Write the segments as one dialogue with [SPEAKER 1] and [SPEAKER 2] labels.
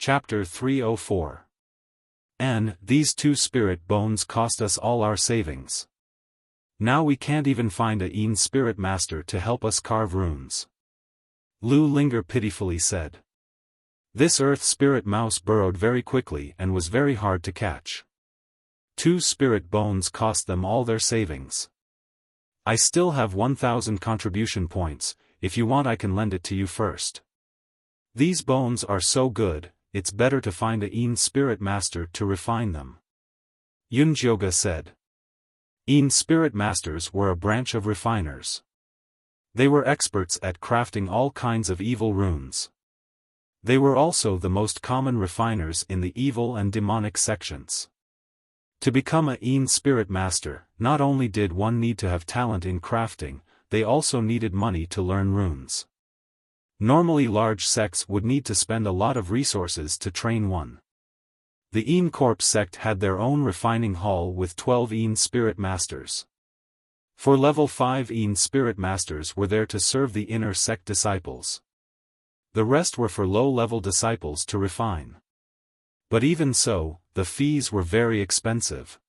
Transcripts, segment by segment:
[SPEAKER 1] Chapter 304. These 2 spirit bones cost us all our savings. Now we can't even find a spirit master to help us carve runes. Lu Linger pitifully said. This earth spirit mouse burrowed very quickly and was very hard to catch. 2 spirit bones cost them all their savings. I still have 1,000 contribution points, if you want I can lend it to you first. These bones are so good, it's better to find a spirit master to refine them. Yunjioga said. Spirit masters were a branch of refiners. They were experts at crafting all kinds of evil runes. They were also the most common refiners in the evil and demonic sections. To become a spirit master, not only did one need to have talent in crafting, they also needed money to learn runes. Normally large sects would need to spend a lot of resources to train one. The Corp sect had their own refining hall with 12 spirit masters. For level 5 spirit masters were there to serve the inner sect disciples. The rest were for low-level disciples to refine. But even so, the fees were very expensive.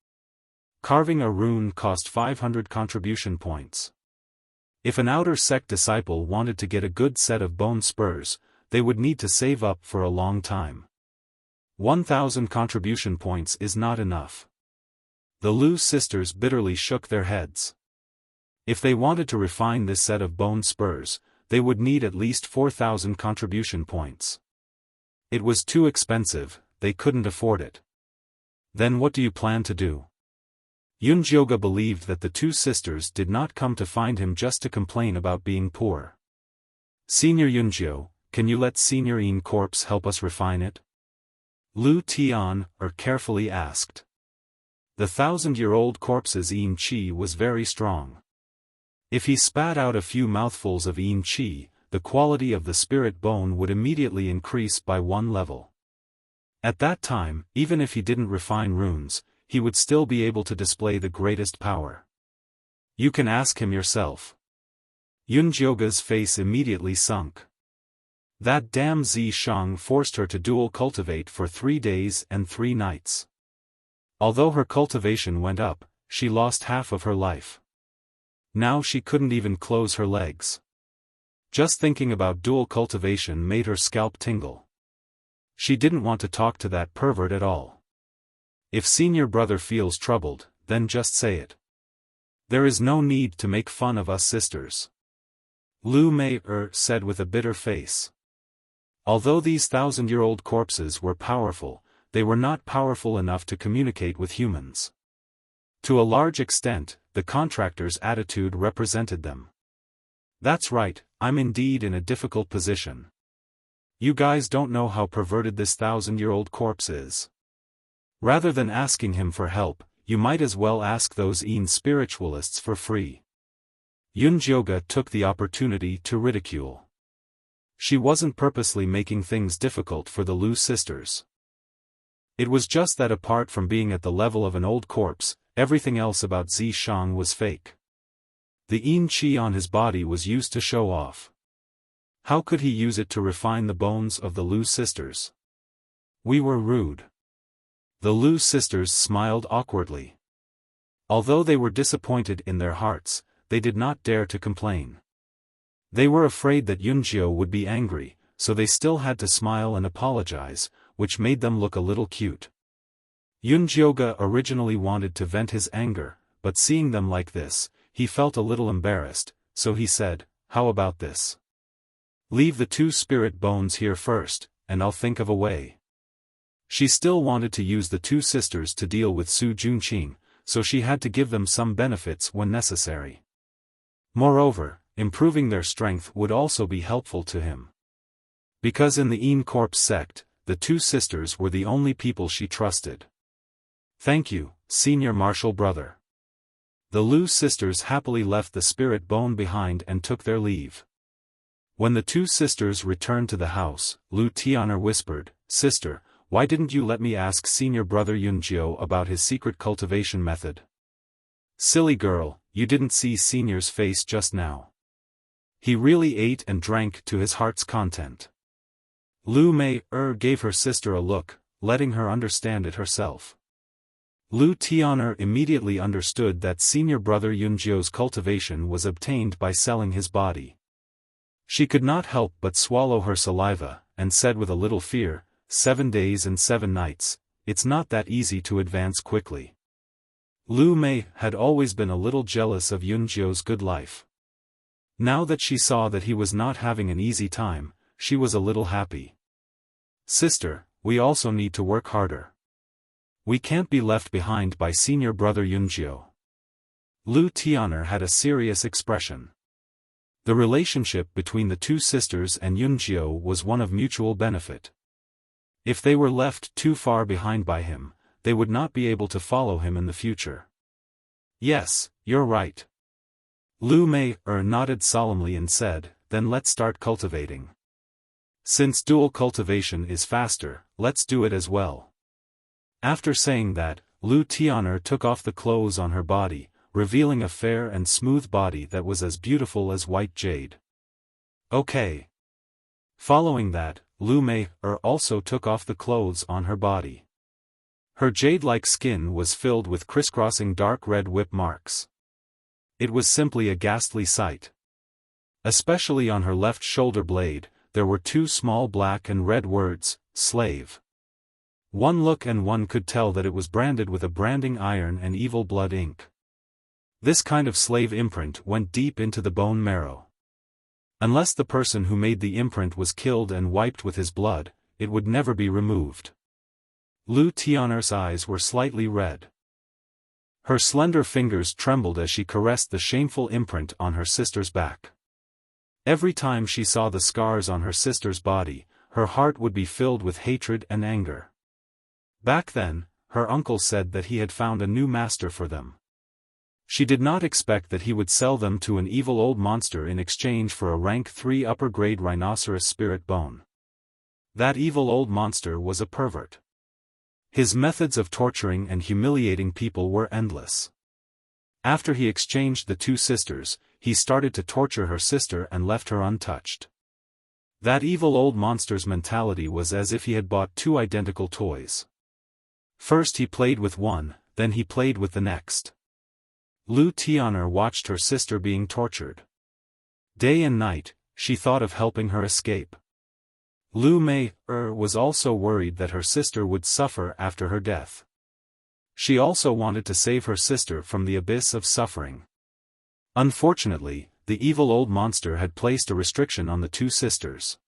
[SPEAKER 1] Carving a rune cost 500 contribution points. If an outer sect disciple wanted to get a good set of bone spurs, they would need to save up for a long time. 1,000 contribution points is not enough. The Lu sisters bitterly shook their heads. If they wanted to refine this set of bone spurs, they would need at least 4,000 contribution points. It was too expensive, they couldn't afford it. Then what do you plan to do? Yunjioga believed that the 2 sisters did not come to find him just to complain about being poor. Senior Yunjio, can you let Senior Corpse help us refine it? Lu Tian carefully asked. The 1,000-year-old corpse's Qi was very strong. If he spat out a few mouthfuls of Qi, the quality of the spirit bone would immediately increase by 1 level. At that time, even if he didn't refine runes, he would still be able to display the greatest power. You can ask him yourself. Yunjioga's face immediately sunk. That damn Zi Shang forced her to dual cultivate for 3 days and 3 nights. Although her cultivation went up, she lost half of her life. Now she couldn't even close her legs. Just thinking about dual cultivation made her scalp tingle. She didn't want to talk to that pervert at all. If senior brother feels troubled, then just say it. There is no need to make fun of us sisters. Lu Mei said with a bitter face. Although these 1,000-year-old corpses were powerful, they were not powerful enough to communicate with humans. To a large extent, the contractor's attitude represented them. That's right, I'm indeed in a difficult position. You guys don't know how perverted this 1,000-year-old corpse is. Rather than asking him for help, you might as well ask those spiritualists for free. Yunjioga took the opportunity to ridicule. She wasn't purposely making things difficult for the Lu sisters. It was just that apart from being at the level of an old corpse, everything else about Zi Shang was fake. The Qi on his body was used to show off. How could he use it to refine the bones of the Lu sisters? We were rude. The Lu sisters smiled awkwardly. Although they were disappointed in their hearts, they did not dare to complain. They were afraid that Yunjio would be angry, so they still had to smile and apologize, which made them look a little cute. Yunjioga originally wanted to vent his anger, but seeing them like this, he felt a little embarrassed, so he said, "How about this? Leave the 2 spirit bones here first, and I'll think of a way." She still wanted to use the 2 sisters to deal with Su Junqing, so she had to give them some benefits when necessary. Moreover, improving their strength would also be helpful to him. Because in the Corpse sect, the 2 sisters were the only people she trusted. Thank you, senior martial brother. The Lu sisters happily left the spirit bone behind and took their leave. When the 2 sisters returned to the house, Lu Tianer whispered, "Sister, why didn't you let me ask senior brother Yunjio about his secret cultivation method?" "Silly girl, you didn't see senior's face just now. He really ate and drank to his heart's content." Lu Mei gave her sister a look, letting her understand it herself. Lu Tian'er immediately understood that senior brother Yunjio's cultivation was obtained by selling his body. She could not help but swallow her saliva, and said with a little fear, 7 days and 7 nights, it's not that easy to advance quickly. Lu Mei had always been a little jealous of Yunjio's good life. Now that she saw that he was not having an easy time, she was a little happy. Sister, we also need to work harder. We can't be left behind by senior brother Yunjio. Lu Tian'er had a serious expression. The relationship between the two sisters and Yunjio was one of mutual benefit. If they were left too far behind by him, they would not be able to follow him in the future. Yes, you're right. Lu Mei nodded solemnly and said, then let's start cultivating. Since dual cultivation is faster, let's do it as well. After saying that, Lu Tian'er took off the clothes on her body, revealing a fair and smooth body that was as beautiful as white jade. Okay. Following that, Lu Mei also took off the clothes on her body. Her jade-like skin was filled with crisscrossing dark red whip marks. It was simply a ghastly sight. Especially on her left shoulder blade, there were 2 small black and red words, slave. One look and one could tell that it was branded with a branding iron and evil blood ink. This kind of slave imprint went deep into the bone marrow. Unless the person who made the imprint was killed and wiped with his blood, it would never be removed. Lu Tian'er's eyes were slightly red. Her slender fingers trembled as she caressed the shameful imprint on her sister's back. Every time she saw the scars on her sister's body, her heart would be filled with hatred and anger. Back then, her uncle said that he had found a new master for them. She did not expect that he would sell them to an evil old monster in exchange for a rank 3 upper-grade rhinoceros spirit bone. That evil old monster was a pervert. His methods of torturing and humiliating people were endless. After he exchanged the 2 sisters, he started to torture her sister and left her untouched. That evil old monster's mentality was as if he had bought 2 identical toys. First he played with one, then he played with the next. Lu Tian'er watched her sister being tortured. Day and night, she thought of helping her escape. Lu Mei was also worried that her sister would suffer after her death. She also wanted to save her sister from the abyss of suffering. Unfortunately, the evil old monster had placed a restriction on the 2 sisters.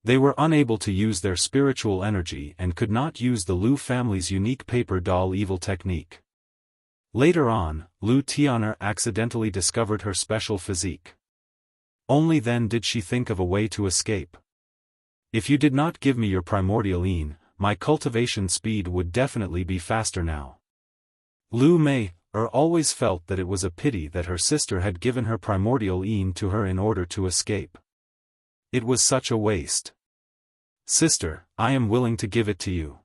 [SPEAKER 1] They were unable to use their spiritual energy and could not use the Lu family's unique paper doll evil technique. Later on, Lu Tian'er accidentally discovered her special physique. Only then did she think of a way to escape. If you did not give me your primordial yin, my cultivation speed would definitely be faster now. Lu Mei always felt that it was a pity that her sister had given her primordial yin to her in order to escape. It was such a waste. Sister, I am willing to give it to you.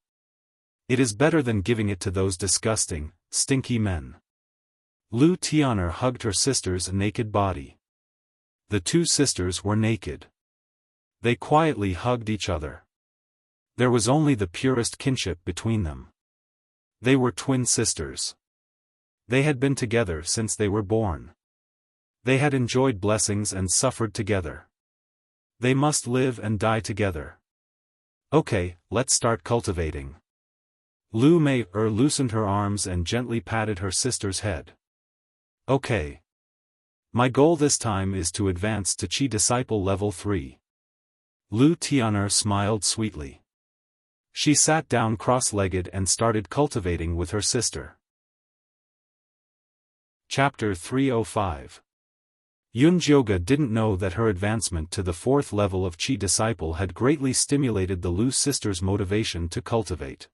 [SPEAKER 1] It is better than giving it to those disgusting, stinky men. Lu Tian'er hugged her sister's naked body. The 2 sisters were naked. They quietly hugged each other. There was only the purest kinship between them. They were twin sisters. They had been together since they were born. They had enjoyed blessings and suffered together. They must live and die together. Okay, let's start cultivating. Lu Mei loosened her arms and gently patted her sister's head. Okay. My goal this time is to advance to Qi Disciple Level 3. Lu Tian'er smiled sweetly. She sat down cross-legged and started cultivating with her sister. Chapter 305. Yunjioga didn't know that her advancement to the 4th level of Qi Disciple had greatly stimulated the Lu sisters' motivation to cultivate.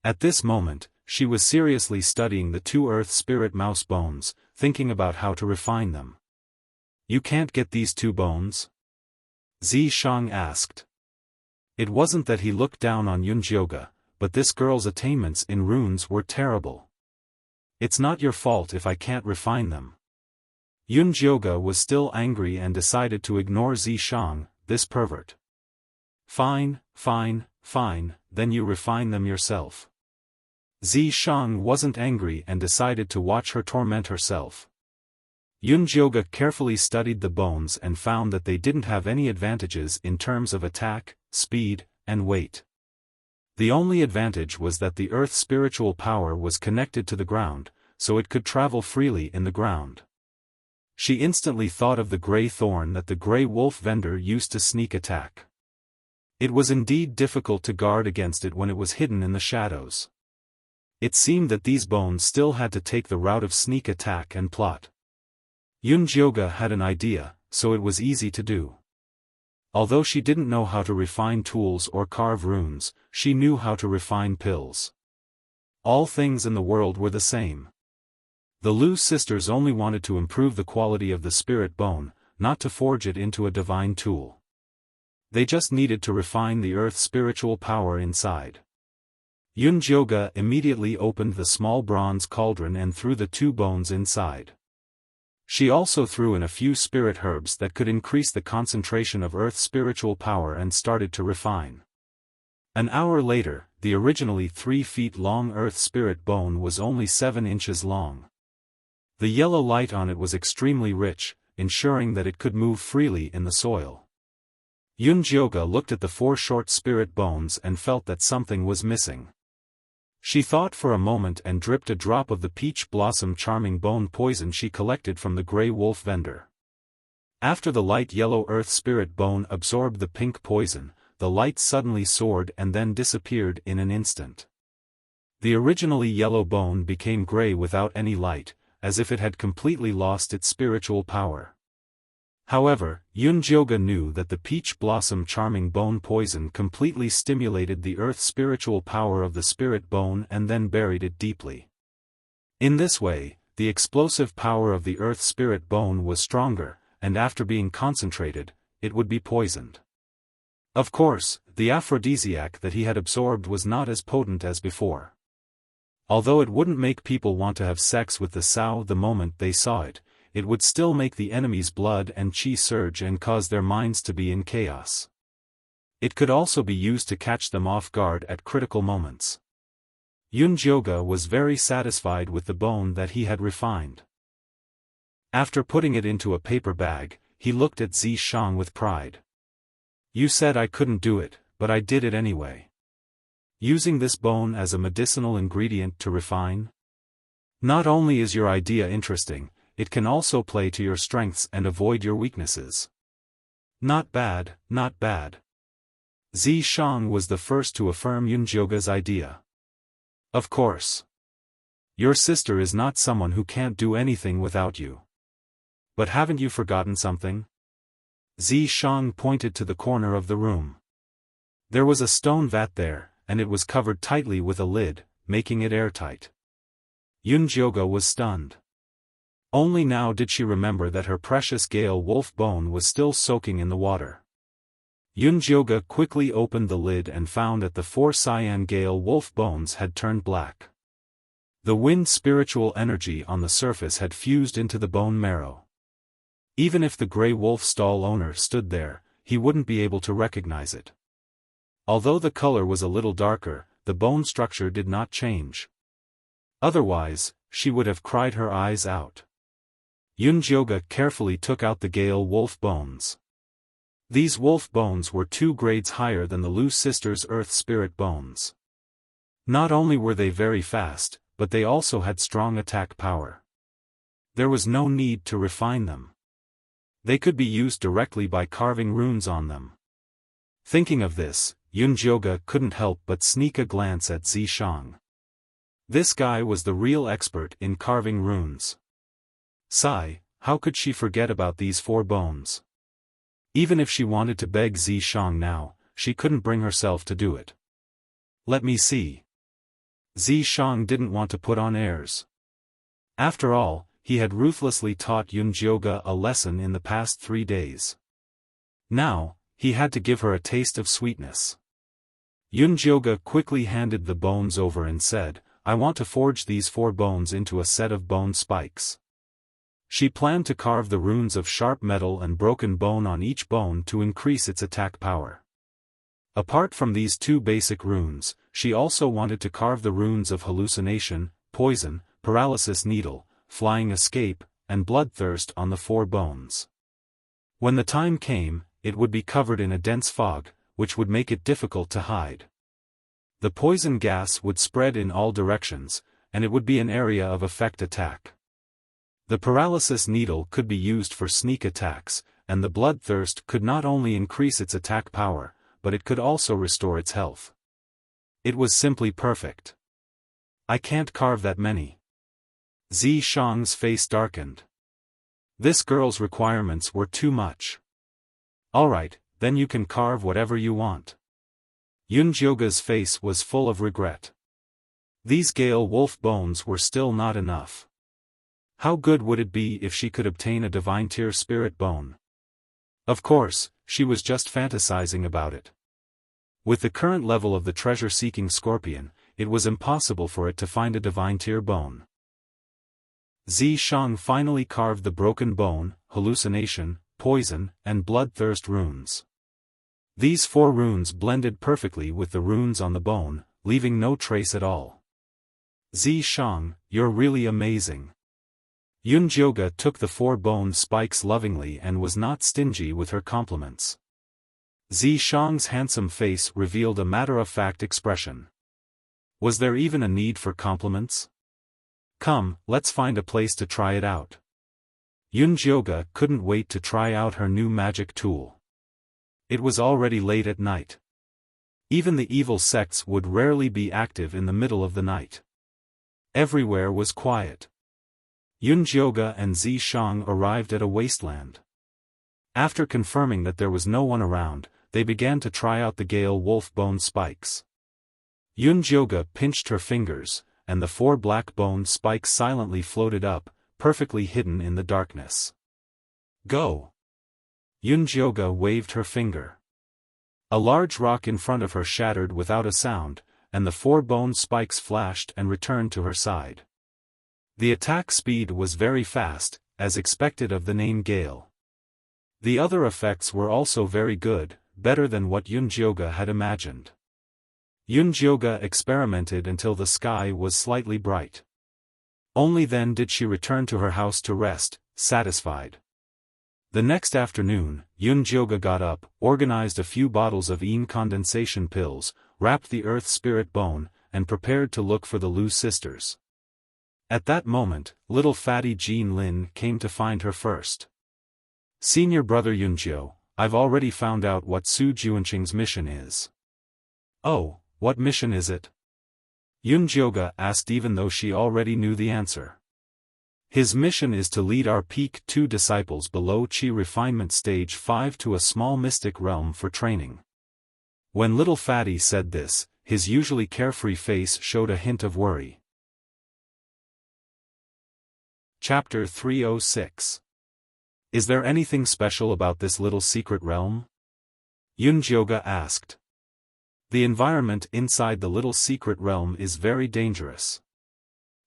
[SPEAKER 1] At this moment, she was seriously studying the 2 earth spirit mouse bones, thinking about how to refine them. You can't get these 2 bones? Zishang asked. It wasn't that he looked down on Yunjioga, but this girl's attainments in runes were terrible. It's not your fault if I can't refine them. Yunjioga was still angry and decided to ignore Zishang, this pervert. Fine, fine, fine, then you refine them yourself. Zishang wasn't angry and decided to watch her torment herself. Yunjioga carefully studied the bones and found that they didn't have any advantages in terms of attack, speed, and weight. The only advantage was that the earth's spiritual power was connected to the ground, so it could travel freely in the ground. She instantly thought of the grey thorn that the grey wolf vendor used to sneak attack. It was indeed difficult to guard against it when it was hidden in the shadows. It seemed that these bones still had to take the route of sneak attack and plot. Yunjioga had an idea, so it was easy to do. Although she didn't know how to refine tools or carve runes, she knew how to refine pills. All things in the world were the same. The Lu sisters only wanted to improve the quality of the spirit bone, not to forge it into a divine tool. They just needed to refine the earth's spiritual power inside. Yunjioga immediately opened the small bronze cauldron and threw the 2 bones inside. She also threw in a few spirit herbs that could increase the concentration of Earth's spiritual power and started to refine. An hour later, the originally 3 feet long Earth spirit bone was only 7 inches long. The yellow light on it was extremely rich, ensuring that it could move freely in the soil. Yunjioga looked at the 4 short spirit bones and felt that something was missing. She thought for a moment and dripped a drop of the peach blossom charming bone poison she collected from the grey wolf vendor. After the light yellow earth spirit bone absorbed the pink poison, the light suddenly soared and then disappeared in an instant. The originally yellow bone became grey without any light, as if it had completely lost its spiritual power. However, Yunjioga knew that the peach blossom charming bone poison completely stimulated the earth's spiritual power of the spirit bone and then buried it deeply. In this way, the explosive power of the earth spirit bone was stronger, and after being concentrated, it would be poisoned. Of course, the aphrodisiac that he had absorbed was not as potent as before. Although it wouldn't make people want to have sex with the sow the moment they saw it, it would still make the enemy's blood and chi surge and cause their minds to be in chaos. It could also be used to catch them off guard at critical moments. Yunjioga was very satisfied with the bone that he had refined. After putting it into a paper bag, he looked at Zishang with pride. "You said I couldn't do it, but I did it anyway. Using this bone as a medicinal ingredient to refine? Not only is your idea interesting, it can also play to your strengths and avoid your weaknesses. Not bad, not bad." Zishang was the first to affirm Yunjioga's idea. "Of course. Your sister is not someone who can't do anything without you. But haven't you forgotten something?" Zishang pointed to the corner of the room. There was a stone vat there, and it was covered tightly with a lid, making it airtight. Yunjioga was stunned. Only now did she remember that her precious gale wolf bone was still soaking in the water. Yunjioga quickly opened the lid and found that the 4 cyan gale wolf bones had turned black. The wind spiritual energy on the surface had fused into the bone marrow. Even if the grey wolf stall owner stood there, he wouldn't be able to recognize it. Although the color was a little darker, the bone structure did not change. Otherwise, she would have cried her eyes out. Yunjioga carefully took out the gale wolf bones. These wolf bones were 2 grades higher than the Lu sisters' earth spirit bones. Not only were they very fast, but they also had strong attack power. There was no need to refine them. They could be used directly by carving runes on them. Thinking of this, Yunjioga couldn't help but sneak a glance at Zishang. This guy was the real expert in carving runes. Sigh, how could she forget about these 4 bones? Even if she wanted to beg Zishang now, she couldn't bring herself to do it. "Let me see." Zishang didn't want to put on airs. After all, he had ruthlessly taught Yunjioga a lesson in the past 3 days. Now, he had to give her a taste of sweetness. Yunjioga quickly handed the bones over and said, "I want to forge these 4 bones into a set of bone spikes." She planned to carve the runes of sharp metal and broken bone on each bone to increase its attack power. Apart from these two basic runes, she also wanted to carve the runes of hallucination, poison, paralysis needle, flying escape, and bloodthirst on the 4 bones. When the time came, it would be covered in a dense fog, which would make it difficult to hide. The poison gas would spread in all directions, and it would be an area of effect attack. The paralysis needle could be used for sneak attacks, and the bloodthirst could not only increase its attack power, but it could also restore its health. It was simply perfect. I can't carve that many. Xiaofan's face darkened. This girl's requirements were too much. Alright, then you can carve whatever you want. Yunjioga's face was full of regret. These Gale wolf bones were still not enough. How good would it be if she could obtain a divine tier spirit bone? Of course, she was just fantasizing about it. With the current level of the treasure-seeking scorpion, it was impossible for it to find a divine tier bone. Xiaofan finally carved the broken bone, hallucination, poison, and bloodthirst runes. These 4 runes blended perfectly with the runes on the bone, leaving no trace at all. Xiaofan, you're really amazing. Yunjioga took the 4 bone spikes lovingly and was not stingy with her compliments. Xiaofan's handsome face revealed a matter-of-fact expression. Was there even a need for compliments? Come, let's find a place to try it out. Yunjioga couldn't wait to try out her new magic tool. It was already late at night. Even the evil sects would rarely be active in the middle of the night. Everywhere was quiet. Yunjioga and Xiaofan arrived at a wasteland. After confirming that there was no one around, they began to try out the Gale wolf bone spikes. Yunjioga pinched her fingers, and the 4 black bone spikes silently floated up, perfectly hidden in the darkness. Go! Yunjioga waved her finger. A large rock in front of her shattered without a sound, and the 4 bone spikes flashed and returned to her side. The attack speed was very fast, as expected of the name Gale. The other effects were also very good, better than what Yunjioga had imagined. Yunjioga experimented until the sky was slightly bright. Only then did she return to her house to rest, satisfied. The next afternoon, Yunjioga got up, organized a few bottles of condensation pills, wrapped the earth spirit bone, and prepared to look for the Lu sisters. At that moment, little fatty Jean Lin came to find her first. Senior brother Yunjio, I've already found out what Su Juanqing's mission is. Oh, what mission is it? Yunjioga asked even though she already knew the answer. His mission is to lead our Peak 2 disciples below Qi Refinement Stage 5 to a small mystic realm for training. When little fatty said this, his usually carefree face showed a hint of worry. Chapter 306. Is there anything special about this little secret realm? Yunjioga asked. The environment inside the little secret realm is very dangerous.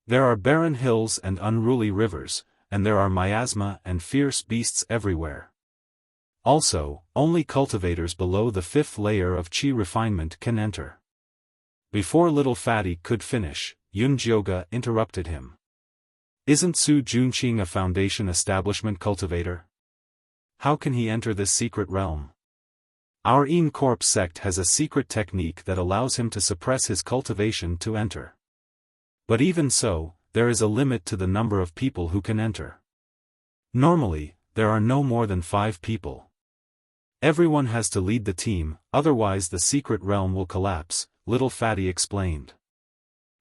[SPEAKER 1] There are barren hills and unruly rivers, and there are miasma and fierce beasts everywhere. Also, only cultivators below the 5th layer of Qi refinement can enter. Before little fatty could finish, Yunjioga interrupted him. Isn't Su Juanqing a Foundation establishment cultivator? How can he enter this secret realm? Our Corp sect has a secret technique that allows him to suppress his cultivation to enter. But even so, there is a limit to the number of people who can enter. Normally, there are no more than 5 people. Everyone has to lead the team, otherwise the secret realm will collapse, little fatty explained.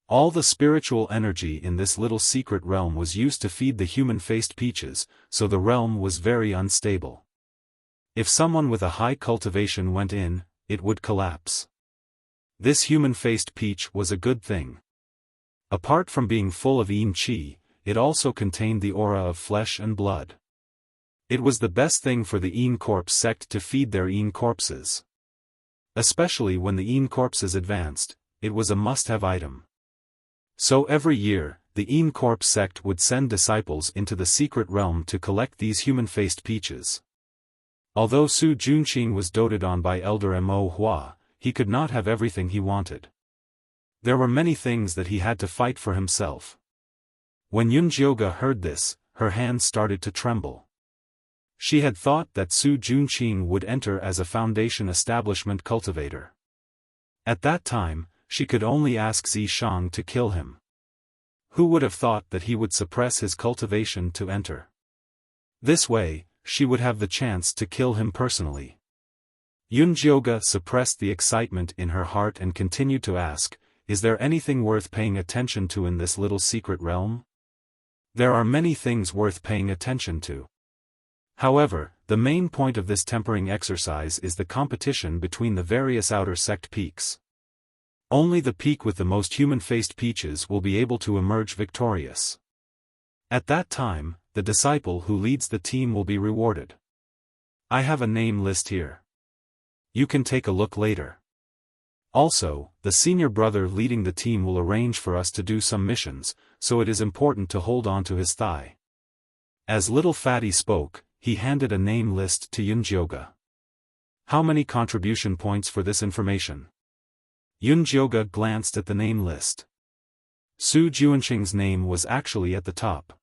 [SPEAKER 1] All the spiritual energy in this little secret realm was used to feed the human-faced peaches, so the realm was very unstable. If someone with a high cultivation went in, it would collapse. This human-faced peach was a good thing. Apart from being full of qi, it also contained the aura of flesh and blood. It was the best thing for the Corp sect to feed their corpses. Especially when the corpses advanced, it was a must-have item. So every year, the Corp sect would send disciples into the secret realm to collect these human-faced peaches. Although Su Juanqing was doted on by Elder Mo Hua, he could not have everything he wanted. There were many things that he had to fight for himself. When Yunjioga heard this, her hands started to tremble. She had thought that Su Junqing would enter as a foundation establishment cultivator. At that time, she could only ask Zishang to kill him. Who would have thought that he would suppress his cultivation to enter? This way, she would have the chance to kill him personally. Yunjioga suppressed the excitement in her heart and continued to ask, "Is there anything worth paying attention to in this little secret realm?" There are many things worth paying attention to. However, the main point of this tempering exercise is the competition between the various outer sect peaks. Only the peak with the most human-faced peaches will be able to emerge victorious. At that time, the disciple who leads the team will be rewarded. I have a name list here. You can take a look later. Also, the senior brother leading the team will arrange for us to do some missions, so it is important to hold on to his thigh. As little fatty spoke, he handed a name list to Yunjioga. How many contribution points for this information? Yunjioga glanced at the name list. Su Junqing's name was actually at the top.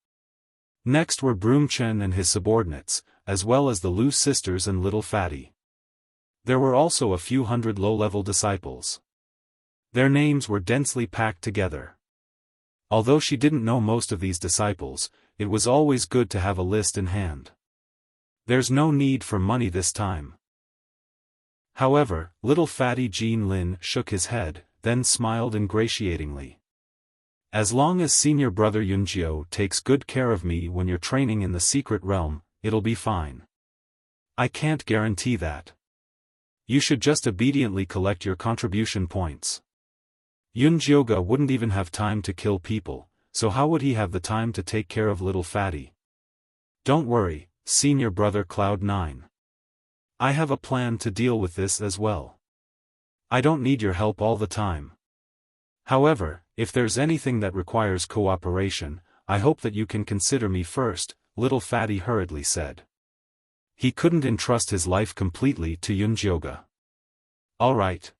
[SPEAKER 1] Next were Broomchen and his subordinates, as well as the Lu sisters and little fatty. There were also a few hundred low-level disciples. Their names were densely packed together. Although she didn't know most of these disciples, it was always good to have a list in hand. There's no need for money this time. However, little fatty Jean Lin shook his head, then smiled ingratiatingly. As long as senior brother Yunjio takes good care of me when you're training in the secret realm, it'll be fine. I can't guarantee that. You should just obediently collect your contribution points. Yunjioga wouldn't even have time to kill people, so how would he have the time to take care of little fatty? Don't worry, senior brother Cloud9. I have a plan to deal with this as well. I don't need your help all the time. However, if there's anything that requires cooperation, I hope that you can consider me first, little fatty hurriedly said. He couldn't entrust his life completely to Yunjioga. Alright.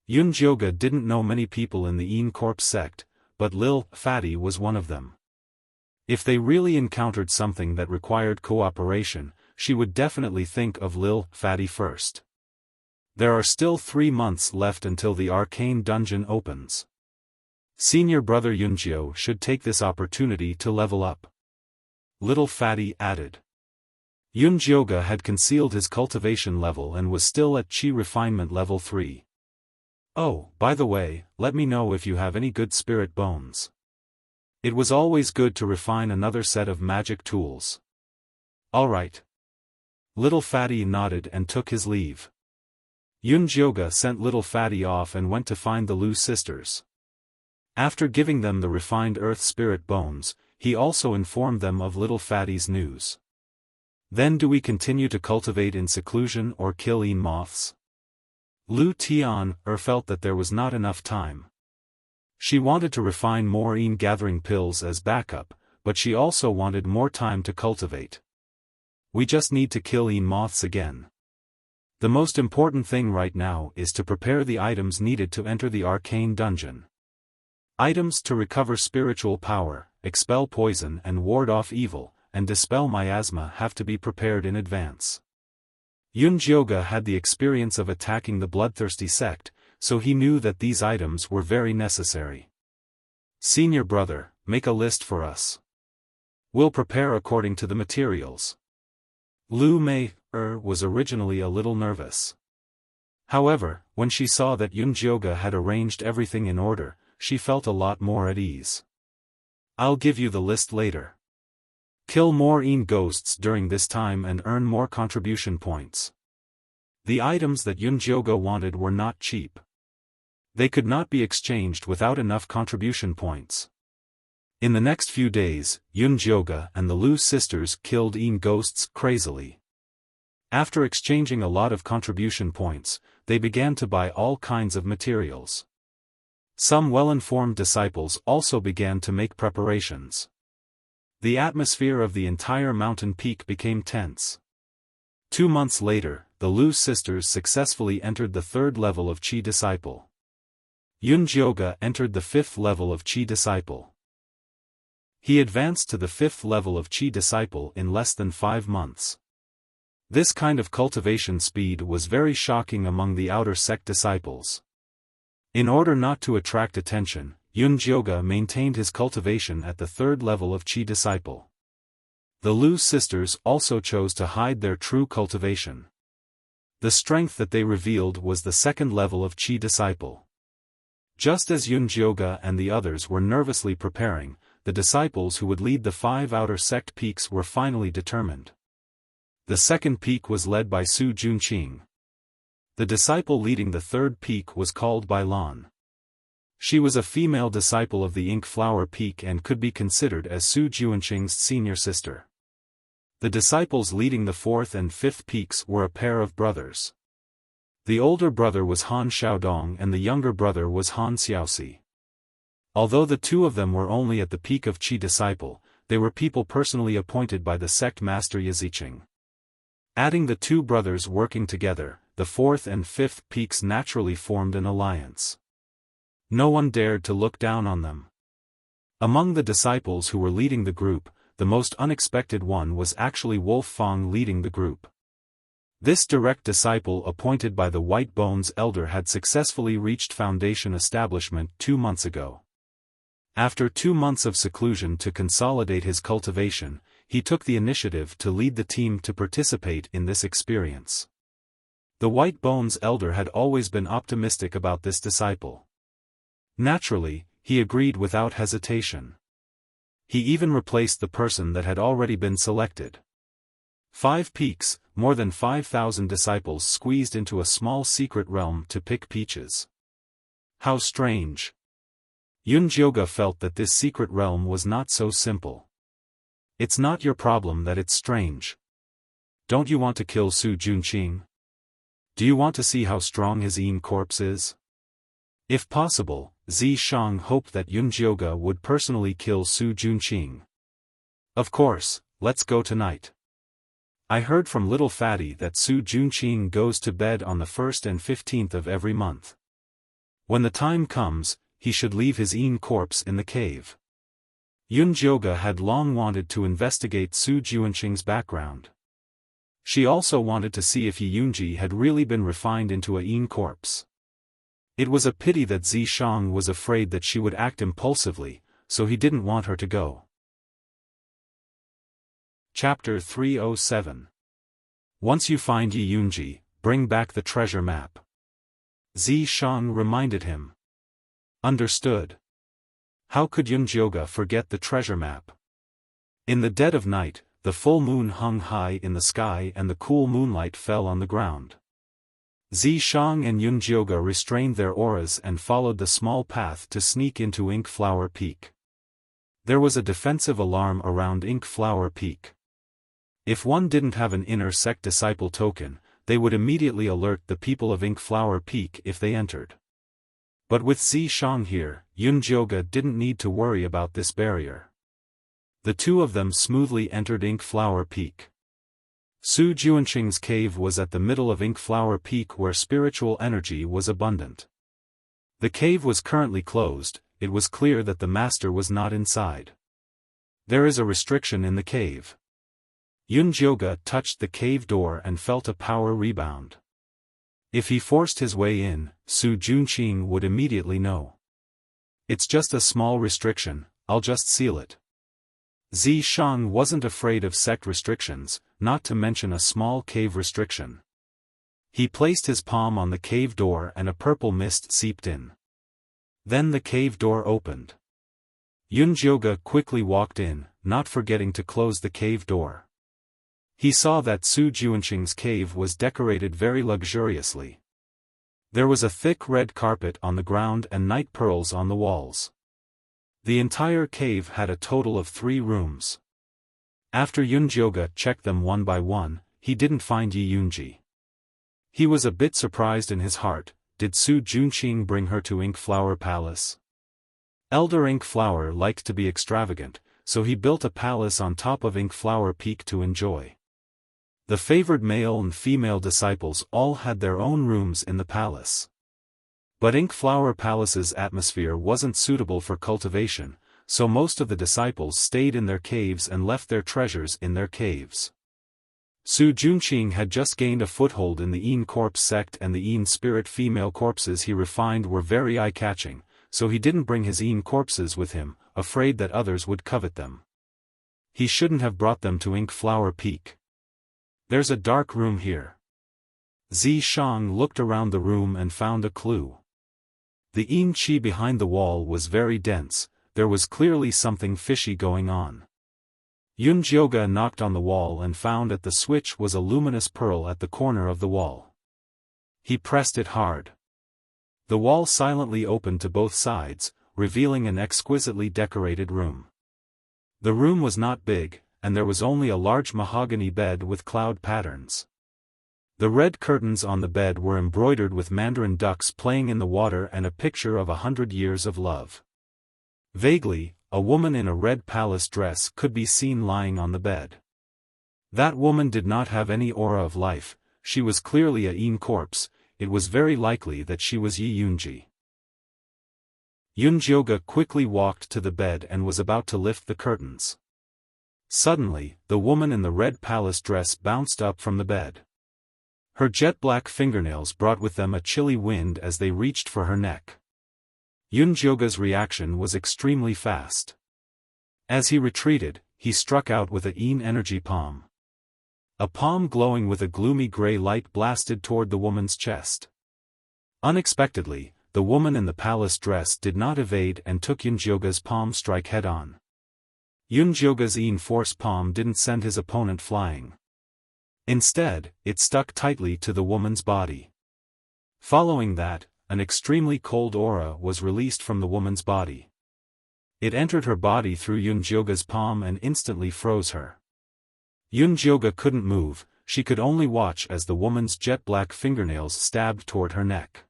[SPEAKER 1] Yunjioga didn't know many people in the Een Corp sect, but Lil Fatty was one of them. If they really encountered something that required cooperation, she would definitely think of Lil Fatty first. There are still 3 months left until the arcane dungeon opens. Senior brother Yunjio should take this opportunity to level up. Little Fatty added. Yunjioga had concealed his cultivation level and was still at Qi refinement level 3. Oh, by the way, let me know if you have any good spirit bones. It was always good to refine another set of magic tools. Alright. Little Fatty nodded and took his leave. Yunjioga sent Little Fatty off and went to find the Lu sisters. After giving them the refined earth spirit bones, he also informed them of Little Fatty's news. Then do we continue to cultivate in seclusion or kill Een moths? Lu Tian felt that there was not enough time. She wanted to refine more Een gathering pills as backup, but she also wanted more time to cultivate. We just need to kill Een moths again. The most important thing right now is to prepare the items needed to enter the arcane dungeon. Items to recover spiritual power, expel poison and ward off evil, and dispel miasma have to be prepared in advance. Yunjioga had the experience of attacking the bloodthirsty sect, so he knew that these items were very necessary. Senior brother, make a list for us. We'll prepare according to the materials. Lu Mei was originally a little nervous. However, when she saw that Yunjioga had arranged everything in order, she felt a lot more at ease. I'll give you the list later. Kill more Een ghosts during this time and earn more contribution points. The items that Yunjioga wanted were not cheap. They could not be exchanged without enough contribution points. In the next few days, Yunjioga and the Lu sisters killed Een ghosts crazily. After exchanging a lot of contribution points, they began to buy all kinds of materials. Some well-informed disciples also began to make preparations. The atmosphere of the entire mountain peak became tense. 2 months later, the Lu sisters successfully entered the 3rd level of Qi disciple. Yun Jioge entered the 5th level of Qi disciple. He advanced to the 5th level of Qi disciple in less than 5 months. This kind of cultivation speed was very shocking among the outer sect disciples. In order not to attract attention, Yun Jioge maintained his cultivation at the 3rd level of Qi disciple. The Lu sisters also chose to hide their true cultivation. The strength that they revealed was the 2nd level of Qi disciple. Just as Yun Jioge and the others were nervously preparing, the disciples who would lead the 5 outer sect peaks were finally determined. The 2nd peak was led by Su Junqing. The disciple leading the 3rd peak was called Bai Lan. She was a female disciple of the Ink Flower Peak and could be considered as Su Junqing's senior sister. The disciples leading the 4th and 5th peaks were a pair of brothers. The older brother was Han Xiaodong and the younger brother was Han Xiaoxi. Although the two of them were only at the peak of Qi disciple, they were people personally appointed by the sect master Yazicheng. Adding the two brothers working together, the 4th and 5th peaks naturally formed an alliance. No one dared to look down on them. Among the disciples who were leading the group, the most unexpected one was actually Wolf Fang leading the group. This direct disciple appointed by the White Bones elder had successfully reached foundation establishment 2 months ago. After 2 months of seclusion to consolidate his cultivation, he took the initiative to lead the team to participate in this experience. The White Bones elder had always been optimistic about this disciple. Naturally, he agreed without hesitation. He even replaced the person that had already been selected. 5 peaks, more than 5,000 disciples squeezed into a small secret realm to pick peaches. How strange. Yun Jioge felt that this secret realm was not so simple. It's not your problem that it's strange. Don't you want to kill Su Junqing? Do you want to see how strong his Yin corpse is? If possible, Zi Shang hoped that Yun Jioge would personally kill Su Junqing. Of course, let's go tonight. I heard from Little Fatty that Su Junqing goes to bed on the 1st and 15th of every month. When the time comes, he should leave his Yin corpse in the cave. Yun Jioge had long wanted to investigate Su Junqing's background. She also wanted to see if Yi Yunji had really been refined into a Yin corpse. It was a pity that Zi Shang was afraid that she would act impulsively, so he didn't want her to go. Chapter 307. Once you find Yi Yunji, bring back the treasure map. Zi Shang reminded him. Understood. How could Yun Jioge forget the treasure map? In the dead of night, the full moon hung high in the sky and the cool moonlight fell on the ground. Zi Shang and Yun Jioge restrained their auras and followed the small path to sneak into Ink Flower Peak. There was a defensive alarm around Ink Flower Peak. If one didn't have an inner sect disciple token, they would immediately alert the people of Ink Flower Peak if they entered. But with Zi Shang here, Yun Jioge didn't need to worry about this barrier. The two of them smoothly entered Ink Flower Peak. Su Junqing's cave was at the middle of Ink Flower Peak where spiritual energy was abundant. The cave was currently closed, it was clear that the master was not inside. There is a restriction in the cave. Yun Jioge touched the cave door and felt a power rebound. If he forced his way in, Su Junqing would immediately know. It's just a small restriction, I'll just seal it. Zi Shang wasn't afraid of sect restrictions, not to mention a small cave restriction. He placed his palm on the cave door and a purple mist seeped in. Then the cave door opened. Yun Jioge quickly walked in, not forgetting to close the cave door. He saw that Su Junqing's cave was decorated very luxuriously. There was a thick red carpet on the ground and night pearls on the walls. The entire cave had a total of 3 rooms. After Yun Jioge checked them one by one, he didn't find Yi Yunji. He was a bit surprised in his heart. Did Su Junqing bring her to Ink Flower Palace? Elder Ink Flower liked to be extravagant, so he built a palace on top of Ink Flower Peak to enjoy. The favored male and female disciples all had their own rooms in the palace. But Ink Flower Palace's atmosphere wasn't suitable for cultivation, so most of the disciples stayed in their caves and left their treasures in their caves. Su Junqing had just gained a foothold in the Yin corpse sect, and the Yin spirit female corpses he refined were very eye-catching, so he didn't bring his Yin corpses with him, afraid that others would covet them. He shouldn't have brought them to Ink Flower Peak. There's a dark room here. Zi Shang looked around the room and found a clue. The Yin qi behind the wall was very dense, there was clearly something fishy going on. Yun Jioga knocked on the wall and found that the switch was a luminous pearl at the corner of the wall. He pressed it hard. The wall silently opened to both sides, revealing an exquisitely decorated room. The room was not big, and there was only a large mahogany bed with cloud patterns. The red curtains on the bed were embroidered with mandarin ducks playing in the water and a picture of 100 years of love. Vaguely, a woman in a red palace dress could be seen lying on the bed. That woman did not have any aura of life, she was clearly a Yin corpse, it was very likely that she was Yi Yunji. Yun Jioga quickly walked to the bed and was about to lift the curtains. Suddenly, the woman in the red palace dress bounced up from the bed. Her jet-black fingernails brought with them a chilly wind as they reached for her neck. Yun Jioga's reaction was extremely fast. As he retreated, he struck out with a Yin energy palm. A palm glowing with a gloomy gray light blasted toward the woman's chest. Unexpectedly, the woman in the palace dress did not evade and took Yun Jioga's palm strike head-on. Yun Jioga's Yin force palm didn't send his opponent flying. Instead, it stuck tightly to the woman's body. Following that, an extremely cold aura was released from the woman's body. It entered her body through Yun Jioga's palm and instantly froze her. Yun Jioga couldn't move, she could only watch as the woman's jet-black fingernails stabbed toward her neck.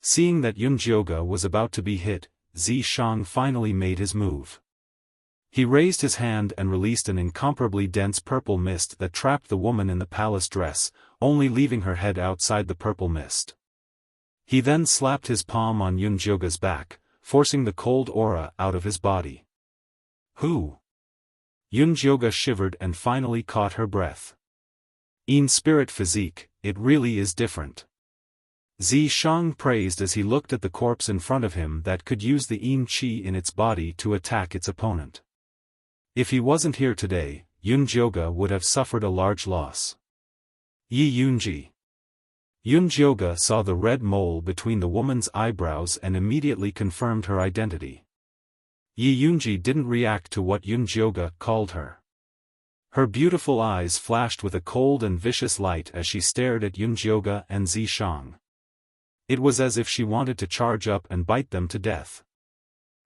[SPEAKER 1] Seeing that Yun Jioga was about to be hit, Zi Shang finally made his move. He raised his hand and released an incomparably dense purple mist that trapped the woman in the palace dress, only leaving her head outside the purple mist. He then slapped his palm on Yun Jioga's back, forcing the cold aura out of his body. Who? Yun Jioga shivered and finally caught her breath. Yin spirit physique, it really is different. Zi Shang praised as he looked at the corpse in front of him that could use the Yin qi in its body to attack its opponent. If he wasn't here today, Yun Jioga would have suffered a large loss. Yi Yunji. Yun Jioga saw the red mole between the woman's eyebrows and immediately confirmed her identity. Yi Yunji didn't react to what Yun Jioga called her. Her beautiful eyes flashed with a cold and vicious light as she stared at Yun Jioga and Zi Shang. It was as if she wanted to charge up and bite them to death.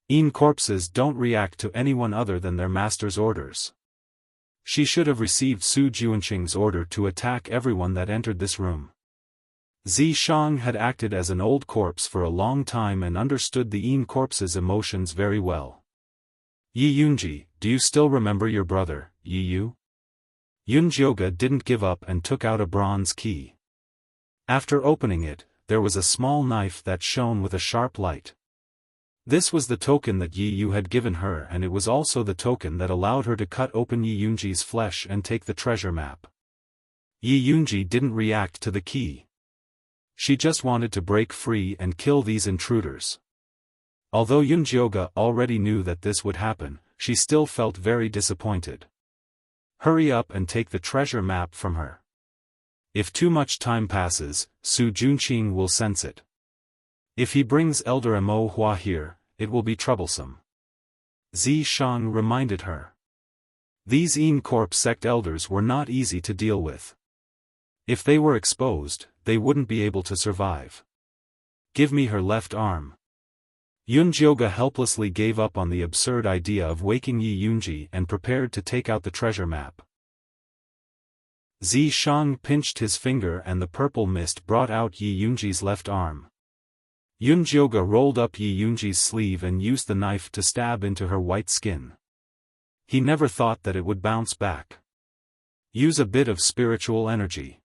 [SPEAKER 1] Yin corpses don't react to anyone other than their master's orders. She should have received Su Junqing's order to attack everyone that entered this room. Zi Shang had acted as an old corpse for a long time and understood the Yin corpse's emotions very well. Yi Yunji, do you still remember your brother, Yi Yu? Yun Jioga didn't give up and took out a bronze key. After opening it, there was a small knife that shone with a sharp light. This was the token that Yi Yu had given her, and it was also the token that allowed her to cut open Yi Yunji's flesh and take the treasure map. Yi Yunji didn't react to the key. She just wanted to break free and kill these intruders. Although Yun Jioga already knew that this would happen, she still felt very disappointed. Hurry up and take the treasure map from her. If too much time passes, Su Junqing will sense it. If he brings Elder Mo Hua here, it will be troublesome. Zi Shang reminded her. These Yin Corpse sect elders were not easy to deal with. If they were exposed, they wouldn't be able to survive. Give me her left arm. Yun Jioga helplessly gave up on the absurd idea of waking Yi Yunji and prepared to take out the treasure map. Zi Shang pinched his finger and the purple mist brought out Yi Yunji's left arm. Yun Jioga rolled up Yi Yunji's sleeve and used the knife to stab into her white skin. He never thought that it would bounce back. Use a bit of spiritual energy.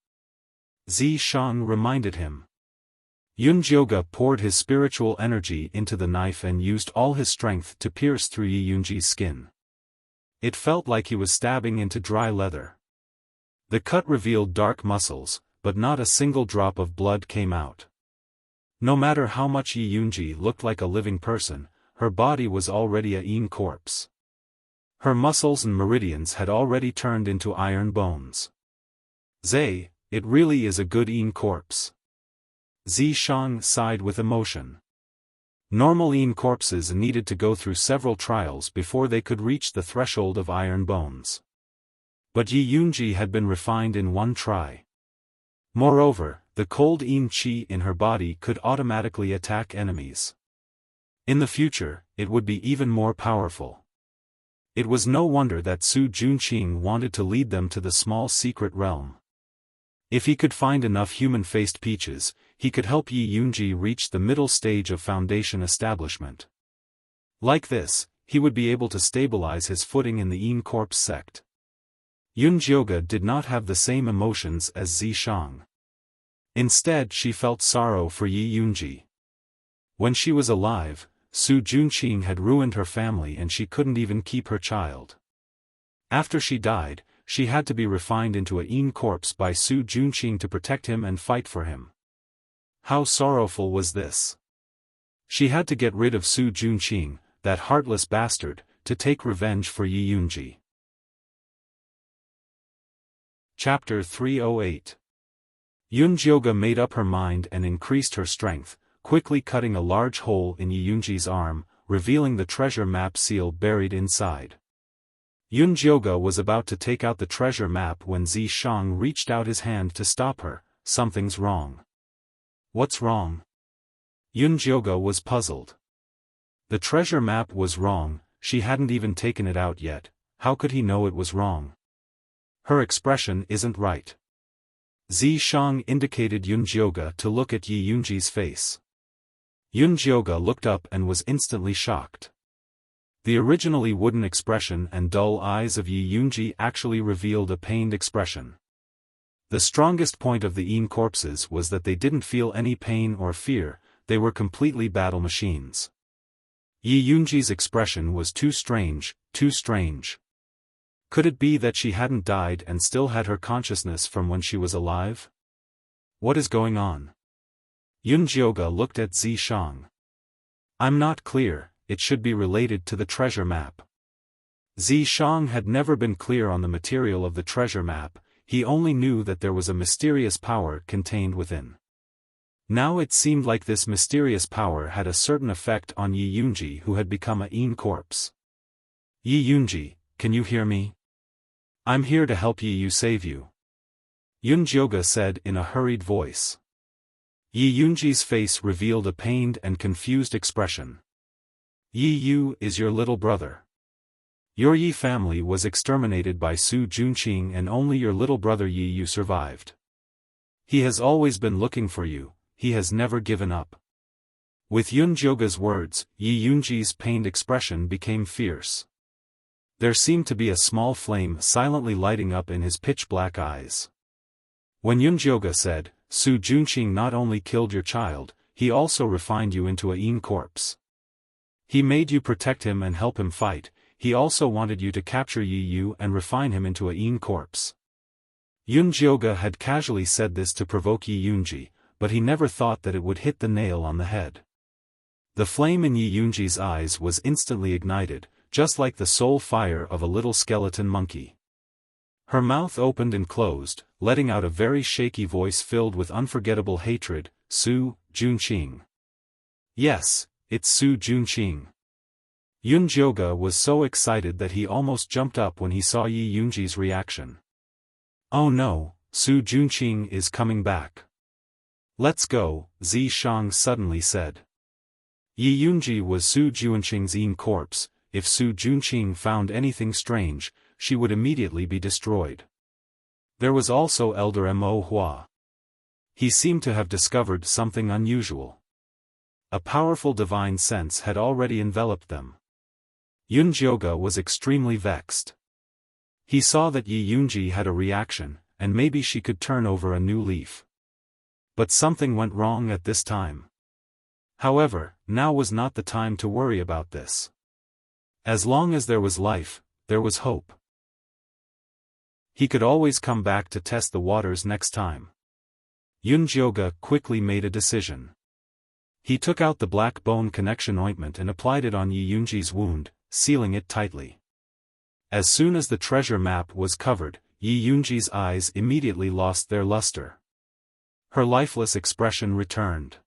[SPEAKER 1] Xiaofan reminded him. Yunjioge poured his spiritual energy into the knife and used all his strength to pierce through Yi Yunji's skin. It felt like he was stabbing into dry leather. The cut revealed dark muscles, but not a single drop of blood came out. No matter how much Yi Yunji looked like a living person, her body was already a Yin corpse. Her muscles and meridians had already turned into iron bones. Zay, it really is a good Yin corpse. Xiaofan sighed with emotion. Normal Yin corpses needed to go through several trials before they could reach the threshold of iron bones. But Yi Yunji had been refined in one try. Moreover, the cold Yin qi in her body could automatically attack enemies. In the future, it would be even more powerful. It was no wonder that Su Junqing wanted to lead them to the small secret realm. If he could find enough human-faced peaches, he could help Yi Yunji reach the middle stage of foundation establishment. Like this, he would be able to stabilize his footing in the Yin Corpse sect. Yunjioge did not have the same emotions as Xiaofan. Instead, she felt sorrow for Yi Yunji. When she was alive, Su Junqing had ruined her family and she couldn't even keep her child. After she died, she had to be refined into a Yin corpse by Su Junqing to protect him and fight for him. How sorrowful was this? She had to get rid of Su Junqing, that heartless bastard, to take revenge for Yi Yunji. Chapter 308. Yunjioge made up her mind and increased her strength, quickly cutting a large hole in Yi Yunji's arm, revealing the treasure map seal buried inside. Yunjioge was about to take out the treasure map when Xiaofan reached out his hand to stop her. Something's wrong. What's wrong? Yunjioge was puzzled. The treasure map was wrong, she hadn't even taken it out yet. How could he know it was wrong? Her expression isn't right. Xiaofan indicated Yunjioge to look at Yi Yunji's face. Yunjioge looked up and was instantly shocked. The originally wooden expression and dull eyes of Yi Yunji actually revealed a pained expression. The strongest point of the Yin corpses was that they didn't feel any pain or fear, they were completely battle machines. Yi Yunji's expression was too strange, too strange. Could it be that she hadn't died and still had her consciousness from when she was alive? What is going on? Yunjioge looked at Xiaofan. I'm not clear, it should be related to the treasure map. Xiaofan had never been clear on the material of the treasure map, he only knew that there was a mysterious power contained within. Now it seemed like this mysterious power had a certain effect on Yi Yunji, who had become a Yin corpse. Yi Yunji, can you hear me? I'm here to help Yi Yu save you. Yunjioge said in a hurried voice. Yi Yunji's face revealed a pained and confused expression. Yi Yu is your little brother. Your Yi family was exterminated by Su Junqing and only your little brother Yi Yu survived. He has always been looking for you, he has never given up. With Yunjioge's words, Yi Yunji's pained expression became fierce. There seemed to be a small flame silently lighting up in his pitch-black eyes. When Yunjioge said, Su Junqing not only killed your child, he also refined you into a Yin corpse. He made you protect him and help him fight, he also wanted you to capture Yi Yu and refine him into a Yin corpse. Yunjioge had casually said this to provoke Yi Yunji, but he never thought that it would hit the nail on the head. The flame in Yi Yunji's eyes was instantly ignited, just like the soul fire of a little skeleton monkey. Her mouth opened and closed, letting out a very shaky voice filled with unforgettable hatred, Su Junqing. Yes, it's Su Junqing. Yunjioge was so excited that he almost jumped up when he saw Yi Yunji's reaction. Oh no, Su Junqing is coming back. Let's go, Xiaofan suddenly said. Yi Yunji was Su Junqing's Yin corpse. If Su Junqing found anything strange, she would immediately be destroyed. There was also Elder Mo Hua. He seemed to have discovered something unusual. A powerful divine sense had already enveloped them. Yunjioge was extremely vexed. He saw that Yi Yunji had a reaction, and maybe she could turn over a new leaf. But something went wrong at this time. However, now was not the time to worry about this. As long as there was life, there was hope. He could always come back to test the waters next time. Yunjioga quickly made a decision. He took out the black bone connection ointment and applied it on Yi Yunji's wound, sealing it tightly. As soon as the treasure map was covered, Yi Yunji's eyes immediately lost their luster. Her lifeless expression returned.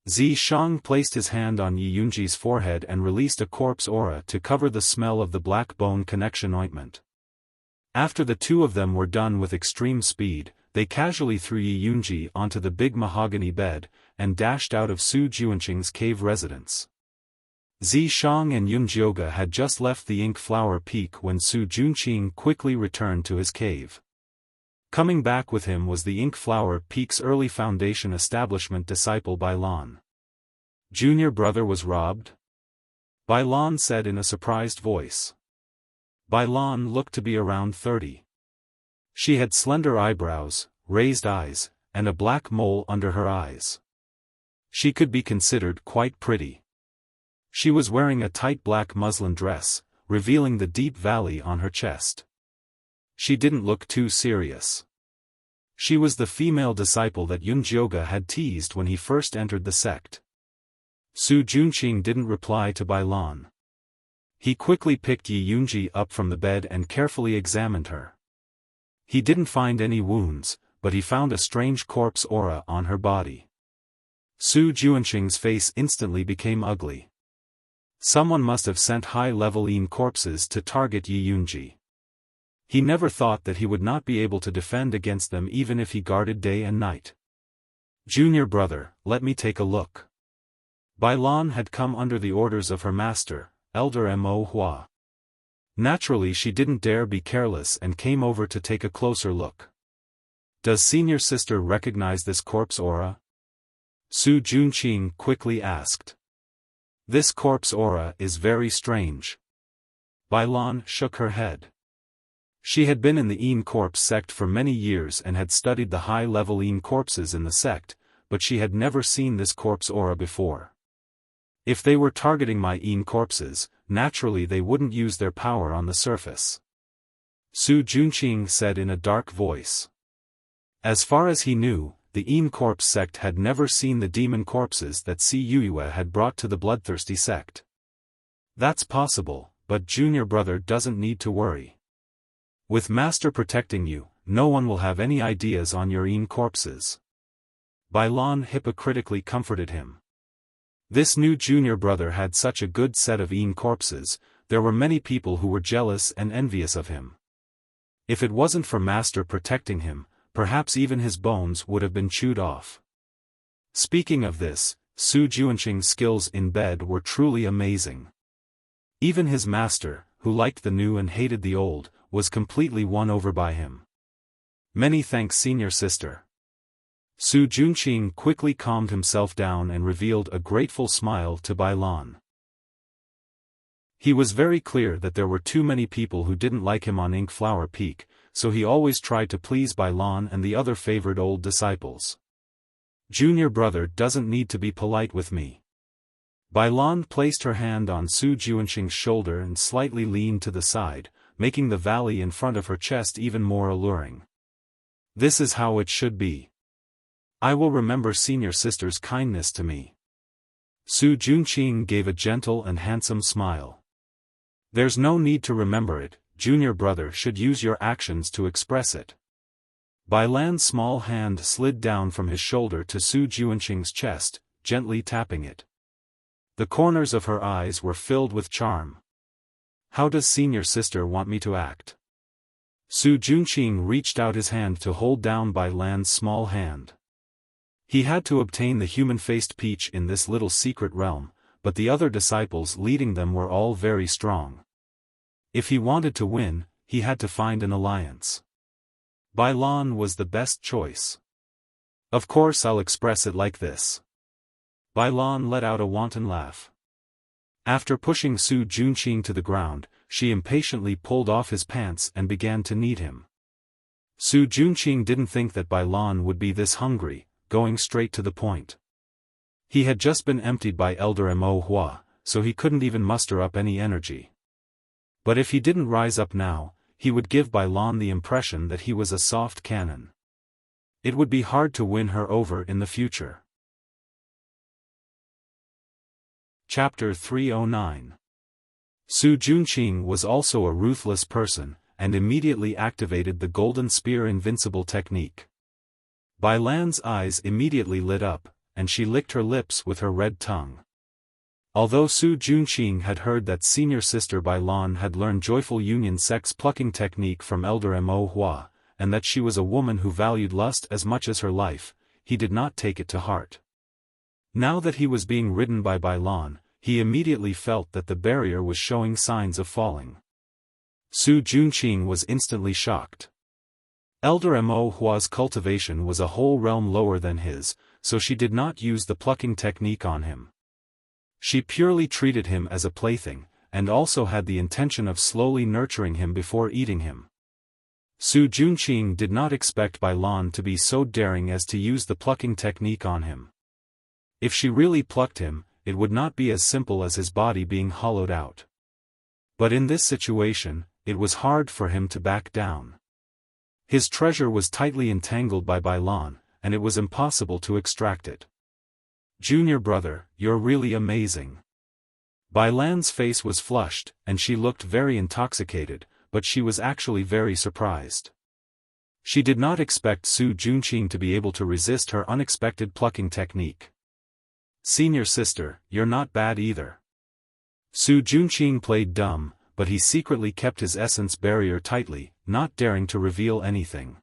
[SPEAKER 1] Shang placed his hand on Yi Yunji's forehead and released a corpse aura to cover the smell of the black bone connection ointment. After the two of them were done with extreme speed, they casually threw Yi Yunji onto the big mahogany bed, and dashed out of Su Juanqing's cave residence. Shang and Yunjioga had just left the Ink Flower Peak when Su Junqing quickly returned to his cave. Coming back with him was the Ink Flower Peak's early foundation establishment disciple Bailan. Junior brother was robbed? Bailan said in a surprised voice. Bailan looked to be around 30. She had slender eyebrows, raised eyes, and a black mole under her eyes. She could be considered quite pretty. She was wearing a tight black muslin dress, revealing the deep valley on her chest. She didn't look too serious. She was the female disciple that Yunjioga had teased when he first entered the sect. Su Junqing didn't reply to Bailan. He quickly picked Yi Yunji up from the bed and carefully examined her. He didn't find any wounds, but he found a strange corpse aura on her body. Su Juanqing's face instantly became ugly. Someone must have sent high-level Yin corpses to target Yi Yunji. He never thought that he would not be able to defend against them even if he guarded day and night. Junior brother, let me take a look. Bailan had come under the orders of her master, Elder Mo Hua. Naturally she didn't dare be careless and came over to take a closer look. Does senior sister recognize this corpse aura? Su Junqing quickly asked. This corpse aura is very strange. Bailan shook her head. She had been in the Yin corpse sect for many years and had studied the high-level Yin corpses in the sect, but she had never seen this corpse aura before. If they were targeting my Yin corpses, naturally they wouldn't use their power on the surface. Su Junqing said in a dark voice. As far as he knew, the Yin corpse sect had never seen the demon corpses that Si Yue had brought to the bloodthirsty sect. That's possible, but junior brother doesn't need to worry. With master protecting you, no one will have any ideas on your Yin corpses. Bailan hypocritically comforted him. This new junior brother had such a good set of Yin corpses, there were many people who were jealous and envious of him. If it wasn't for master protecting him, perhaps even his bones would have been chewed off. Speaking of this, Su Juanqing's skills in bed were truly amazing. Even his master, who liked the new and hated the old, was completely won over by him. Many thanks senior sister. Su Junqing quickly calmed himself down and revealed a grateful smile to Bailan. He was very clear that there were too many people who didn't like him on Ink Flower Peak, so he always tried to please Bailan and the other favored old disciples. Junior brother doesn't need to be polite with me. Bailan placed her hand on Su Juanqing's shoulder and slightly leaned to the side, making the valley in front of her chest even more alluring. This is how it should be. I will remember senior sister's kindness to me. Su Junqing gave a gentle and handsome smile. There's no need to remember it, junior brother should use your actions to express it. Bailan's small hand slid down from his shoulder to Su Juanqing's chest, gently tapping it. The corners of her eyes were filled with charm. How does senior sister want me to act? Su Junqing reached out his hand to hold down Bailan's small hand. He had to obtain the human-faced peach in this little secret realm, but the other disciples leading them were all very strong. If he wanted to win, he had to find an alliance. Bailan was the best choice. Of course I'll express it like this. Bailan let out a wanton laugh. After pushing Su Junqing to the ground, she impatiently pulled off his pants and began to knead him. Su Junqing didn't think that Bai Lan would be this hungry, going straight to the point. He had just been emptied by Elder Mo Hua, so he couldn't even muster up any energy. But if he didn't rise up now, he would give Bai Lan the impression that he was a soft cannon. It would be hard to win her over in the future. Chapter 309. Su Junqing was also a ruthless person, and immediately activated the Golden Spear Invincible technique. Bai Lan's eyes immediately lit up, and she licked her lips with her red tongue. Although Su Junqing had heard that senior sister Bai Lan had learned Joyful Union sex plucking technique from Elder Mo Hua, and that she was a woman who valued lust as much as her life, he did not take it to heart. Now that he was being ridden by Bai Lan, he immediately felt that the barrier was showing signs of falling. Su Junqing was instantly shocked. Elder Mo Hua's cultivation was a whole realm lower than his, so she did not use the plucking technique on him. She purely treated him as a plaything, and also had the intention of slowly nurturing him before eating him. Su Junqing did not expect Bai Lan to be so daring as to use the plucking technique on him. If she really plucked him, it would not be as simple as his body being hollowed out. But in this situation, it was hard for him to back down. His treasure was tightly entangled by Bai Lan, and it was impossible to extract it. "Junior brother, you're really amazing." Bai Lan's face was flushed, and she looked very intoxicated, but she was actually very surprised. She did not expect Su Junqing to be able to resist her unexpected plucking technique. "Senior sister, you're not bad either." Su Junqing played dumb, but he secretly kept his essence barrier tightly, not daring to reveal anything.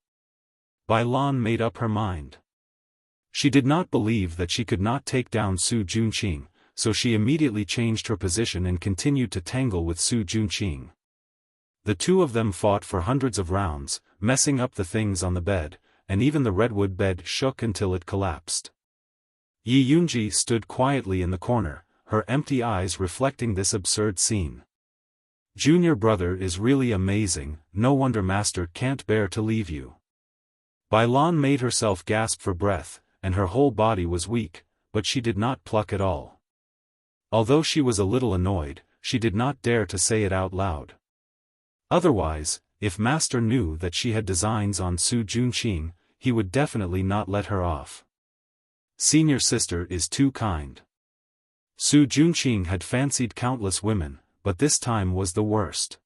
[SPEAKER 1] Bai Lan made up her mind. She did not believe that she could not take down Su Junqing, so she immediately changed her position and continued to tangle with Su Junqing. The two of them fought for hundreds of rounds, messing up the things on the bed, and even the redwood bed shook until it collapsed. Yi Yunji stood quietly in the corner, her empty eyes reflecting this absurd scene. "Junior brother is really amazing, no wonder master can't bear to leave you." Bai Lan made herself gasp for breath, and her whole body was weak, but she did not pluck at all. Although she was a little annoyed, she did not dare to say it out loud. Otherwise, if master knew that she had designs on Su Junqing, he would definitely not let her off. "Senior sister is too kind." Su Junqing had fancied countless women, but this time was the worst.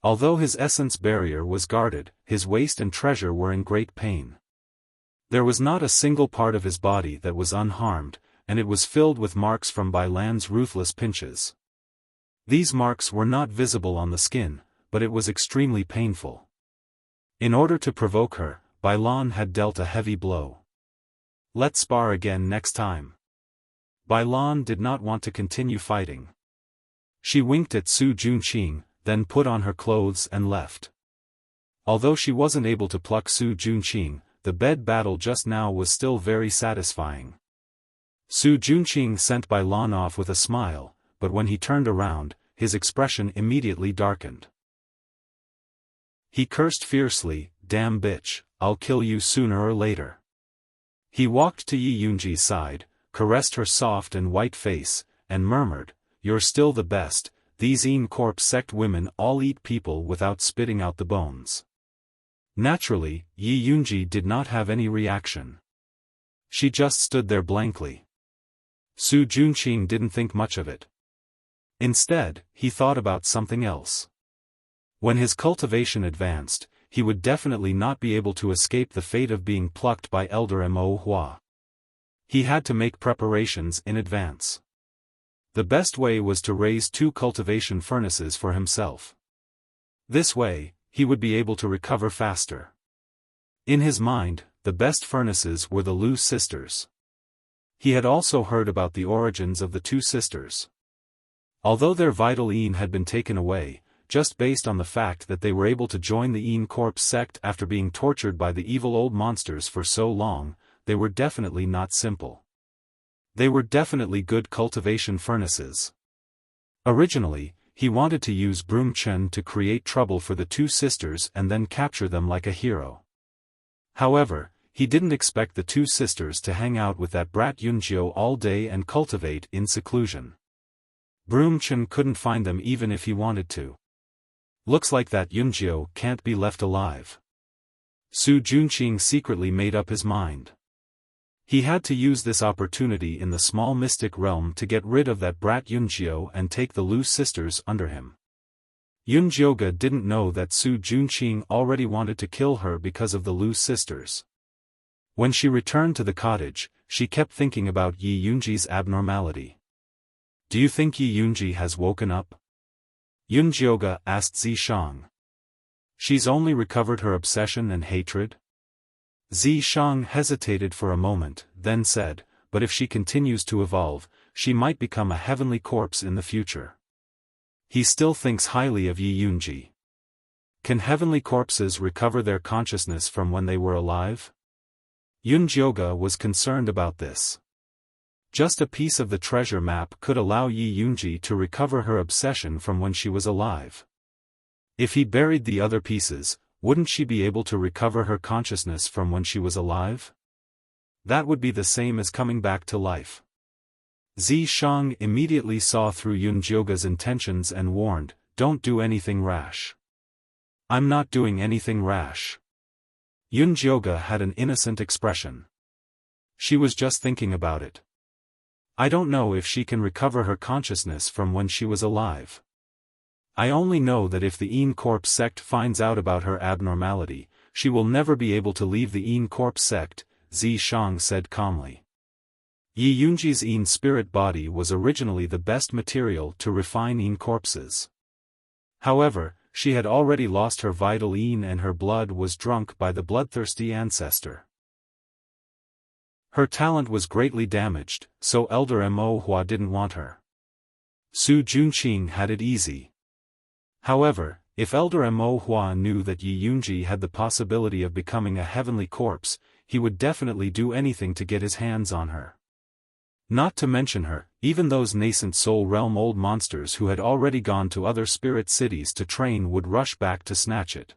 [SPEAKER 1] Although his essence barrier was guarded, his waist and treasure were in great pain. There was not a single part of his body that was unharmed, and it was filled with marks from Bai Lan's ruthless pinches. These marks were not visible on the skin, but it was extremely painful. In order to provoke her, Bai Lan had dealt a heavy blow. "Let's spar again next time." Bai Lan did not want to continue fighting. She winked at Su Junqing, then put on her clothes and left. Although she wasn't able to pluck Su Junqing, the bed battle just now was still very satisfying. Su Junqing sent Bai Lan off with a smile, but when he turned around, his expression immediately darkened. He cursed fiercely, "Damn bitch, I'll kill you sooner or later." He walked to Yi Yunji's side, caressed her soft and white face, and murmured, "You're still the best, these Een Corp sect women all eat people without spitting out the bones." Naturally, Yi Yunji did not have any reaction. She just stood there blankly. Su Junqing didn't think much of it. Instead, he thought about something else. When his cultivation advanced, he would definitely not be able to escape the fate of being plucked by Elder Mo Hua. He had to make preparations in advance. The best way was to raise 2 cultivation furnaces for himself. This way, he would be able to recover faster. In his mind, the best furnaces were the Lu sisters. He had also heard about the origins of the 2 sisters. Although their vital Een had been taken away, just based on the fact that they were able to join the Een Corp sect after being tortured by the evil old monsters for so long, they were definitely not simple. They were definitely good cultivation furnaces. Originally, he wanted to use Broom Chen to create trouble for the two sisters and then capture them like a hero. However, he didn't expect the two sisters to hang out with that brat Yunjiu all day and cultivate in seclusion. Broom Chen couldn't find them even if he wanted to. Looks like that Yunjiu can't be left alive. Su Junqing secretly made up his mind. He had to use this opportunity in the small mystic realm to get rid of that brat Yunjiu and take the Lu sisters under him. Yunjioga didn't know that Su Junqing already wanted to kill her because of the Lu sisters. When she returned to the cottage, she kept thinking about Yi Yunji's abnormality. "Do you think Yi Yunji has woken up?" Yunjioga asked Zishang. "She's only recovered her obsession and hatred?" Zishang hesitated for a moment, then said, "But if she continues to evolve, she might become a heavenly corpse in the future." He still thinks highly of Yi Yunji. Can heavenly corpses recover their consciousness from when they were alive? Yunjioga was concerned about this. Just a piece of the treasure map could allow Yi Yunji to recover her obsession from when she was alive. If he buried the other pieces, wouldn't she be able to recover her consciousness from when she was alive? That would be the same as coming back to life. Zishang immediately saw through Yunjioga's intentions and warned, "Don't do anything rash." "I'm not doing anything rash." Yunjioga had an innocent expression. She was just thinking about it. "I don't know if she can recover her consciousness from when she was alive. I only know that if the Een Corp sect finds out about her abnormality, she will never be able to leave the Een Corp sect," Zishang said calmly. Yi Yunji's Een spirit body was originally the best material to refine Een corpses. However, she had already lost her vital Een and her blood was drunk by the bloodthirsty ancestor. Her talent was greatly damaged, so Elder Mo Hua didn't want her. Su Junqing had it easy. However, if Elder Mo Hua knew that Yi Yunji had the possibility of becoming a heavenly corpse, he would definitely do anything to get his hands on her. Not to mention her, even those nascent soul realm old monsters who had already gone to other spirit cities to train would rush back to snatch it.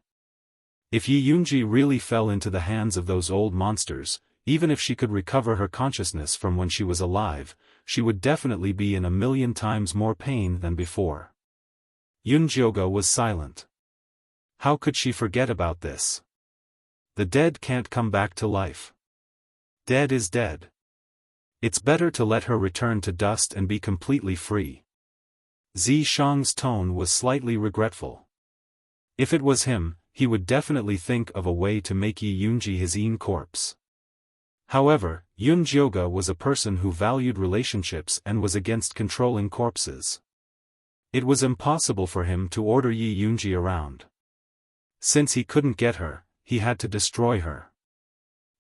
[SPEAKER 1] If Yi Yunji really fell into the hands of those old monsters, even if she could recover her consciousness from when she was alive, she would definitely be in 1,000,000 times more pain than before. Yunjioga was silent. How could she forget about this? The dead can't come back to life. Dead is dead. It's better to let her return to dust and be completely free. Zishang's tone was slightly regretful. If it was him, he would definitely think of a way to make Yi Yunji his Een corpse. However, Yunjioga was a person who valued relationships and was against controlling corpses. It was impossible for him to order Yi Yunji around. Since he couldn't get her, he had to destroy her.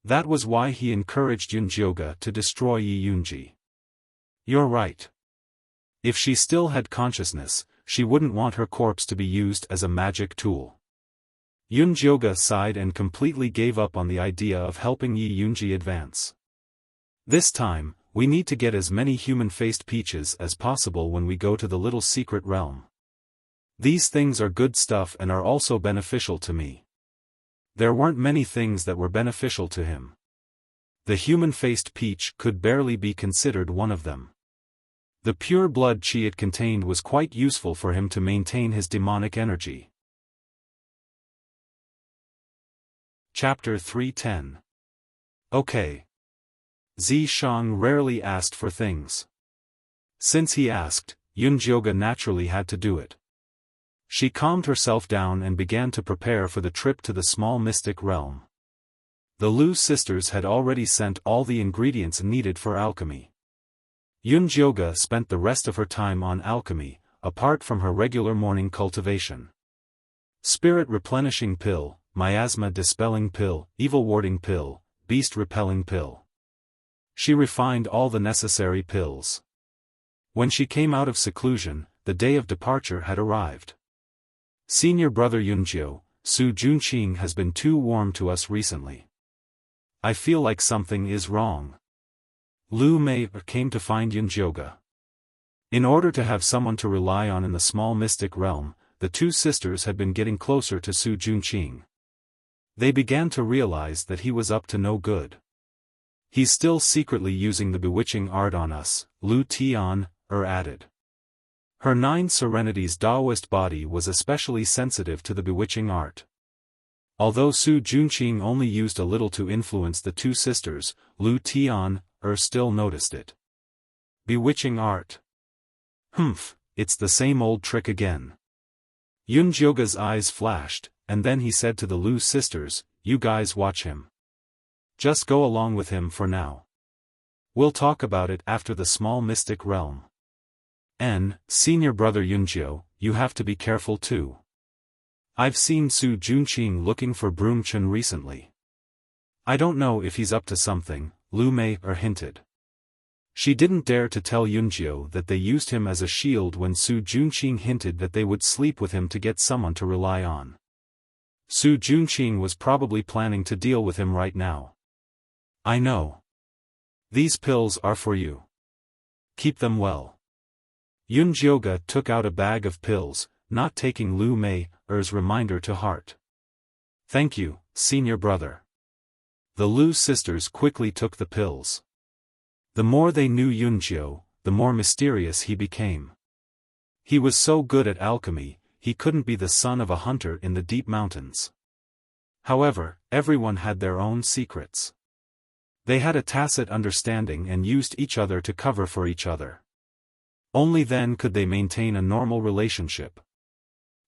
[SPEAKER 1] That was why he encouraged Yunjioga to destroy Yi Yunji. "You're right. If she still had consciousness, she wouldn't want her corpse to be used as a magic tool." Yunjioga sighed and completely gave up on the idea of helping Yi Yunji advance. "This time, we need to get as many human-faced peaches as possible when we go to the little secret realm. These things are good stuff and are also beneficial to me." There weren't many things that were beneficial to him. The human-faced peach could barely be considered one of them. The pure blood chi it contained was quite useful for him to maintain his demonic energy. Chapter 310. Okay. Zishang rarely asked for things. Since he asked, Yunjioga naturally had to do it. She calmed herself down and began to prepare for the trip to the small mystic realm. The Lu sisters had already sent all the ingredients needed for alchemy. Yunjioga spent the rest of her time on alchemy, apart from her regular morning cultivation. Spirit replenishing pill, miasma dispelling pill, evil warding pill, beast repelling pill. She refined all the necessary pills. When she came out of seclusion, the day of departure had arrived. "Senior brother Yunjiu, Su Junqing has been too warm to us recently. I feel like something is wrong." Lu Mei came to find Yunjioga. In order to have someone to rely on in the small mystic realm, the two sisters had been getting closer to Su Junqing. They began to realize that he was up to no good. He's still secretly using the bewitching art on us, Lu Tian added. Her 9 serenities Taoist body was especially sensitive to the bewitching art. Although Su Junqing only used a little to influence the two sisters, Lu Tian still noticed it. Bewitching art. Humph, it's the same old trick again. Yunjioga's eyes flashed, and then he said to the Lu sisters, "You guys watch him. Just go along with him for now. We'll talk about it after the small mystic realm. And, senior brother Yunjio, you have to be careful too. I've seen Su Junqing looking for Broom Chun recently. I don't know if he's up to something," Lu Mei hinted. She didn't dare to tell Yunjio that they used him as a shield when Su Junqing hinted that they would sleep with him to get someone to rely on. Su Junqing was probably planning to deal with him right now. "I know. These pills are for you. Keep them well." Yunjioga took out a bag of pills, not taking Lu Mei's reminder to heart. "Thank you, senior brother." The Lu sisters quickly took the pills. The more they knew Yunjio, the more mysterious he became. He was so good at alchemy, he couldn't be the son of a hunter in the deep mountains. However, everyone had their own secrets. They had a tacit understanding and used each other to cover for each other. Only then could they maintain a normal relationship.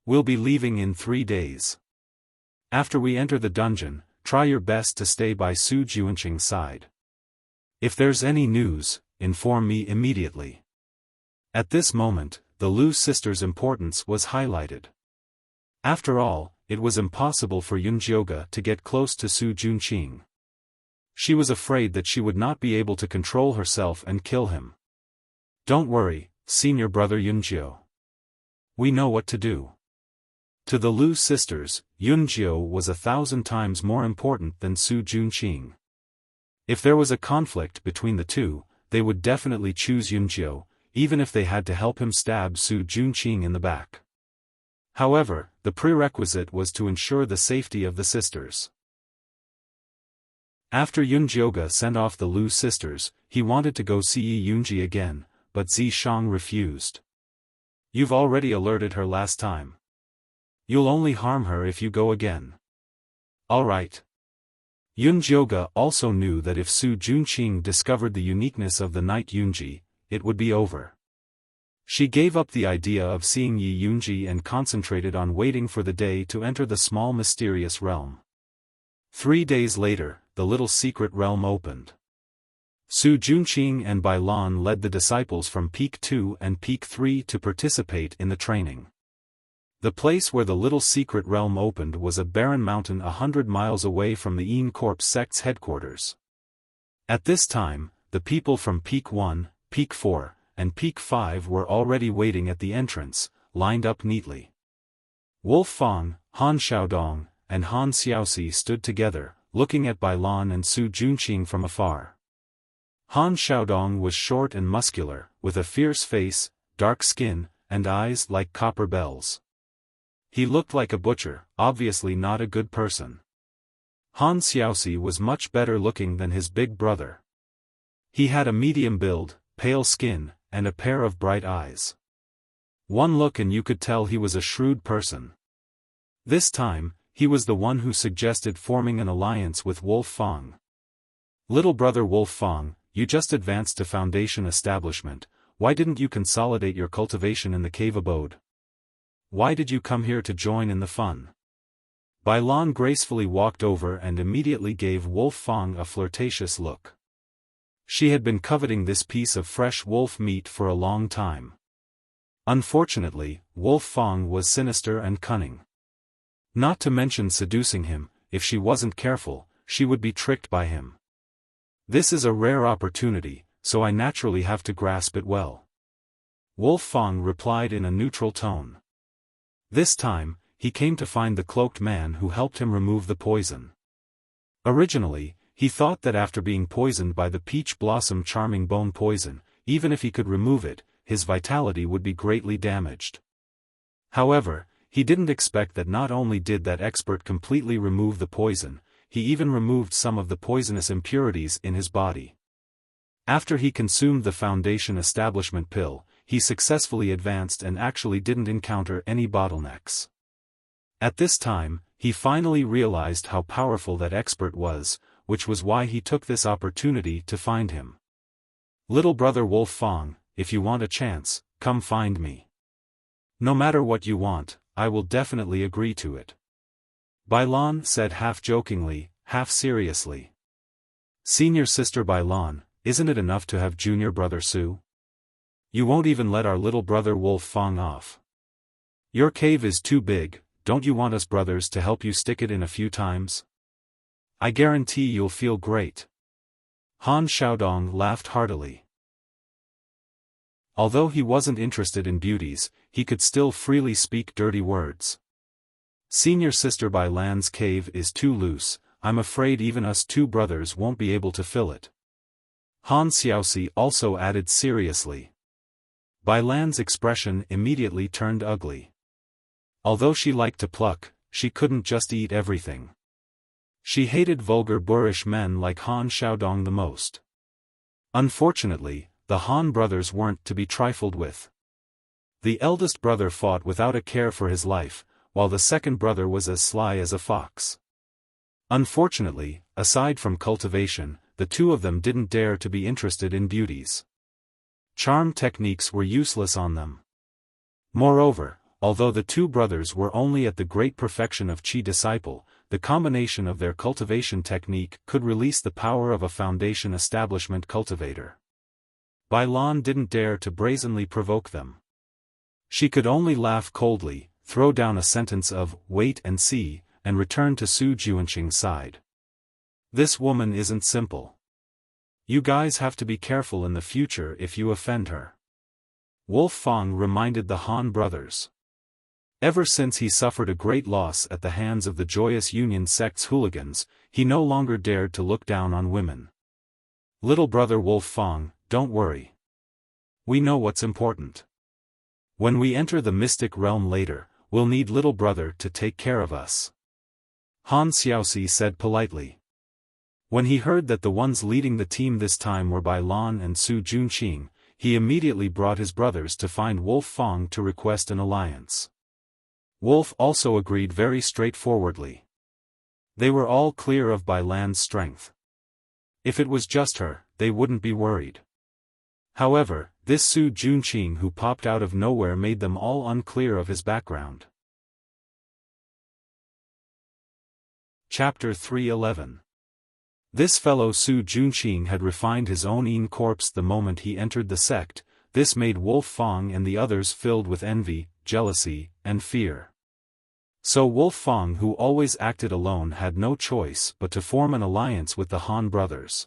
[SPEAKER 1] "We'll be leaving in 3 days. After we enter the dungeon, try your best to stay by Su Junqing's side. If there's any news, inform me immediately." At this moment, the Lu sisters' importance was highlighted. After all, it was impossible for Yunjioga to get close to Su Junqing. She was afraid that she would not be able to control herself and kill him. "Don't worry, senior brother Yunjio. We know what to do." To the Lu sisters, Yunjio was 1,000 times more important than Su Junqing. If there was a conflict between the two, they would definitely choose Yunjio, even if they had to help him stab Su Junqing in the back. However, the prerequisite was to ensure the safety of the sisters. After Yunjioga sent off the Lu sisters, he wanted to go see Yi Yunji again, but Zishang refused. "You've already alerted her last time. You'll only harm her if you go again." "All right." Yunjioga also knew that if Su Junqing discovered the uniqueness of the Night Yunji, it would be over. She gave up the idea of seeing Yi Yunji and concentrated on waiting for the day to enter the small mysterious realm. 3 days later, the little secret realm opened. Su Junqing and Bailan led the disciples from Peak 2 and Peak 3 to participate in the training. The place where the little secret realm opened was a barren mountain 100 miles away from the Yin Corps sect's headquarters. At this time, the people from Peak 1, Peak 4, and Peak 5 were already waiting at the entrance, lined up neatly. Wolf Fang, Han Xiaodong, and Han Xiaoxi stood together, looking at Bailan and Su Junqing from afar. Han Xiaodong was short and muscular, with a fierce face, dark skin, and eyes like copper bells. He looked like a butcher, obviously not a good person. Han Xiaoxi was much better looking than his big brother. He had a medium build, pale skin, and a pair of bright eyes. One look and you could tell he was a shrewd person. This time, he was the one who suggested forming an alliance with Wolf Fang. "Little brother Wolf Fang, you just advanced to foundation establishment, why didn't you consolidate your cultivation in the cave abode? Why did you come here to join in the fun?" Bailan gracefully walked over and immediately gave Wolf Fang a flirtatious look. She had been coveting this piece of fresh wolf meat for a long time. Unfortunately, Wolf Fang was sinister and cunning. Not to mention seducing him, if she wasn't careful, she would be tricked by him. "This is a rare opportunity, so I naturally have to grasp it well." Wolf Fang replied in a neutral tone. This time, he came to find the cloaked man who helped him remove the poison. Originally, he thought that after being poisoned by the peach blossom charming bone poison, even if he could remove it, his vitality would be greatly damaged. However, he didn't expect that not only did that expert completely remove the poison, he even removed some of the poisonous impurities in his body. After he consumed the Foundation Establishment pill, he successfully advanced and actually didn't encounter any bottlenecks. At this time, he finally realized how powerful that expert was, which was why he took this opportunity to find him. "Little brother Wolf Fang, if you want a chance, come find me. No matter what you want, I will definitely agree to it," Bailan said half jokingly, half seriously. "Senior sister Bailan, isn't it enough to have junior brother Su? You won't even let our little brother Wolf Fang off. Your cave is too big, don't you want us brothers to help you stick it in a few times? I guarantee you'll feel great." Han Xiaodong laughed heartily. Although he wasn't interested in beauties, he could still freely speak dirty words. "Senior sister Bailan's cave is too loose, I'm afraid even us two brothers won't be able to fill it." Han Xiaosi also added seriously. Bailan's expression immediately turned ugly. Although she liked to pluck, she couldn't just eat everything. She hated vulgar boorish men like Han Xiaodong the most. Unfortunately, the Han brothers weren't to be trifled with. The eldest brother fought without a care for his life, while the second brother was as sly as a fox. Unfortunately, aside from cultivation, the two of them didn't dare to be interested in beauties. Charm techniques were useless on them. Moreover, although the two brothers were only at the great perfection of Qi disciple, the combination of their cultivation technique could release the power of a Foundation Establishment cultivator. Bailan didn't dare to brazenly provoke them. She could only laugh coldly, throw down a sentence of "wait and see," and return to Su Juanqing's side. "This woman isn't simple. You guys have to be careful in the future if you offend her," Wolf Fang reminded the Han brothers. Ever since he suffered a great loss at the hands of the Joyous Union sect's hooligans, he no longer dared to look down on women. "Little brother Wolf Fang, don't worry. We know what's important. When we enter the mystic realm later, we'll need little brother to take care of us," Han Xiaosi said politely. When he heard that the ones leading the team this time were Bailan and Su Junqing, he immediately brought his brothers to find Wolf Fang to request an alliance. Wolf also agreed very straightforwardly. They were all clear of Bailan's strength. If it was just her, they wouldn't be worried. However, this Su Junqing who popped out of nowhere made them all unclear of his background. Chapter 311. This fellow Su Junqing had refined his own Yin corpse the moment he entered the sect. This made Wolf Fang and the others filled with envy, jealousy, and fear. So Wolf Fang, who always acted alone, had no choice but to form an alliance with the Han brothers.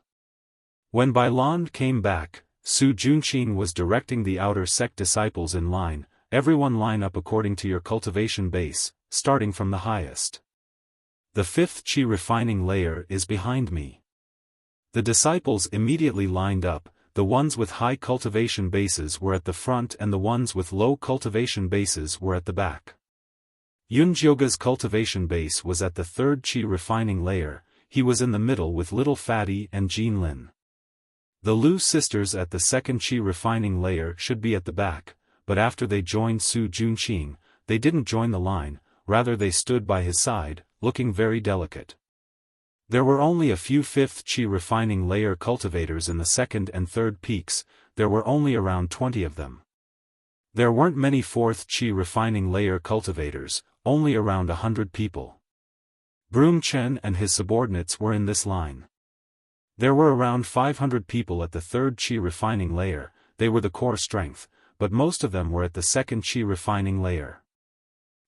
[SPEAKER 1] When Bailan came back, Su Junqing was directing the outer sect disciples in line. "Everyone line up according to your cultivation base, starting from the highest. The fifth Qi refining layer is behind me." The disciples immediately lined up. The ones with high cultivation bases were at the front and the ones with low cultivation bases were at the back. Yunjioga's cultivation base was at the third Qi refining layer. He was in the middle with Little Fatty and Jean Lin. The Lu sisters at the second Qi refining layer should be at the back, but after they joined Su Junqing, they didn't join the line, rather they stood by his side, looking very delicate. There were only a few fifth Qi refining layer cultivators in the second and third peaks. There were only around 20 of them. There weren't many fourth Qi refining layer cultivators, only around 100 people. Broom Chen and his subordinates were in this line. There were around 500 people at the third Qi refining layer. They were the core strength, but most of them were at the second Qi refining layer.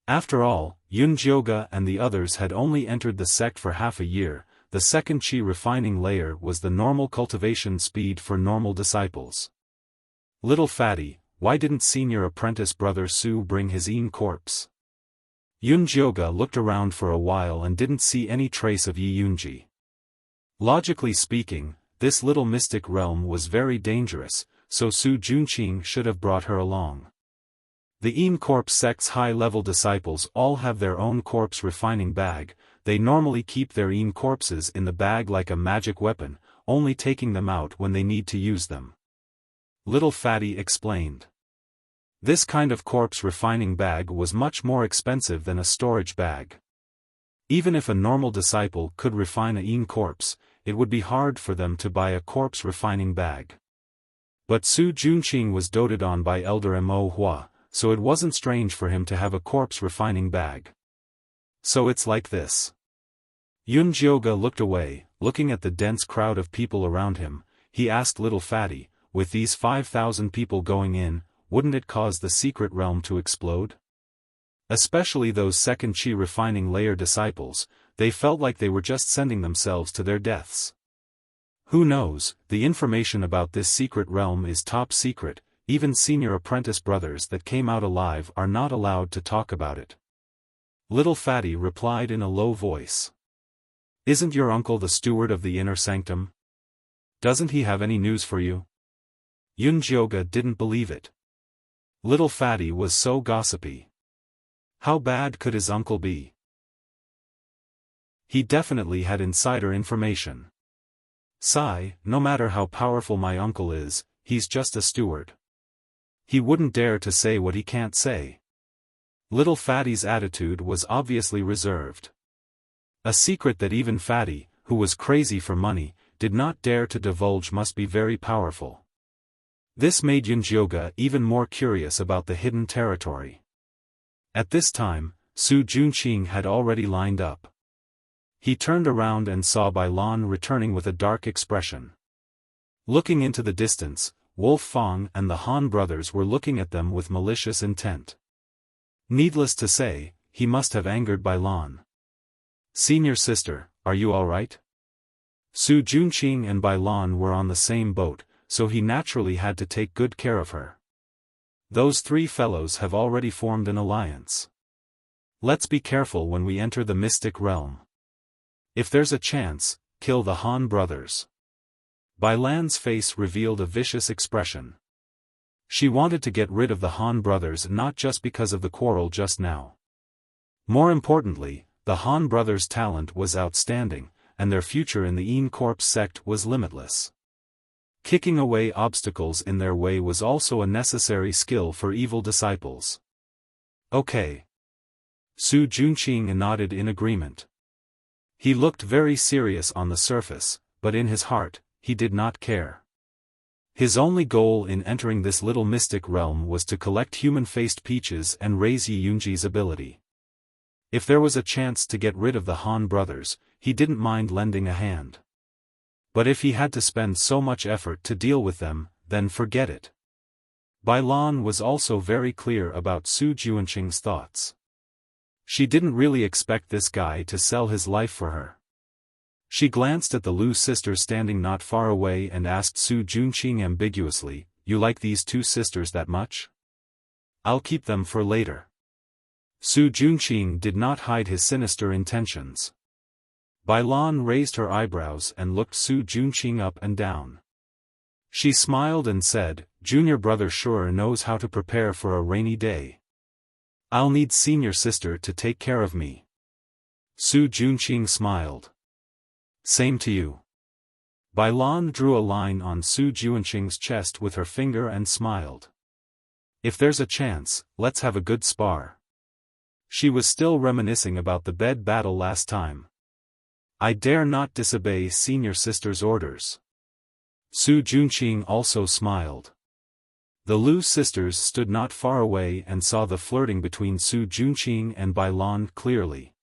[SPEAKER 1] After all, Yunjioga and the others had only entered the sect for half a year. The second Qi refining layer was the normal cultivation speed for normal disciples. Little Fatty, why didn't senior apprentice brother Su bring his Yin corpse? Yunjioga looked around for a while and didn't see any trace of Yi Yunji. Logically speaking, this little mystic realm was very dangerous, so Su Junqing should have brought her along. The Yin Corpse sect's high-level disciples all have their own corpse refining bag. They normally keep their Yin corpses in the bag like a magic weapon, only taking them out when they need to use them. Little Fatty explained. This kind of corpse refining bag was much more expensive than a storage bag. Even if a normal disciple could refine a Yin corpse, it would be hard for them to buy a corpse refining bag. But Su Junqing was doted on by Elder Mo Hua, so it wasn't strange for him to have a corpse refining bag. So it's like this. Yun Jioga looked away, looking at the dense crowd of people around him. He asked Little Fatty, with these 5,000 people going in, wouldn't it cause the secret realm to explode? Especially those second chi refining layer disciples, they felt like they were just sending themselves to their deaths. Who knows, the information about this secret realm is top secret, even senior apprentice brothers that came out alive are not allowed to talk about it. Little Fatty replied in a low voice. Isn't your uncle the steward of the inner sanctum? Doesn't he have any news for you? Yun Jioga didn't believe it. Little Fatty was so gossipy. How bad could his uncle be? He definitely had insider information. Sigh, no matter how powerful my uncle is, he's just a steward. He wouldn't dare to say what he can't say. Little Fatty's attitude was obviously reserved. A secret that even Fatty, who was crazy for money, did not dare to divulge must be very powerful. This made Yun Jioga even more curious about the hidden territory. At this time, Su Junqing had already lined up. He turned around and saw Bai Lan returning with a dark expression. Looking into the distance, Wolf Fang and the Han brothers were looking at them with malicious intent. Needless to say, he must have angered Bai Lan. Senior sister, are you all right? Su Junqing and Bai Lan were on the same boat, so he naturally had to take good care of her. Those three fellows have already formed an alliance. Let's be careful when we enter the mystic realm. If there's a chance, kill the Han brothers. Bai Lan's face revealed a vicious expression. She wanted to get rid of the Han brothers not just because of the quarrel just now. More importantly, the Han brothers' talent was outstanding, and their future in the Yin Corpse sect was limitless. Kicking away obstacles in their way was also a necessary skill for evil disciples. Okay. Su Junqing nodded in agreement. He looked very serious on the surface, but in his heart, he did not care. His only goal in entering this little mystic realm was to collect human-faced peaches and raise Yi Yunji's ability. If there was a chance to get rid of the Han brothers, he didn't mind lending a hand. But if he had to spend so much effort to deal with them, then forget it. Bai Lan was also very clear about Su Junqing's thoughts. She didn't really expect this guy to sell his life for her. She glanced at the Lu sisters standing not far away and asked Su Junqing ambiguously, "You like these two sisters that much? I'll keep them for later." Su Junqing did not hide his sinister intentions. Bai Lan raised her eyebrows and looked Su Junqing up and down. She smiled and said, "Junior brother sure knows how to prepare for a rainy day. I'll need senior sister to take care of me." Su Junqing smiled. "Same to you." Bai Lan drew a line on Su Junqing's chest with her finger and smiled. "If there's a chance, let's have a good spar." She was still reminiscing about the bed battle last time. "I dare not disobey senior sister's orders." Su Junqing also smiled. The Lu sisters stood not far away and saw the flirting between Su Junqing and Bai Lan clearly.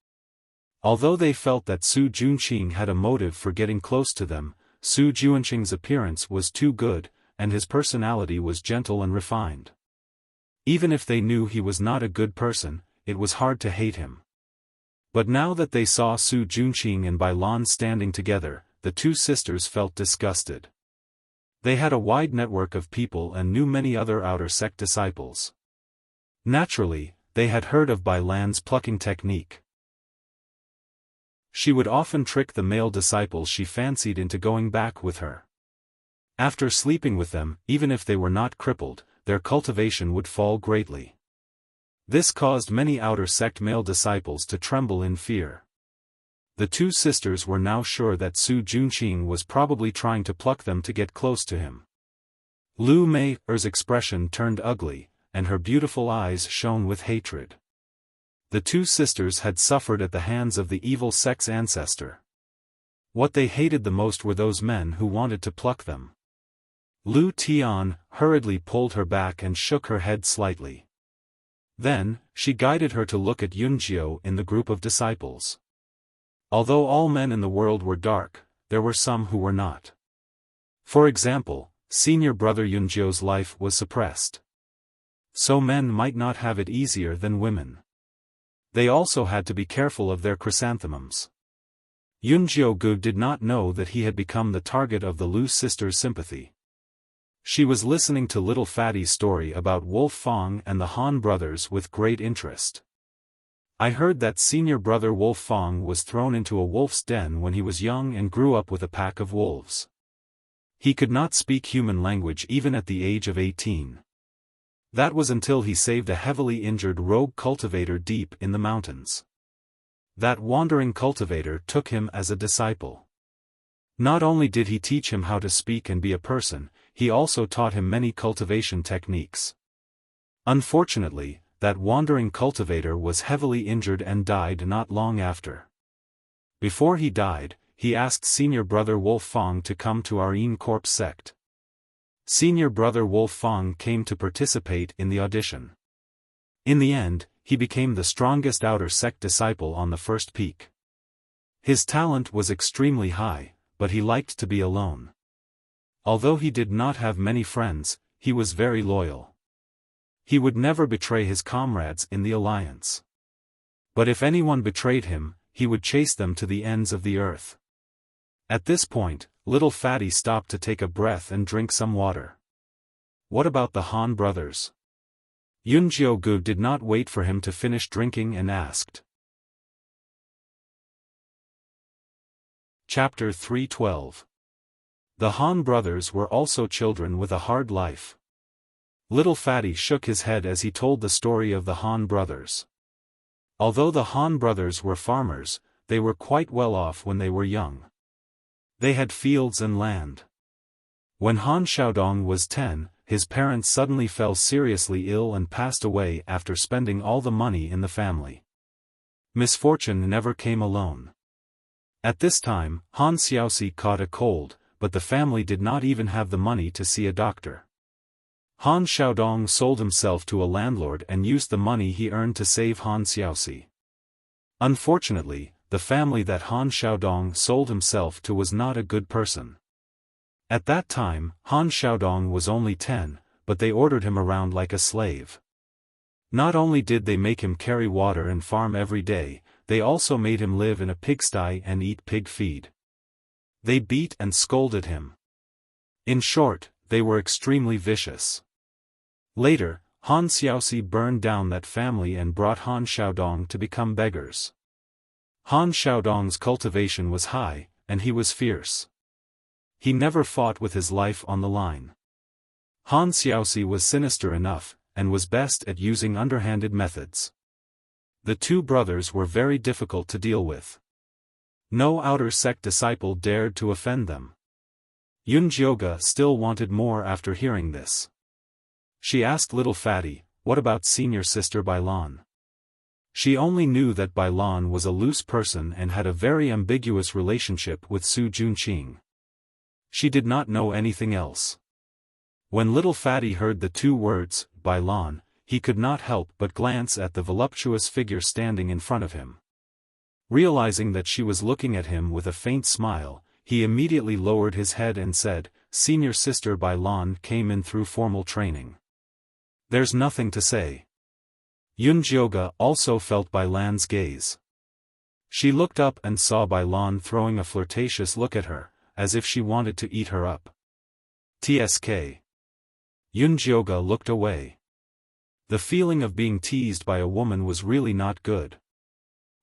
[SPEAKER 1] Although they felt that Su Junqing had a motive for getting close to them, Su Junqing's appearance was too good, and his personality was gentle and refined. Even if they knew he was not a good person, it was hard to hate him. But now that they saw Su Junqing and Bai Lan standing together, the two sisters felt disgusted. They had a wide network of people and knew many other outer sect disciples. Naturally, they had heard of Bai Lan's plucking technique. She would often trick the male disciples she fancied into going back with her. After sleeping with them, even if they were not crippled, their cultivation would fall greatly. This caused many outer sect male disciples to tremble in fear. The two sisters were now sure that Su Junqing was probably trying to pluck them to get close to him. Lu Mei's expression turned ugly, and her beautiful eyes shone with hatred. The two sisters had suffered at the hands of the evil sect's ancestor. What they hated the most were those men who wanted to pluck them. Lu Tian hurriedly pulled her back and shook her head slightly. Then, she guided her to look at Yunjiu in the group of disciples. Although all men in the world were dark, there were some who were not. For example, senior brother Yunjiu's life was suppressed. So men might not have it easier than women. They also had to be careful of their chrysanthemums. Yunjiu did not know that he had become the target of the Lu sisters' sympathy. She was listening to little Fatty's story about Wolf Fong and the Han brothers with great interest. I heard that senior brother Wolf Fong was thrown into a wolf's den when he was young and grew up with a pack of wolves. He could not speak human language even at the age of 18. That was until he saved a heavily injured rogue cultivator deep in the mountains. That wandering cultivator took him as a disciple. Not only did he teach him how to speak and be a person, he also taught him many cultivation techniques. Unfortunately, that wandering cultivator was heavily injured and died not long after. Before he died, he asked senior brother Wolf Fong to come to our Yin Corp sect. Senior brother Wolf Fong came to participate in the audition. In the end, he became the strongest outer sect disciple on the first peak. His talent was extremely high, but he liked to be alone. Although he did not have many friends, he was very loyal. He would never betray his comrades in the alliance. But if anyone betrayed him, he would chase them to the ends of the earth. At this point, little Fatty stopped to take a breath and drink some water. What about the Han brothers? Yunjiu did not wait for him to finish drinking and asked. Chapter 3:12. The Han brothers were also children with a hard life. Little Fatty shook his head as he told the story of the Han brothers. Although the Han brothers were farmers, they were quite well off when they were young. They had fields and land. When Han Xiaodong was 10, his parents suddenly fell seriously ill and passed away after spending all the money in the family. Misfortune never came alone. At this time, Han Xiaoxi caught a cold, but the family did not even have the money to see a doctor. Han Xiaodong sold himself to a landlord and used the money he earned to save Han Xiaoxi. Unfortunately, the family that Han Xiaodong sold himself to was not a good person. At that time, Han Xiaodong was only 10, but they ordered him around like a slave. Not only did they make him carry water and farm every day, they also made him live in a pigsty and eat pig feed. They beat and scolded him. In short, they were extremely vicious. Later, Han Xiaoxi burned down that family and brought Han Xiaodong to become beggars. Han Xiaodong's cultivation was high, and he was fierce. He never fought with his life on the line. Han Xiaoxi was sinister enough, and was best at using underhanded methods. The two brothers were very difficult to deal with. No outer sect disciple dared to offend them. Yunjiu still wanted more after hearing this. She asked little Fatty, what about senior sister Bailan? She only knew that Bailan was a loose person and had a very ambiguous relationship with Su Junqing. She did not know anything else. When little Fatty heard the two words, Bailan, he could not help but glance at the voluptuous figure standing in front of him. Realizing that she was looking at him with a faint smile, he immediately lowered his head and said, Senior sister Bailan came in through formal training. There's nothing to say. Yunjiu also felt Bailan's gaze. She looked up and saw Bailan throwing a flirtatious look at her, as if she wanted to eat her up. Tsk. Yunjiu looked away. The feeling of being teased by a woman was really not good.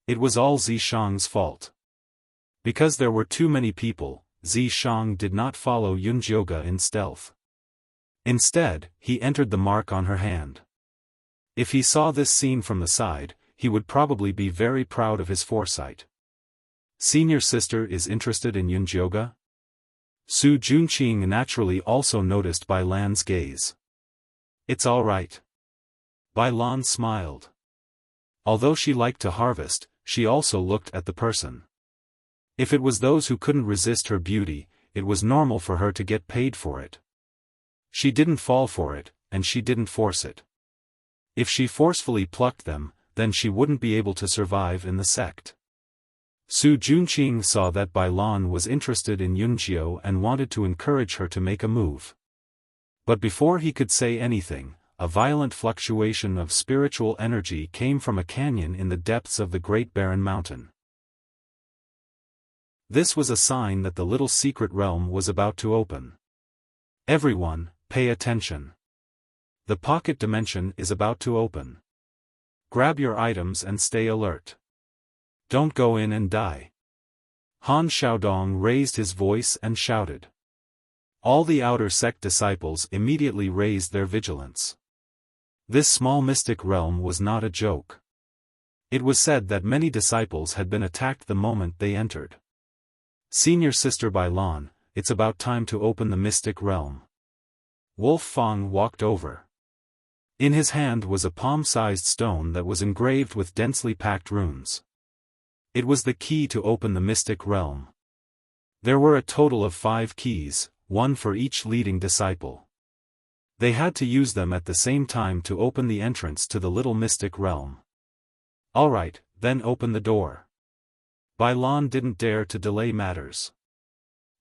[SPEAKER 1] It was all Zishang's fault. Because there were too many people, Zishang did not follow Yunjioge in stealth. Instead, he entered the mark on her hand. If he saw this scene from the side, he would probably be very proud of his foresight. Senior sister is interested in Yunjioge? Su Junqing naturally also noticed Bai Lan's gaze. It's all right. Bai Lan smiled. Although she liked to harvest, she also looked at the person. If it was those who couldn't resist her beauty, it was normal for her to get paid for it. She didn't fall for it, and she didn't force it. If she forcefully plucked them, then she wouldn't be able to survive in the sect. Su Junqing saw that Bai Lan was interested in Yunjio and wanted to encourage her to make a move. But before he could say anything, a violent fluctuation of spiritual energy came from a canyon in the depths of the Great Barren Mountain. This was a sign that the little secret realm was about to open. Everyone, pay attention. The pocket dimension is about to open. Grab your items and stay alert. Don't go in and die. Han Xiaodong raised his voice and shouted. All the outer sect disciples immediately raised their vigilance. This small mystic realm was not a joke. It was said that many disciples had been attacked the moment they entered. Senior sister Bai Lan, it's about time to open the mystic realm. Wolf Fang walked over. In his hand was a palm-sized stone that was engraved with densely packed runes. It was the key to open the mystic realm. There were a total of 5 keys, one for each leading disciple. They had to use them at the same time to open the entrance to the little mystic realm. Alright, then open the door. Bai Lan didn't dare to delay matters.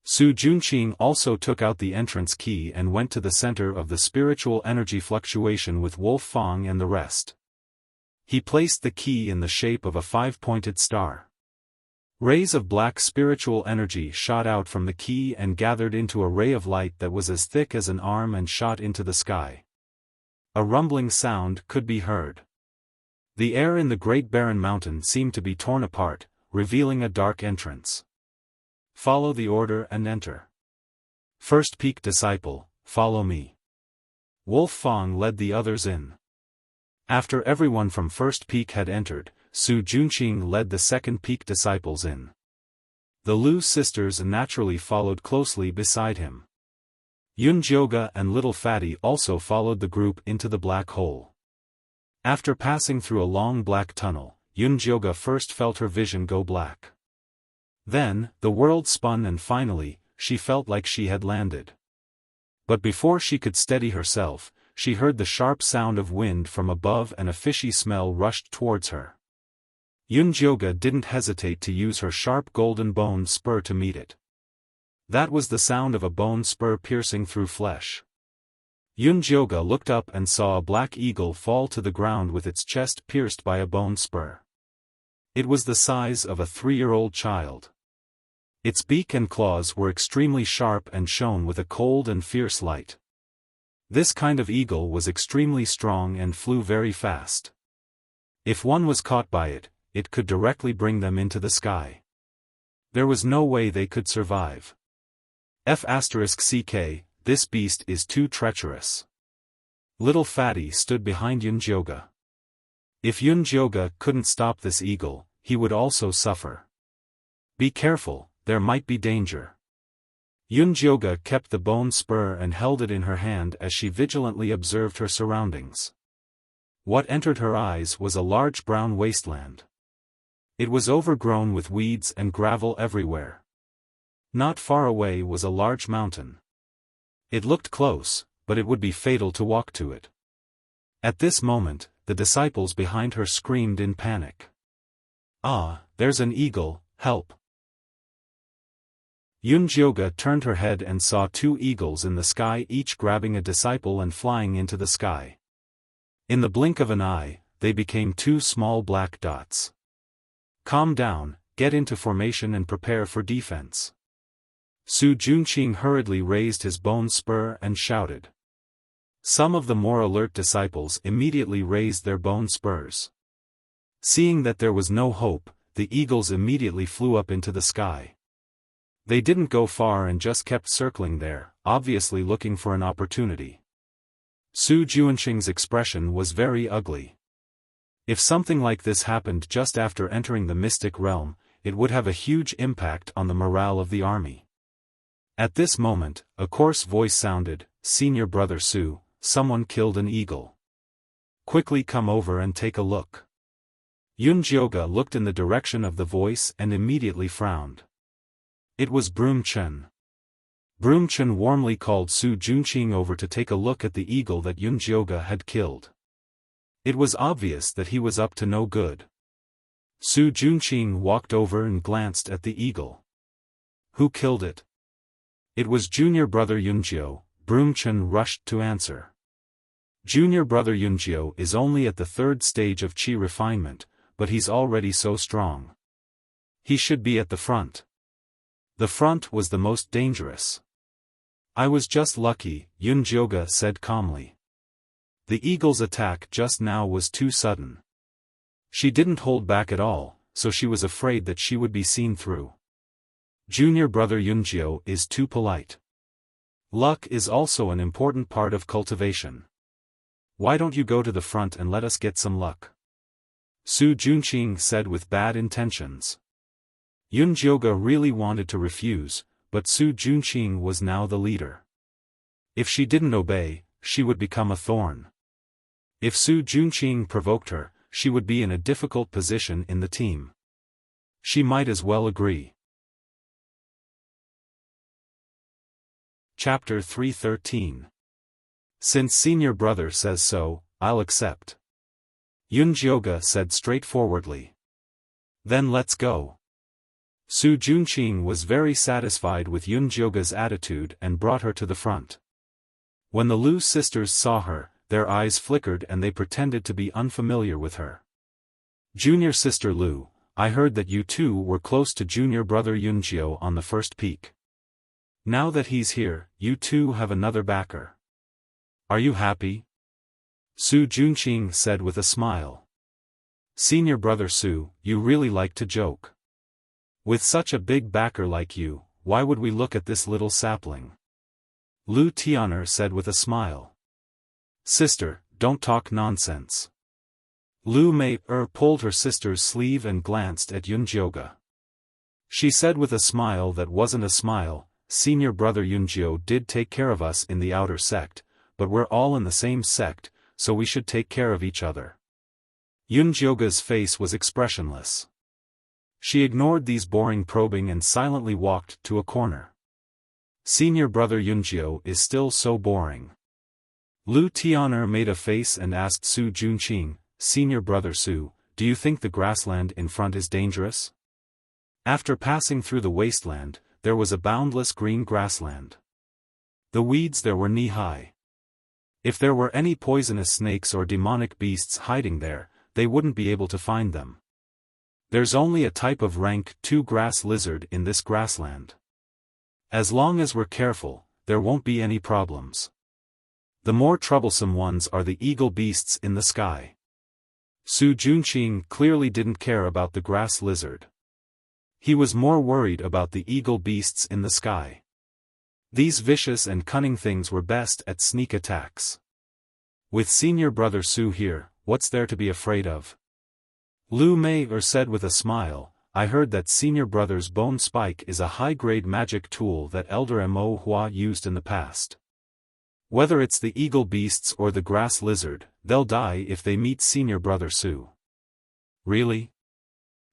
[SPEAKER 1] Su Junqing also took out the entrance key and went to the center of the spiritual energy fluctuation with Wolf Fang and the rest. He placed the key in the shape of a 5-pointed star. Rays of black spiritual energy shot out from the key and gathered into a ray of light that was as thick as an arm and shot into the sky. A rumbling sound could be heard. The air in the Great Barren Mountain seemed to be torn apart, revealing a dark entrance. Follow the order and enter. First peak disciple, follow me. Wolf Fang led the others in. After everyone from first peak had entered, Su Junqing led the second peak disciples in. The Lu sisters naturally followed closely beside him. Yunjioge and Little Fatty also followed the group into the black hole. After passing through a long black tunnel, Yunjioge first felt her vision go black. Then, the world spun and finally, she felt like she had landed. But before she could steady herself, she heard the sharp sound of wind from above and a fishy smell rushed towards her. Yunjioge didn't hesitate to use her sharp golden bone spur to meet it. That was the sound of a bone spur piercing through flesh. Yunjioge looked up and saw a black eagle fall to the ground with its chest pierced by a bone spur. It was the size of a 3-year-old child. Its beak and claws were extremely sharp and shone with a cold and fierce light. This kind of eagle was extremely strong and flew very fast. If one was caught by it, it could directly bring them into the sky. There was no way they could survive. F***ck, this beast is too treacherous. Little Fatty stood behind Yunjioge. If Yunjioge couldn't stop this eagle, he would also suffer. Be careful, there might be danger. Yunjioge kept the bone spur and held it in her hand as she vigilantly observed her surroundings. What entered her eyes was a large brown wasteland. It was overgrown with weeds and gravel everywhere. Not far away was a large mountain. It looked close, but it would be fatal to walk to it. At this moment, the disciples behind her screamed in panic. Ah, there's an eagle, help! Yunjioge turned her head and saw 2 eagles in the sky, each grabbing a disciple and flying into the sky. In the blink of an eye, they became 2 small black dots. Calm down, get into formation and prepare for defense. Su Junqing hurriedly raised his bone spur and shouted. Some of the more alert disciples immediately raised their bone spurs. Seeing that there was no hope, the eagles immediately flew up into the sky. They didn't go far and just kept circling there, obviously looking for an opportunity. Su Juanqing's expression was very ugly. If something like this happened just after entering the mystic realm, it would have a huge impact on the morale of the army. At this moment, a coarse voice sounded, "Senior Brother Su, someone killed an eagle. Quickly come over and take a look." Yunjioge looked in the direction of the voice and immediately frowned. It was Broomchen. Broomchen warmly called Su Juanqing over to take a look at the eagle that Yunjioge had killed. It was obvious that he was up to no good. Su Juanqing walked over and glanced at the eagle. "Who killed it?" "It was junior brother Yunjio," Broomchen rushed to answer. Junior brother Yunjio is only at the 3rd stage of qi refinement, but he's already so strong. He should be at the front. The front was the most dangerous. "I was just lucky," Yunjioge said calmly. The eagle's attack just now was too sudden. She didn't hold back at all, so she was afraid that she would be seen through. Junior brother Yunjio is too polite. Luck is also an important part of cultivation. Why don't you go to the front and let us get some luck? Su Juanqing said with bad intentions. Yunjioge really wanted to refuse, but Su Juanqing was now the leader. If she didn't obey, she would become a thorn. If Su Juanqing provoked her, she would be in a difficult position in the team. She might as well agree. Chapter 313. Since senior brother says so, I'll accept. Yunjioge said straightforwardly. Then let's go. Su Juanqing was very satisfied with Yunjioge's attitude and brought her to the front. When the Lu sisters saw her, their eyes flickered and they pretended to be unfamiliar with her. "Junior sister Lu, I heard that you two were close to junior brother Yunjio on the first peak. Now that he's here, you two have another backer. Are you happy?" Su Juanqing said with a smile. "Senior brother Su, you really like to joke. With such a big backer like you, why would we look at this little sapling?" Lu Tian'er said with a smile. "Sister, don't talk nonsense." Lu Mei-er pulled her sister's sleeve and glanced at Yunjioge. She said with a smile that wasn't a smile, "Senior brother Yunjio did take care of us in the outer sect, but we're all in the same sect, so we should take care of each other." Yunjioge's face was expressionless. She ignored these boring probing and silently walked to a corner. Senior brother Yunjio is still so boring. Lu Tian'er made a face and asked Su Juanqing, "Senior brother Su, do you think the grassland in front is dangerous?" After passing through the wasteland, there was a boundless green grassland. The weeds there were knee-high. If there were any poisonous snakes or demonic beasts hiding there, they wouldn't be able to find them. There's only a type of rank 2 grass lizard in this grassland. As long as we're careful, there won't be any problems. The more troublesome ones are the eagle beasts in the sky. Su Juanqing clearly didn't care about the grass lizard. He was more worried about the eagle beasts in the sky. These vicious and cunning things were best at sneak attacks. With senior brother Su here, what's there to be afraid of? Lu Mei-er said with a smile, "I heard that senior brother's bone spike is a high-grade magic tool that Elder Mo Hua used in the past. Whether it's the eagle beasts or the grass lizard, they'll die if they meet senior brother Su." "Really?"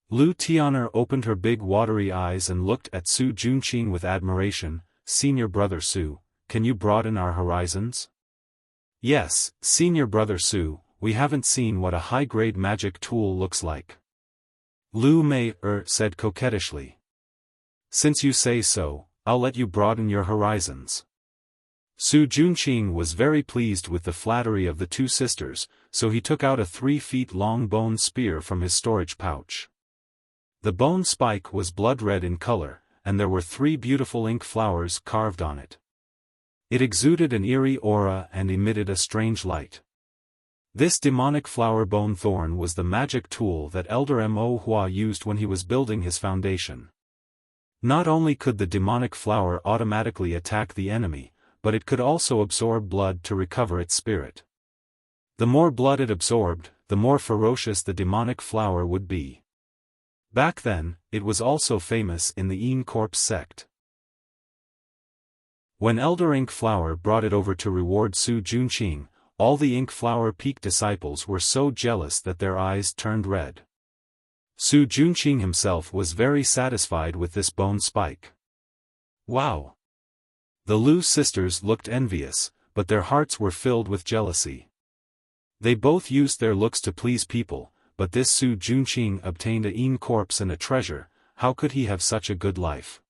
[SPEAKER 1] Lu Tian'er opened her big watery eyes and looked at Su Juanqing with admiration. "Senior brother Su, can you broaden our horizons?" "Yes, senior brother Su, we haven't seen what a high-grade magic tool looks like." Lu Mei-er said coquettishly. "Since you say so, I'll let you broaden your horizons." Su Juanqing was very pleased with the flattery of the two sisters, so he took out a 3-feet-long bone spear from his storage pouch. The bone spike was blood-red in color, and there were 3 beautiful ink flowers carved on it. It exuded an eerie aura and emitted a strange light. This demonic flower bone thorn was the magic tool that Elder Mo Hua used when he was building his foundation. Not only could the demonic flower automatically attack the enemy, but it could also absorb blood to recover its spirit. The more blood it absorbed, the more ferocious the demonic flower would be. Back then, it was also famous in the Yin Corpse sect. When Elder Ink Flower brought it over to reward Su Junqing, all the Ink Flower Peak disciples were so jealous that their eyes turned red. Su Junqing himself was very satisfied with this bone spike. Wow! The Lu sisters looked envious, but their hearts were filled with jealousy. They both used their looks to please people, but this Su Junqing obtained a Yin corpse and a treasure. How could he have such a good life?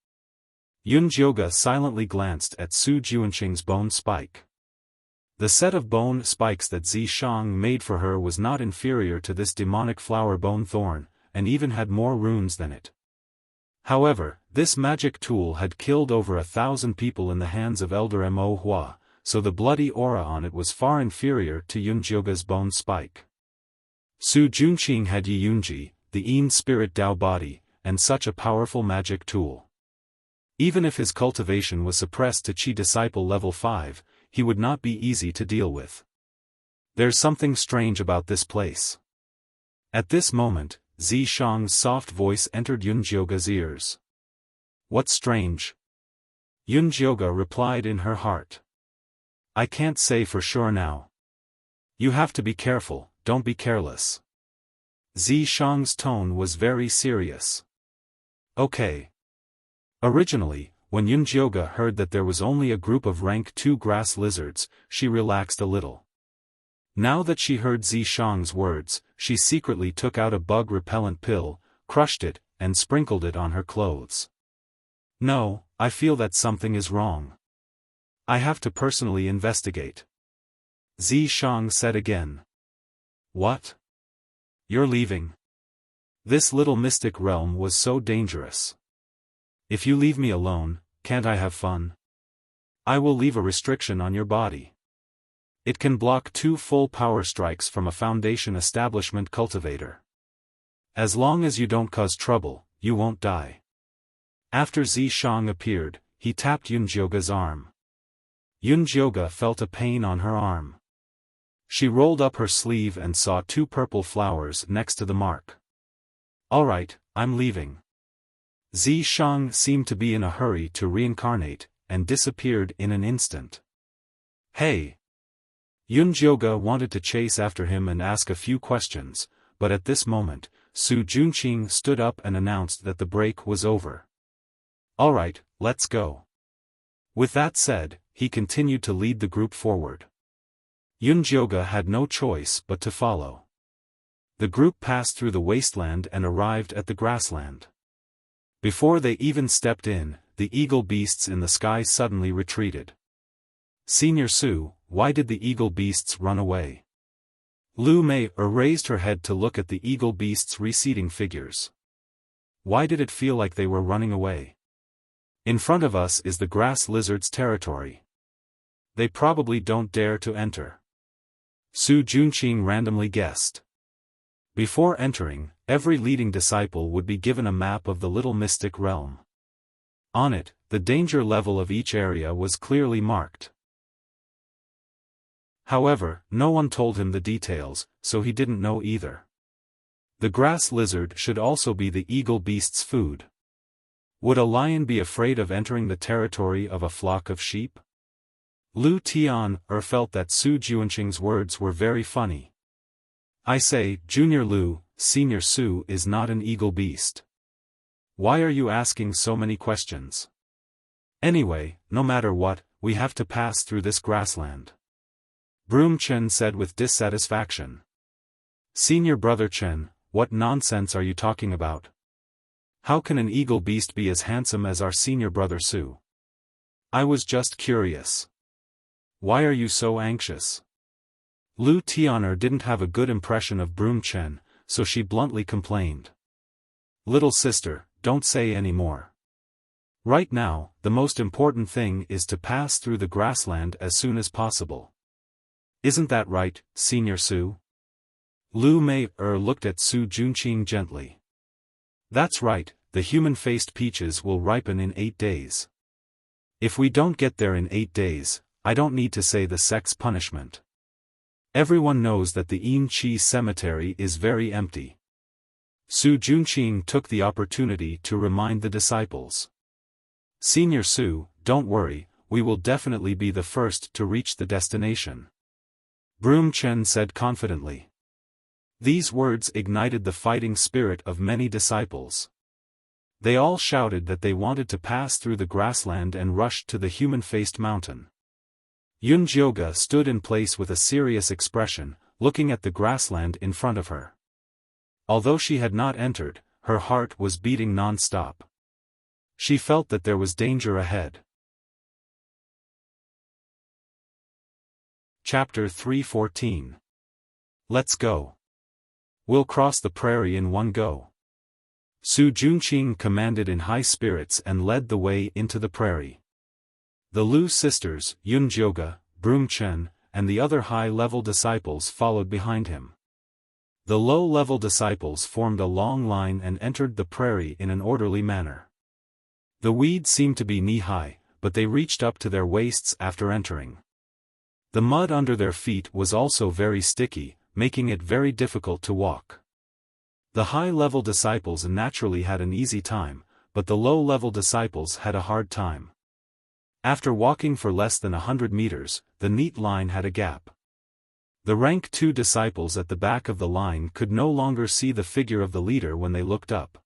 [SPEAKER 1] Yun Jioga silently glanced at Su Junqing's bone spike. The set of bone spikes that Zi Shang made for her was not inferior to this demonic flower bone thorn, and even had more runes than it. However, this magic tool had killed over 1,000 people in the hands of Elder Mo Hua, so the bloody aura on it was far inferior to Yun Jioga's bone spike. Su Junqing had Yi Yunji, the Yin spirit Dao body, and such a powerful magic tool. Even if his cultivation was suppressed to Qi disciple level 5, he would not be easy to deal with. There's something strange about this place. At this moment, Zi Shang's soft voice entered Yun Jioga's ears. What's strange? Yun Jioga replied in her heart. I can't say for sure now. You have to be careful, don't be careless. Zi Shang's tone was very serious. Okay. Originally, when Yun Jioga heard that there was only a group of rank 2 grass lizards, she relaxed a little. Now that she heard Zi Shang's words, she secretly took out a bug-repellent pill, crushed it, and sprinkled it on her clothes. No, I feel that something is wrong. I have to personally investigate. Zi Shang said again. What? You're leaving? This little mystic realm was so dangerous. If you leave me alone, can't I have fun? I will leave a restriction on your body. It can block 2 full power strikes from a Foundation establishment cultivator. As long as you don't cause trouble, you won't die. After Zi Shang appeared, he tapped Yun Jioga's arm. Yun Jioga felt a pain on her arm. She rolled up her sleeve and saw 2 purple flowers next to the mark. Alright, I'm leaving. Zi Shang seemed to be in a hurry to reincarnate, and disappeared in an instant. Hey! Yun Jioga wanted to chase after him and ask a few questions, but at this moment, Su Junqing stood up and announced that the break was over. Alright, let's go. With that said, he continued to lead the group forward. Yun Jioga had no choice but to follow. The group passed through the wasteland and arrived at the grassland. Before they even stepped in, the eagle beasts in the sky suddenly retreated. Senior Su, why did the eagle beasts run away? Lu Mei raised her head to look at the eagle beasts' receding figures. Why did it feel like they were running away? In front of us is the grass lizard's territory. They probably don't dare to enter. Su Junqing randomly guessed. Before entering, every leading disciple would be given a map of the little mystic realm. On it, the danger level of each area was clearly marked. However, no one told him the details, so he didn't know either. The grass lizard should also be the eagle beast's food. Would a lion be afraid of entering the territory of a flock of sheep? Lu Tian felt that Su Junqing's words were very funny. I say, Junior Lu, Senior Su is not an eagle beast. Why are you asking so many questions? Anyway, no matter what, we have to pass through this grassland. Broom Chen said with dissatisfaction. Senior Brother Chen, what nonsense are you talking about? How can an eagle beast be as handsome as our senior brother Su? I was just curious. Why are you so anxious? Lu Tianer didn't have a good impression of Broom Chen, so she bluntly complained. Little sister, don't say any more. Right now, the most important thing is to pass through the grassland as soon as possible. Isn't that right, Senior Su? Lu Mei looked at Su Junqing gently. That's right, the human-faced peaches will ripen in 8 days. If we don't get there in 8 days, I don't need to say the sect's punishment. Everyone knows that the Yin Chi cemetery is very empty. Su Junqing took the opportunity to remind the disciples. Senior Su, don't worry, we will definitely be the first to reach the destination. Broom Chen said confidently. These words ignited the fighting spirit of many disciples. They all shouted that they wanted to pass through the grassland and rushed to the human-faced mountain. Yun Jioga stood in place with a serious expression, looking at the grassland in front of her. Although she had not entered, her heart was beating non-stop. She felt that there was danger ahead. Chapter 3:14. Let's go. We'll cross the prairie in one go. Su Junqing commanded in high spirits and led the way into the prairie. The Lu sisters, Yun Jioga, Broom Chen, and the other high-level disciples followed behind him. The low-level disciples formed a long line and entered the prairie in an orderly manner. The weeds seemed to be knee-high, but they reached up to their waists after entering. The mud under their feet was also very sticky, making it very difficult to walk. The high-level disciples naturally had an easy time, but the low-level disciples had a hard time. After walking for less than 100 meters, the neat line had a gap. The rank 2 disciples at the back of the line could no longer see the figure of the leader when they looked up.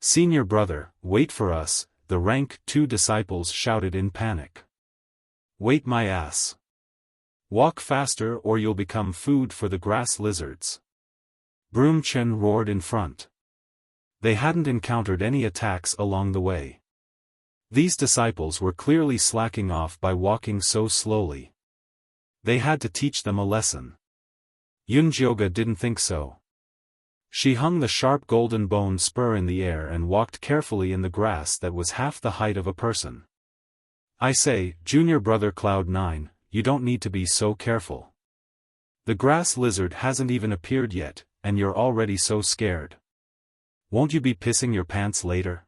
[SPEAKER 1] Senior brother, wait for us, the rank 2 disciples shouted in panic. Wait my ass. Walk faster or you'll become food for the grass lizards. Broom Chen roared in front. They hadn't encountered any attacks along the way. These disciples were clearly slacking off by walking so slowly. They had to teach them a lesson. Yun Jioga didn't think so. She hung the sharp golden bone spur in the air and walked carefully in the grass that was half the height of a person. I say, junior brother Cloud 9, you don't need to be so careful. The grass lizard hasn't even appeared yet, and you're already so scared. Won't you be pissing your pants later?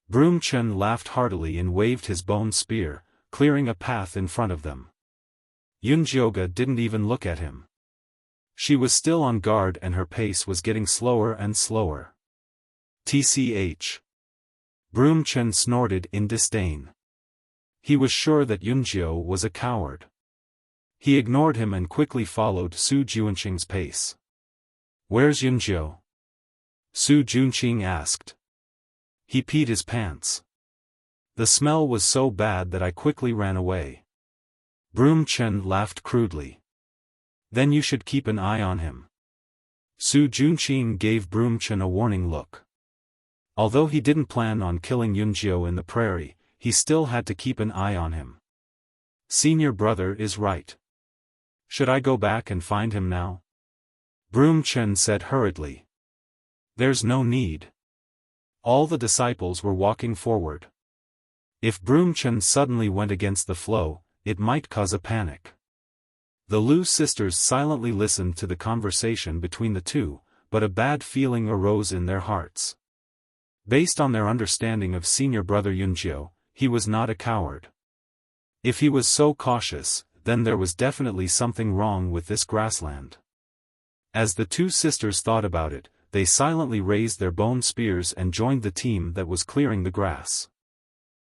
[SPEAKER 1] Broom Chen laughed heartily and waved his bone spear, clearing a path in front of them. Yun Jioga didn't even look at him. She was still on guard and her pace was getting slower and slower. TCH. Broom Chen snorted in disdain. He was sure that Yun Jio was a coward. He ignored him and quickly followed Su Junqing's pace. Where's Yun Jio? Su Junqing asked. He peed his pants. The smell was so bad that I quickly ran away. Broom Chen laughed crudely. Then you should keep an eye on him. Su Junqing gave Broom Chen a warning look. Although he didn't plan on killing Yun Jio in the prairie, he still had to keep an eye on him. Senior brother is right. Should I go back and find him now? Broom Chen said hurriedly. There's no need. All the disciples were walking forward. If Broom Chen suddenly went against the flow, it might cause a panic. The Lu sisters silently listened to the conversation between the two, but a bad feeling arose in their hearts. Based on their understanding of senior brother Yun Jio, he was not a coward. If he was so cautious, then there was definitely something wrong with this grassland. As the two sisters thought about it, they silently raised their bone spears and joined the team that was clearing the grass.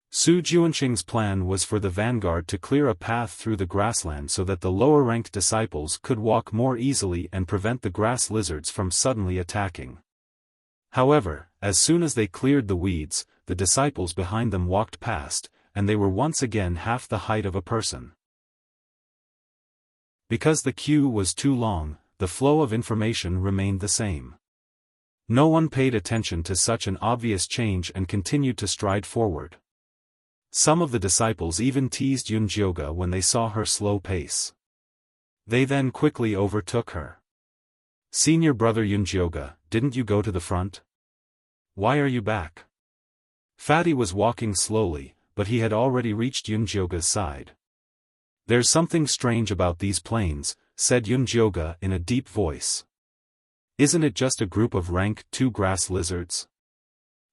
[SPEAKER 1] Su Junqing's plan was for the vanguard to clear a path through the grassland so that the lower-ranked disciples could walk more easily and prevent the grass lizards from suddenly attacking. However, as soon as they cleared the weeds, the disciples behind them walked past, and they were once again half the height of a person. Because the queue was too long, the flow of information remained the same. No one paid attention to such an obvious change and continued to stride forward. Some of the disciples even teased Yun Jioga when they saw her slow pace. They then quickly overtook her. Senior brother Yun Jioga, didn't you go to the front? Why are you back? Fatty was walking slowly, but he had already reached Yun Jioga's side. There's something strange about these plains, said Yun Jioga in a deep voice. Isn't it just a group of rank 2 grass lizards?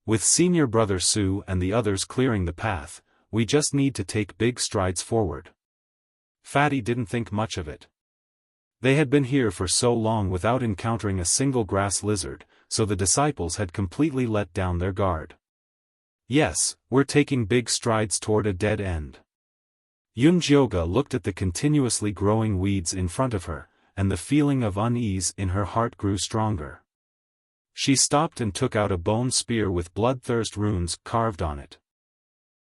[SPEAKER 1] With senior brother Su and the others clearing the path, we just need to take big strides forward. Fatty didn't think much of it. They had been here for so long without encountering a single grass lizard, so the disciples had completely let down their guard. Yes, we're taking big strides toward a dead end. Yunjioga looked at the continuously growing weeds in front of her, and the feeling of unease in her heart grew stronger. She stopped and took out a bone spear with bloodthirst runes carved on it.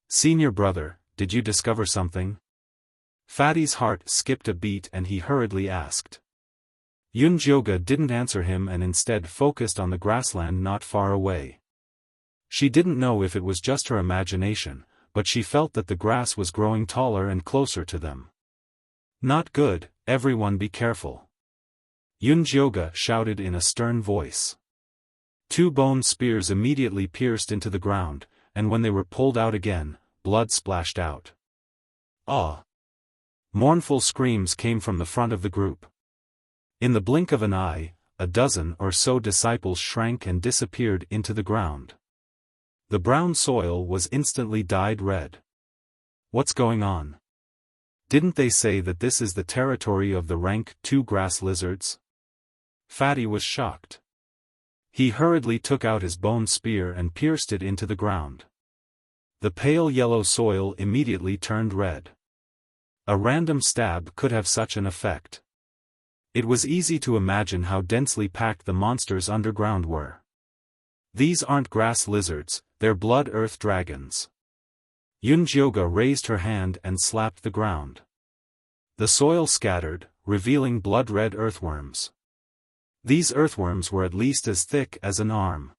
[SPEAKER 1] Senior brother, did you discover something? Fatty's heart skipped a beat and he hurriedly asked. Yunjioga didn't answer him and instead focused on the grassland not far away. She didn't know if it was just her imagination, but she felt that the grass was growing taller and closer to them. Not good, everyone be careful. Yunjioga shouted in a stern voice. 2 bone spears immediately pierced into the ground, and when they were pulled out again, blood splashed out. Ah! Mournful screams came from the front of the group. In the blink of an eye, a dozen or so disciples shrank and disappeared into the ground. The brown soil was instantly dyed red. What's going on? Didn't they say that this is the territory of the rank 2 grass lizards? Fatty was shocked. He hurriedly took out his bone spear and pierced it into the ground. The pale yellow soil immediately turned red. A random stab could have such an effect. It was easy to imagine how densely packed the monsters underground were. These aren't grass lizards, they're blood earth dragons. Yunjioga raised her hand and slapped the ground. The soil scattered, revealing blood-red earthworms. These earthworms were at least as thick as an arm.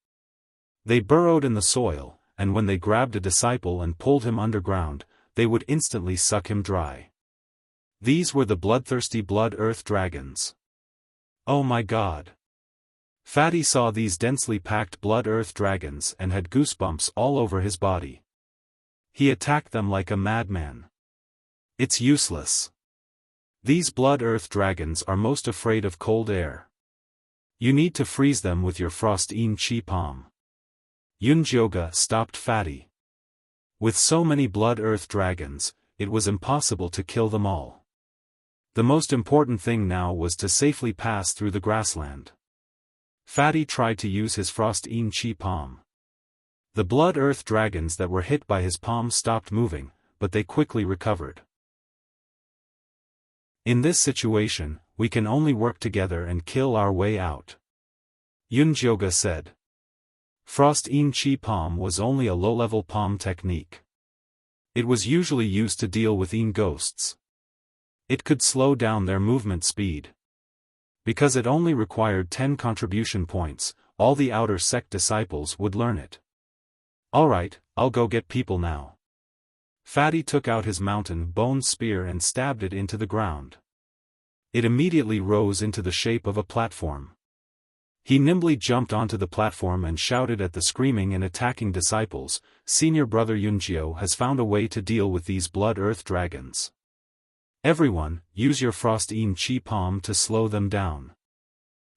[SPEAKER 1] They burrowed in the soil, and when they grabbed a disciple and pulled him underground, they would instantly suck him dry. These were the bloodthirsty blood-earth dragons. Oh my God! Fatty saw these densely packed blood-earth dragons and had goosebumps all over his body. He attacked them like a madman. It's useless. These blood-earth dragons are most afraid of cold air. You need to freeze them with your frost-een chi palm. Yunjioga stopped Fatty. With so many blood-earth dragons, it was impossible to kill them all. The most important thing now was to safely pass through the grassland. Fatty tried to use his frost-een chi palm. The blood-earth dragons that were hit by his palm stopped moving, but they quickly recovered. In this situation, we can only work together and kill our way out. Yunjioga said. Frost-een chi palm was only a low-level palm technique. It was usually used to deal with een ghosts. It could slow down their movement speed. Because it only required 10 contribution points, all the outer sect disciples would learn it. Alright, I'll go get people now. Fatty took out his mountain bone spear and stabbed it into the ground. It immediately rose into the shape of a platform. He nimbly jumped onto the platform and shouted at the screaming and attacking disciples, Senior Brother Yunjio has found a way to deal with these blood-earth dragons. Everyone, use your frost-een chi palm to slow them down.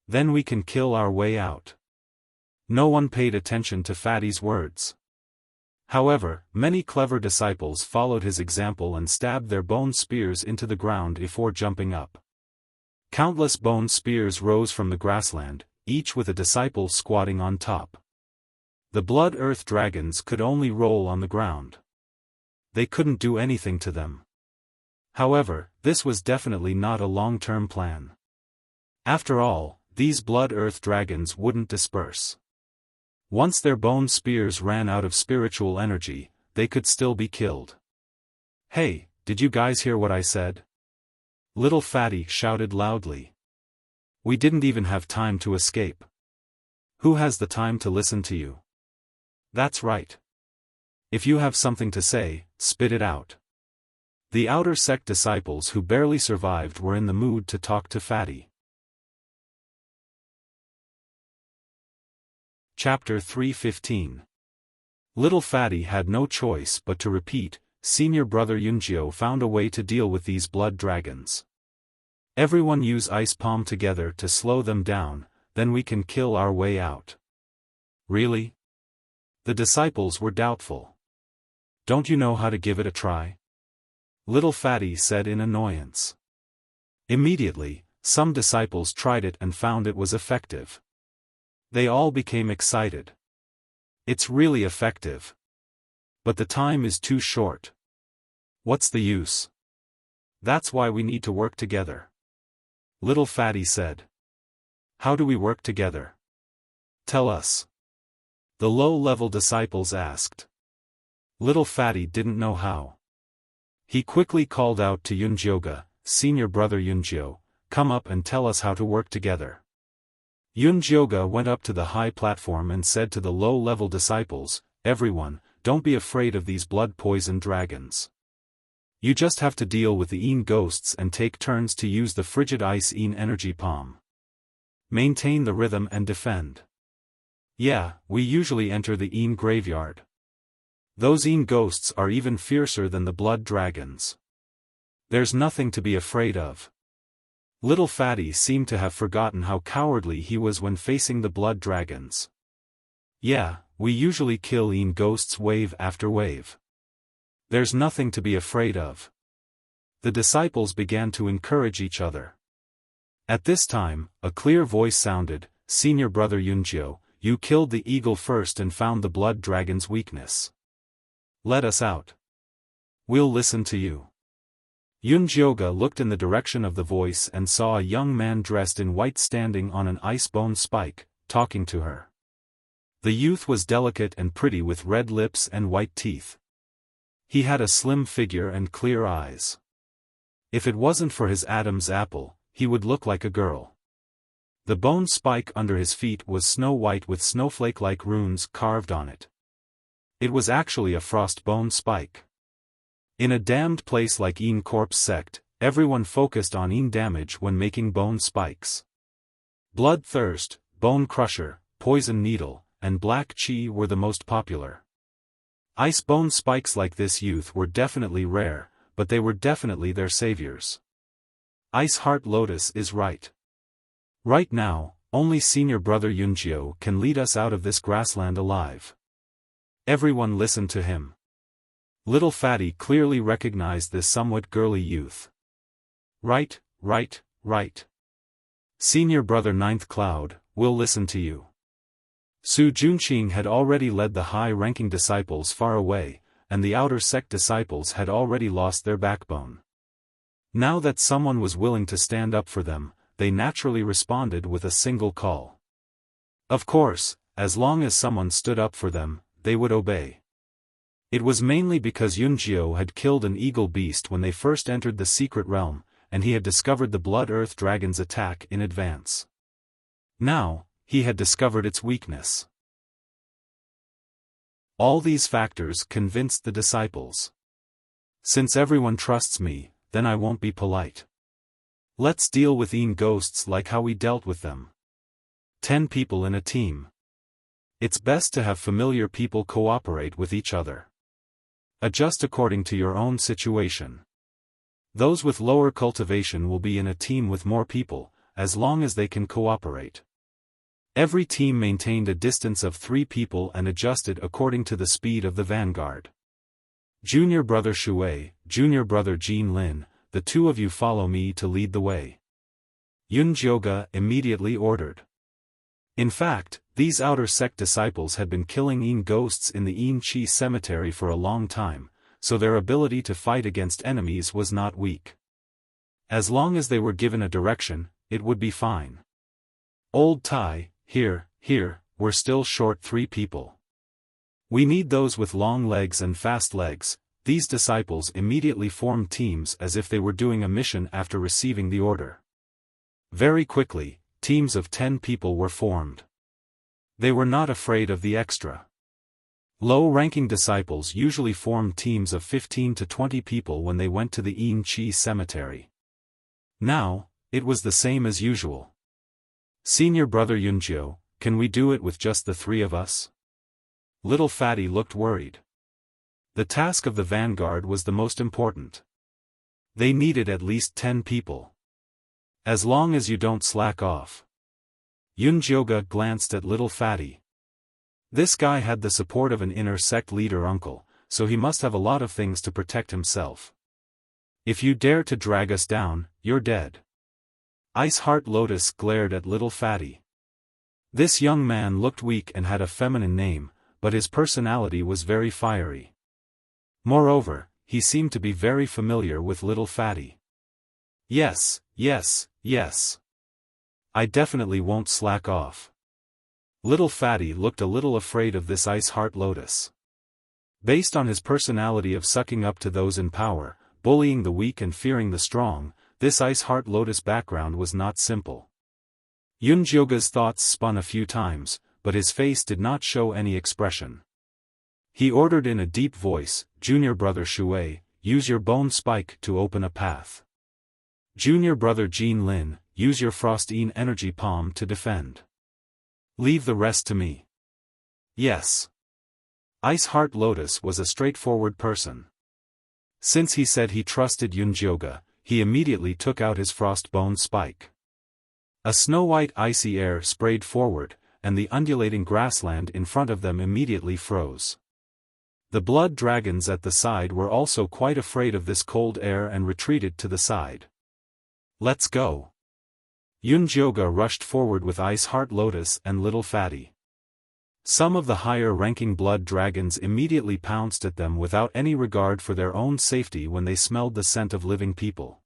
[SPEAKER 1] Then we can kill our way out. No one paid attention to Fatty's words. However, many clever disciples followed his example and stabbed their bone spears into the ground before jumping up. Countless bone spears rose from the grassland, each with a disciple squatting on top. The blood-earth dragons could only roll on the ground. They couldn't do anything to them. However, this was definitely not a long-term plan. After all, these blood-earth dragons wouldn't disperse. Once their bone spears ran out of spiritual energy, they could still be killed. Hey, did you guys hear what I said? Little Fatty shouted loudly. We didn't even have time to escape. Who has the time to listen to you? That's right. If you have something to say, spit it out. The outer sect disciples who barely survived were in the mood to talk to Fatty. Chapter 3:15. Little Fatty had no choice but to repeat, Senior Brother Yunjio found a way to deal with these blood dragons. Everyone use ice palm together to slow them down, then we can kill our way out. Really? The disciples were doubtful. "Don't you know how to give it a try?" Little Fatty said in annoyance. Immediately, some disciples tried it and found it was effective. They all became excited. "It's really effective. But the time is too short. What's the use? That's why we need to work together," Little Fatty said. "How do we work together? Tell us," the low-level disciples asked. Little Fatty didn't know how. He quickly called out to Yunjioga, "Senior brother Yunjio, come up and tell us how to work together." Yunjioga went up to the high platform and said to the low-level disciples, "Everyone, don't be afraid of these blood-poisoned dragons. You just have to deal with the Een ghosts and take turns to use the frigid ice Een energy palm. Maintain the rhythm and defend. Yeah, we usually enter the Een graveyard. Those Een ghosts are even fiercer than the blood dragons. There's nothing to be afraid of." Little Fatty seemed to have forgotten how cowardly he was when facing the blood dragons. "Yeah, we usually kill Een ghosts wave after wave. There's nothing to be afraid of." The disciples began to encourage each other. At this time, a clear voice sounded, "Senior brother Yunjio, you killed the eagle first and found the blood dragon's weakness. Let us out. We'll listen to you." Yunjioga looked in the direction of the voice and saw a young man dressed in white standing on an ice-bone spike, talking to her. The youth was delicate and pretty with red lips and white teeth. He had a slim figure and clear eyes. If it wasn't for his Adam's apple, he would look like a girl. The bone spike under his feet was snow white with snowflake-like runes carved on it. It was actually a frost bone spike. In a damned place like Een Corpse sect, everyone focused on Een damage when making bone spikes. Bloodthirst, Bone Crusher, Poison Needle, and Black Chi were the most popular. Ice bone spikes like this youth were definitely rare, but they were definitely their saviors. Ice Heart Lotus is right. Right now, only senior brother Yunjio can lead us out of this grassland alive. Everyone listened to him. Little Fatty clearly recognized this somewhat girly youth. "Right, right, right. Senior brother Ninth Cloud, we'll listen to you." Su Junqing had already led the high-ranking disciples far away, and the outer sect disciples had already lost their backbone. Now that someone was willing to stand up for them, they naturally responded with a single call. Of course, as long as someone stood up for them, they would obey. It was mainly because Yunjio had killed an eagle beast when they first entered the secret realm, and he had discovered the Blood Earth Dragon's attack in advance. Now, he had discovered its weakness. All these factors convinced the disciples. Since everyone trusts me, then I won't be polite. Let's deal with Een ghosts like how we dealt with them. 10 people in a team. It's best to have familiar people cooperate with each other. Adjust according to your own situation. Those with lower cultivation will be in a team with more people, as long as they can cooperate. Every team maintained a distance of 3 people and adjusted according to the speed of the vanguard. Junior brother Shui, junior brother Jin Lin, the 2 of you follow me to lead the way. Yunjioga immediately ordered. In fact, these outer sect disciples had been killing Een ghosts in the Een Chi cemetery for a long time, so their ability to fight against enemies was not weak. As long as they were given a direction, it would be fine. Old Tai, here, we're still short 3 people. We need those with long legs and fast legs. These disciples immediately formed teams as if they were doing a mission after receiving the order. Very quickly, teams of 10 people were formed. They were not afraid of the extra. Low-ranking disciples usually formed teams of 15 to 20 people when they went to the Een Chi cemetery. Now, it was the same as usual. Senior brother Yunjio, can we do it with just the 3 of us? Little Fatty looked worried. The task of the vanguard was the most important. They needed at least 10 people. As long as you don't slack off. Yunjioga glanced at Little Fatty. This guy had the support of an inner sect leader uncle, so he must have a lot of things to protect himself. If you dare to drag us down, you're dead. Ice Heart Lotus glared at little fatty. This young man looked weak and had a feminine name, but his personality was very fiery. Moreover, he seemed to be very familiar with little fatty. Yes, yes, yes. I definitely won't slack off. Little fatty looked a little afraid of this Ice Heart Lotus. Based on his personality of sucking up to those in power, bullying the weak and fearing the strong, this Ice Heart Lotus background was not simple. Yunjioga's thoughts spun a few times, but his face did not show any expression. He ordered in a deep voice, "Junior brother Shui, use your bone spike to open a path. Junior brother Jin Lin, use your Frost-Een energy palm to defend. Leave the rest to me." Yes. Ice Heart Lotus was a straightforward person. Since he said he trusted Yunjioga, he immediately took out his frost bone spike. A snow-white icy air sprayed forward, and the undulating grassland in front of them immediately froze. The blood dragons at the side were also quite afraid of this cold air and retreated to the side. Let's go. Yunjioga rushed forward with Ice Heart Lotus and Little Fatty. Some of the higher-ranking blood dragons immediately pounced at them without any regard for their own safety when they smelled the scent of living people.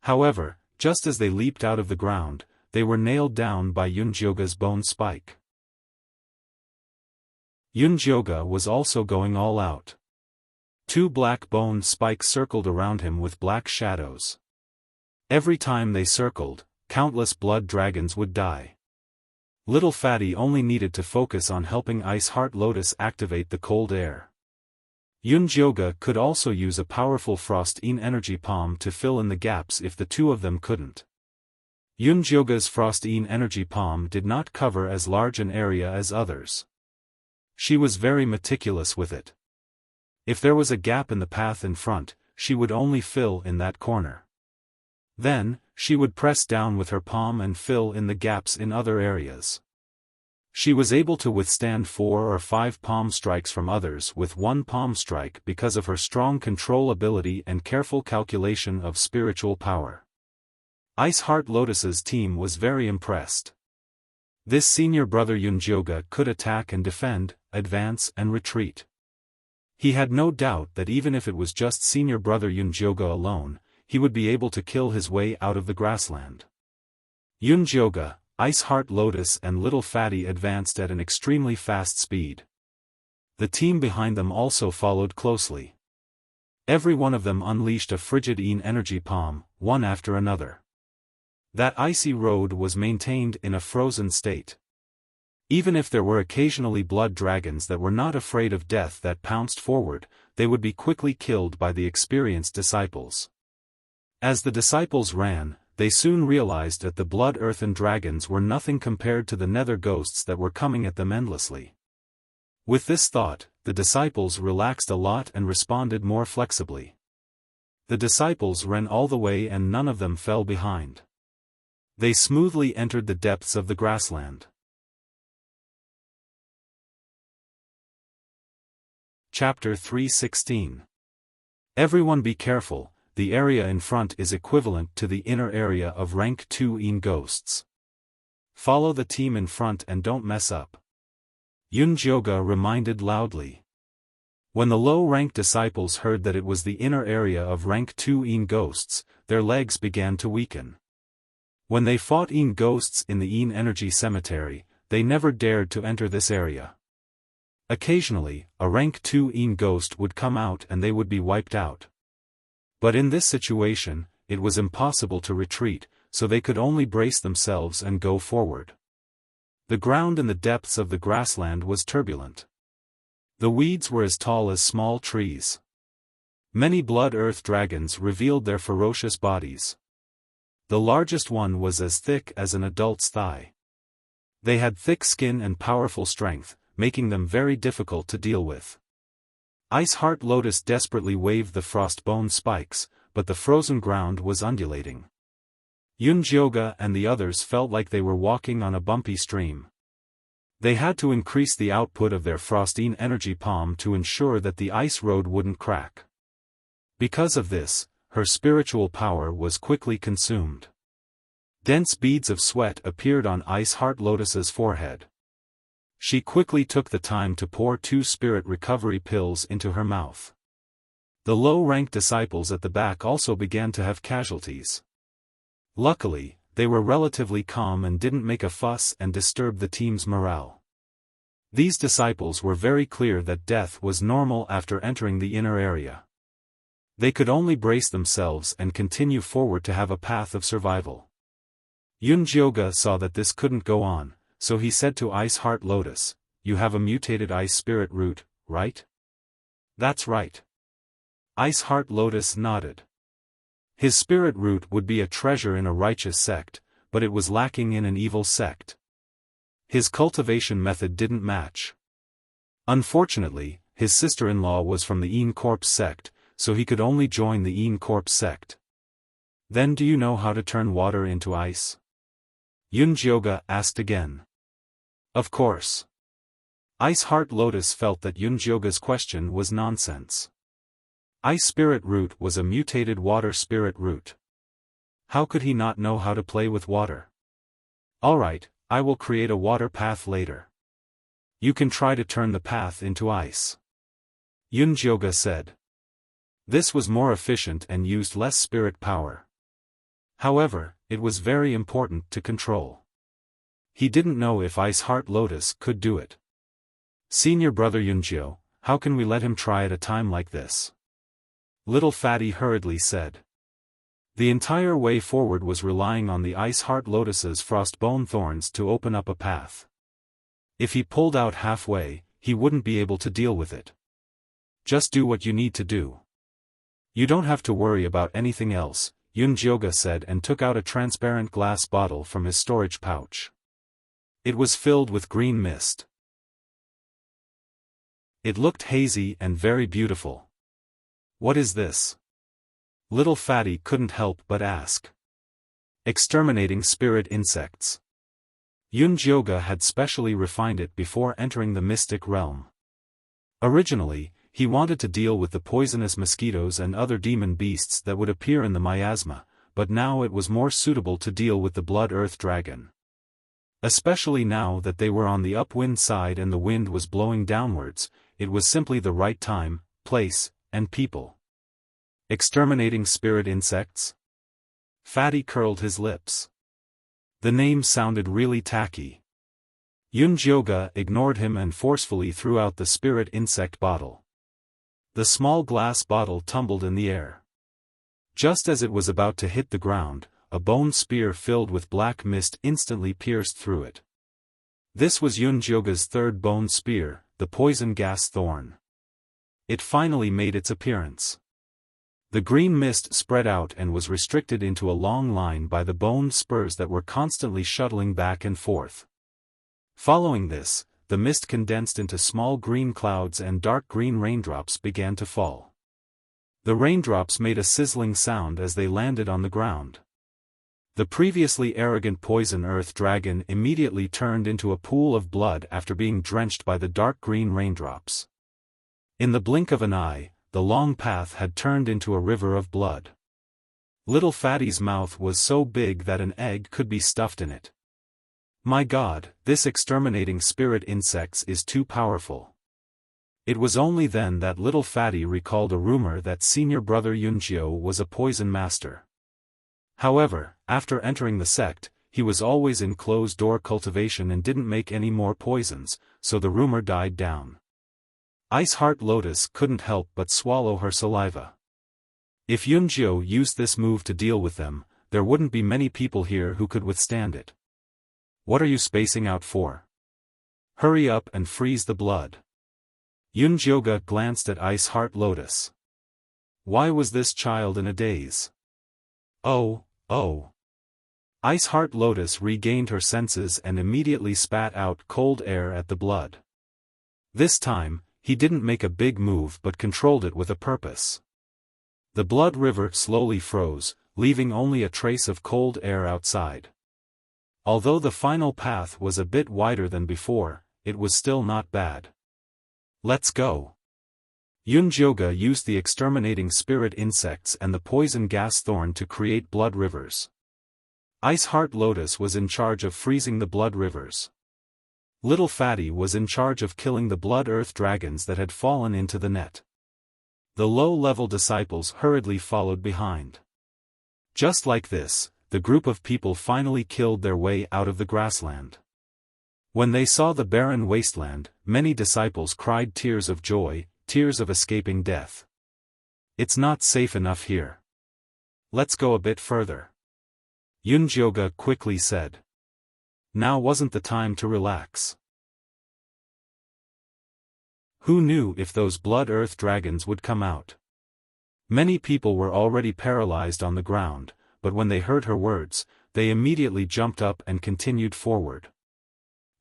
[SPEAKER 1] However, just as they leaped out of the ground, they were nailed down by Yunjioga's bone spike. Yunjioga was also going all out. 2 black bone spikes circled around him with black shadows. Every time they circled, countless blood dragons would die. Little Fatty only needed to focus on helping Ice Heart Lotus activate the cold air. Yunjioga could also use a powerful Frost-Een energy palm to fill in the gaps if the two of them couldn't. Yunjioga's Frost-Een energy palm did not cover as large an area as others. She was very meticulous with it. If there was a gap in the path in front, she would only fill in that corner. Then, she would press down with her palm and fill in the gaps in other areas. She was able to withstand 4 or 5 palm strikes from others with 1 palm strike because of her strong control ability and careful calculation of spiritual power. Ice Heart Lotus's team was very impressed. This senior brother Yunjioga could attack and defend, advance and retreat. He had no doubt that even if it was just senior brother Yunjioga alone, he would be able to kill his way out of the grassland. Yunjioga, Ice Heart Lotus and Little Fatty advanced at an extremely fast speed. The team behind them also followed closely. Every one of them unleashed a Frigid-Een energy palm, one after another. That icy road was maintained in a frozen state. Even if there were occasionally blood dragons that were not afraid of death that pounced forward, they would be quickly killed by the experienced disciples. As the disciples ran, they soon realized that the blood-earthen dragons were nothing compared to the nether ghosts that were coming at them endlessly. With this thought, the disciples relaxed a lot and responded more flexibly. The disciples ran all the way and none of them fell behind. They smoothly entered the depths of the grassland. Chapter 3:16. Everyone be careful, the area in front is equivalent to the inner area of rank 2 ghosts. Follow the team in front and don't mess up. Yunjioga reminded loudly. When the low-rank disciples heard that it was the inner area of rank 2 ghosts, their legs began to weaken. When they fought ghosts in the energy cemetery, they never dared to enter this area. Occasionally, a rank 2 ghost would come out and they would be wiped out. But in this situation, it was impossible to retreat, so they could only brace themselves and go forward. The ground in the depths of the grassland was turbulent. The weeds were as tall as small trees. Many blood-earth dragons revealed their ferocious bodies. The largest one was as thick as an adult's thigh. They had thick skin and powerful strength, making them very difficult to deal with. Ice Heart Lotus desperately waved the frost-bone spikes, but the frozen ground was undulating. Yunjioga and the others felt like they were walking on a bumpy stream. They had to increase the output of their Frostine energy palm to ensure that the ice road wouldn't crack. Because of this, her spiritual power was quickly consumed. Dense beads of sweat appeared on Ice Heart Lotus's forehead. She quickly took the time to pour 2 spirit recovery pills into her mouth. The low-ranked disciples at the back also began to have casualties. Luckily, they were relatively calm and didn't make a fuss and disturb the team's morale. These disciples were very clear that death was normal after entering the inner area. They could only brace themselves and continue forward to have a path of survival. Yunjioga saw that this couldn't go on, so he said to Ice Heart Lotus, "You have a mutated ice spirit root, right?" "That's right." Ice Heart Lotus nodded. His spirit root would be a treasure in a righteous sect, but it was lacking in an evil sect. His cultivation method didn't match. Unfortunately, his sister-in-law was from the Een Corps sect, so he could only join the Een Corps sect. "Then do you know how to turn water into ice?" Yunjioga asked again. Of course. Ice Heart Lotus felt that Yunjioga's question was nonsense. Ice Spirit Root was a mutated water spirit root. How could he not know how to play with water? "Alright, I will create a water path later. You can try to turn the path into ice," Yunjioga said. This was more efficient and used less spirit power. However, it was very important to control. He didn't know if Ice Heart Lotus could do it. "Senior brother Yunjio, how can we let him try at a time like this?" Little Fatty hurriedly said. The entire way forward was relying on the Ice Heart Lotus's frostbone thorns to open up a path. If he pulled out halfway, he wouldn't be able to deal with it. "Just do what you need to do. You don't have to worry about anything else," Yunjioga said and took out a transparent glass bottle from his storage pouch. It was filled with green mist. It looked hazy and very beautiful. "What is this?" Little Fatty couldn't help but ask. "Exterminating spirit insects." Yunjioga had specially refined it before entering the mystic realm. Originally, he wanted to deal with the poisonous mosquitoes and other demon beasts that would appear in the miasma, but now it was more suitable to deal with the Blood Earth Dragon. Especially now that they were on the upwind side and the wind was blowing downwards, it was simply the right time, place, and people. Exterminating spirit insects? Fatty curled his lips. The name sounded really tacky. Yunjioga ignored him and forcefully threw out the spirit insect bottle. The small glass bottle tumbled in the air. Just as it was about to hit the ground, a bone spear filled with black mist instantly pierced through it. This was Yunjioga's third bone spear, the poison gas thorn. It finally made its appearance. The green mist spread out and was restricted into a long line by the bone spurs that were constantly shuttling back and forth. Following this, the mist condensed into small green clouds and dark green raindrops began to fall. The raindrops made a sizzling sound as they landed on the ground. The previously arrogant poison earth dragon immediately turned into a pool of blood after being drenched by the dark green raindrops. In the blink of an eye, the long path had turned into a river of blood. Little Fatty's mouth was so big that an egg could be stuffed in it. My God, this exterminating spirit insects is too powerful. It was only then that Little Fatty recalled a rumor that senior brother Yunjio was a poison master. However, after entering the sect, he was always in closed-door cultivation and didn't make any more poisons, so the rumor died down. Ice Heart Lotus couldn't help but swallow her saliva. If Yunjio used this move to deal with them, there wouldn't be many people here who could withstand it. What are you spacing out for? Hurry up and freeze the blood. Yunjioga glanced at Ice Heart Lotus. Why was this child in a daze? Oh. Ice Heart Lotus regained her senses and immediately spat out cold air at the blood. This time, he didn't make a big move but controlled it with a purpose. The blood river slowly froze, leaving only a trace of cold air outside. Although the final path was a bit wider than before, it was still not bad. Let's go. Yunjioge used the exterminating spirit insects and the poison gas thorn to create blood rivers. Ice Heart Lotus was in charge of freezing the blood rivers. Little Fatty was in charge of killing the blood earth dragons that had fallen into the net. The low-level disciples hurriedly followed behind. Just like this, the group of people finally killed their way out of the grassland. When they saw the barren wasteland, many disciples cried tears of joy, tears of escaping death. It's not safe enough here. Let's go a bit further. Yunjioge quickly said. Now wasn't the time to relax. Who knew if those blood earth dragons would come out? Many people were already paralyzed on the ground, but when they heard her words, they immediately jumped up and continued forward.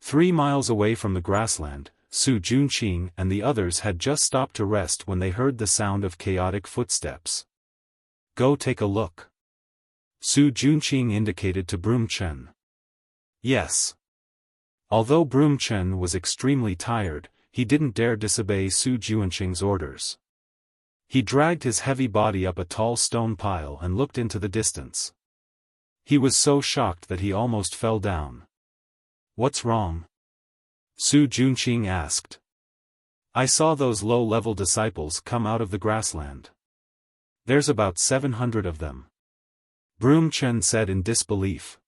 [SPEAKER 1] 3 miles away from the grassland, Su Junqing and the others had just stopped to rest when they heard the sound of chaotic footsteps. Go take a look. Su Junqing indicated to Broom Chen. Yes. Although Broom Chen was extremely tired, he didn't dare disobey Su Junqing's orders. He dragged his heavy body up a tall stone pile and looked into the distance. He was so shocked that he almost fell down. What's wrong? Su Junqing asked. I saw those low-level disciples come out of the grassland. There's about 700 of them. Broom Chen said in disbelief.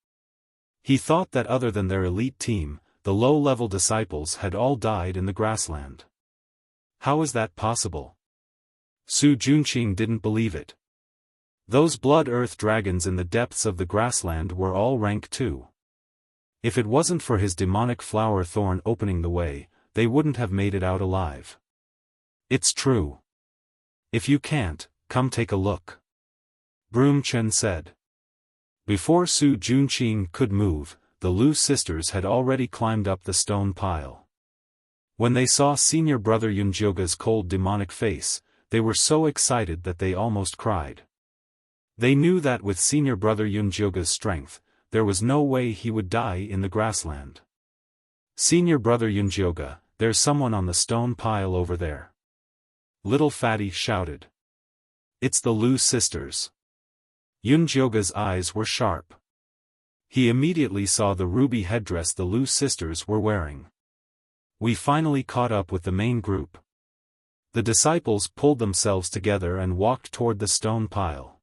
[SPEAKER 1] He thought that other than their elite team, the low-level disciples had all died in the grassland. How is that possible? Su Junqing didn't believe it. Those blood earth dragons in the depths of the grassland were all rank 2. If it wasn't for his demonic flower thorn opening the way, they wouldn't have made it out alive. It's true. If you can't, come take a look. Broom Chen said. Before Su Junqing could move, the Lu sisters had already climbed up the stone pile. When they saw senior brother Yunjioge's cold demonic face, they were so excited that they almost cried. They knew that with senior brother Yunjioge's strength, there was no way he would die in the grassland. Senior brother Yunjioge, there's someone on the stone pile over there. Little Fatty shouted. It's the Lu sisters. Yunjioge's eyes were sharp. He immediately saw the ruby headdress the Lu sisters were wearing. We finally caught up with the main group. The disciples pulled themselves together and walked toward the stone pile.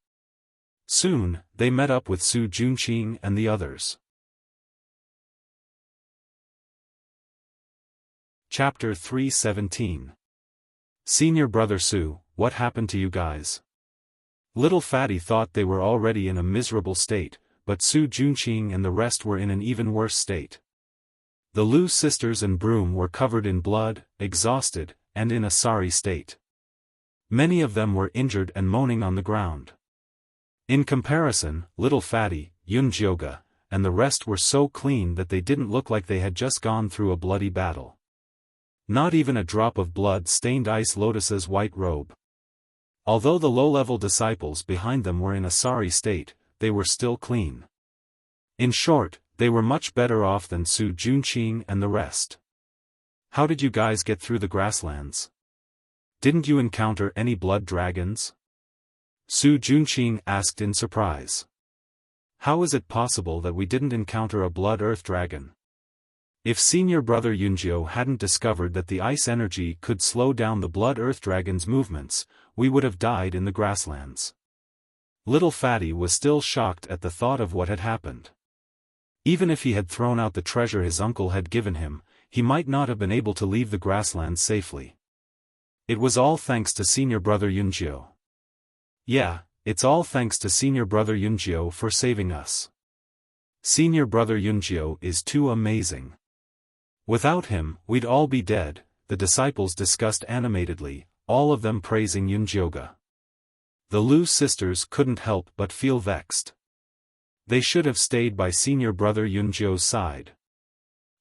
[SPEAKER 1] Soon, they met up with Su Junqing and the others. Chapter 317. Senior brother Su, what happened to you guys? Little Fatty thought they were already in a miserable state, but Su Junqing and the rest were in an even worse state. The Lu sisters and Broom were covered in blood, exhausted, and in a sorry state. Many of them were injured and moaning on the ground. In comparison, Little Fatty, Yunjioge, and the rest were so clean that they didn't look like they had just gone through a bloody battle. Not even a drop of blood stained Ice Lotus's white robe. Although the low-level disciples behind them were in a sorry state, they were still clean. In short, they were much better off than Su Junqing and the rest. How did you guys get through the grasslands? Didn't you encounter any blood dragons? Su Junqing asked in surprise. How is it possible that we didn't encounter a blood earth dragon? If senior brother Yunjio hadn't discovered that the ice energy could slow down the blood earth dragon's movements, we would have died in the grasslands. Little Fatty was still shocked at the thought of what had happened. Even if he had thrown out the treasure his uncle had given him, he might not have been able to leave the grasslands safely. It was all thanks to senior brother Yunjio. Yeah, it's all thanks to senior brother Yunjio for saving us. Senior brother Yunjio is too amazing. Without him, we'd all be dead, the disciples discussed animatedly, all of them praising Yunjioge. The Lu sisters couldn't help but feel vexed. They should have stayed by senior brother Yunjio's side.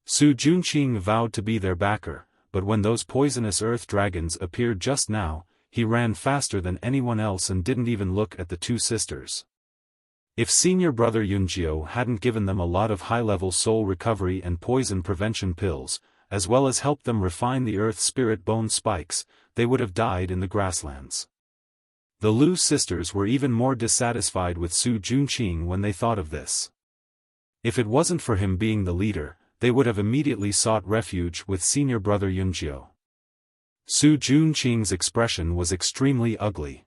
[SPEAKER 1] Su Junqing vowed to be their backer, but when those poisonous earth dragons appeared just now, he ran faster than anyone else and didn't even look at the two sisters. If senior brother Yunjio hadn't given them a lot of high-level soul recovery and poison prevention pills, as well as helped them refine the earth spirit bone spikes, they would have died in the grasslands. The Lu sisters were even more dissatisfied with Su Junqing when they thought of this. If it wasn't for him being the leader, they would have immediately sought refuge with senior brother Yunjiu. Su Junqing's expression was extremely ugly.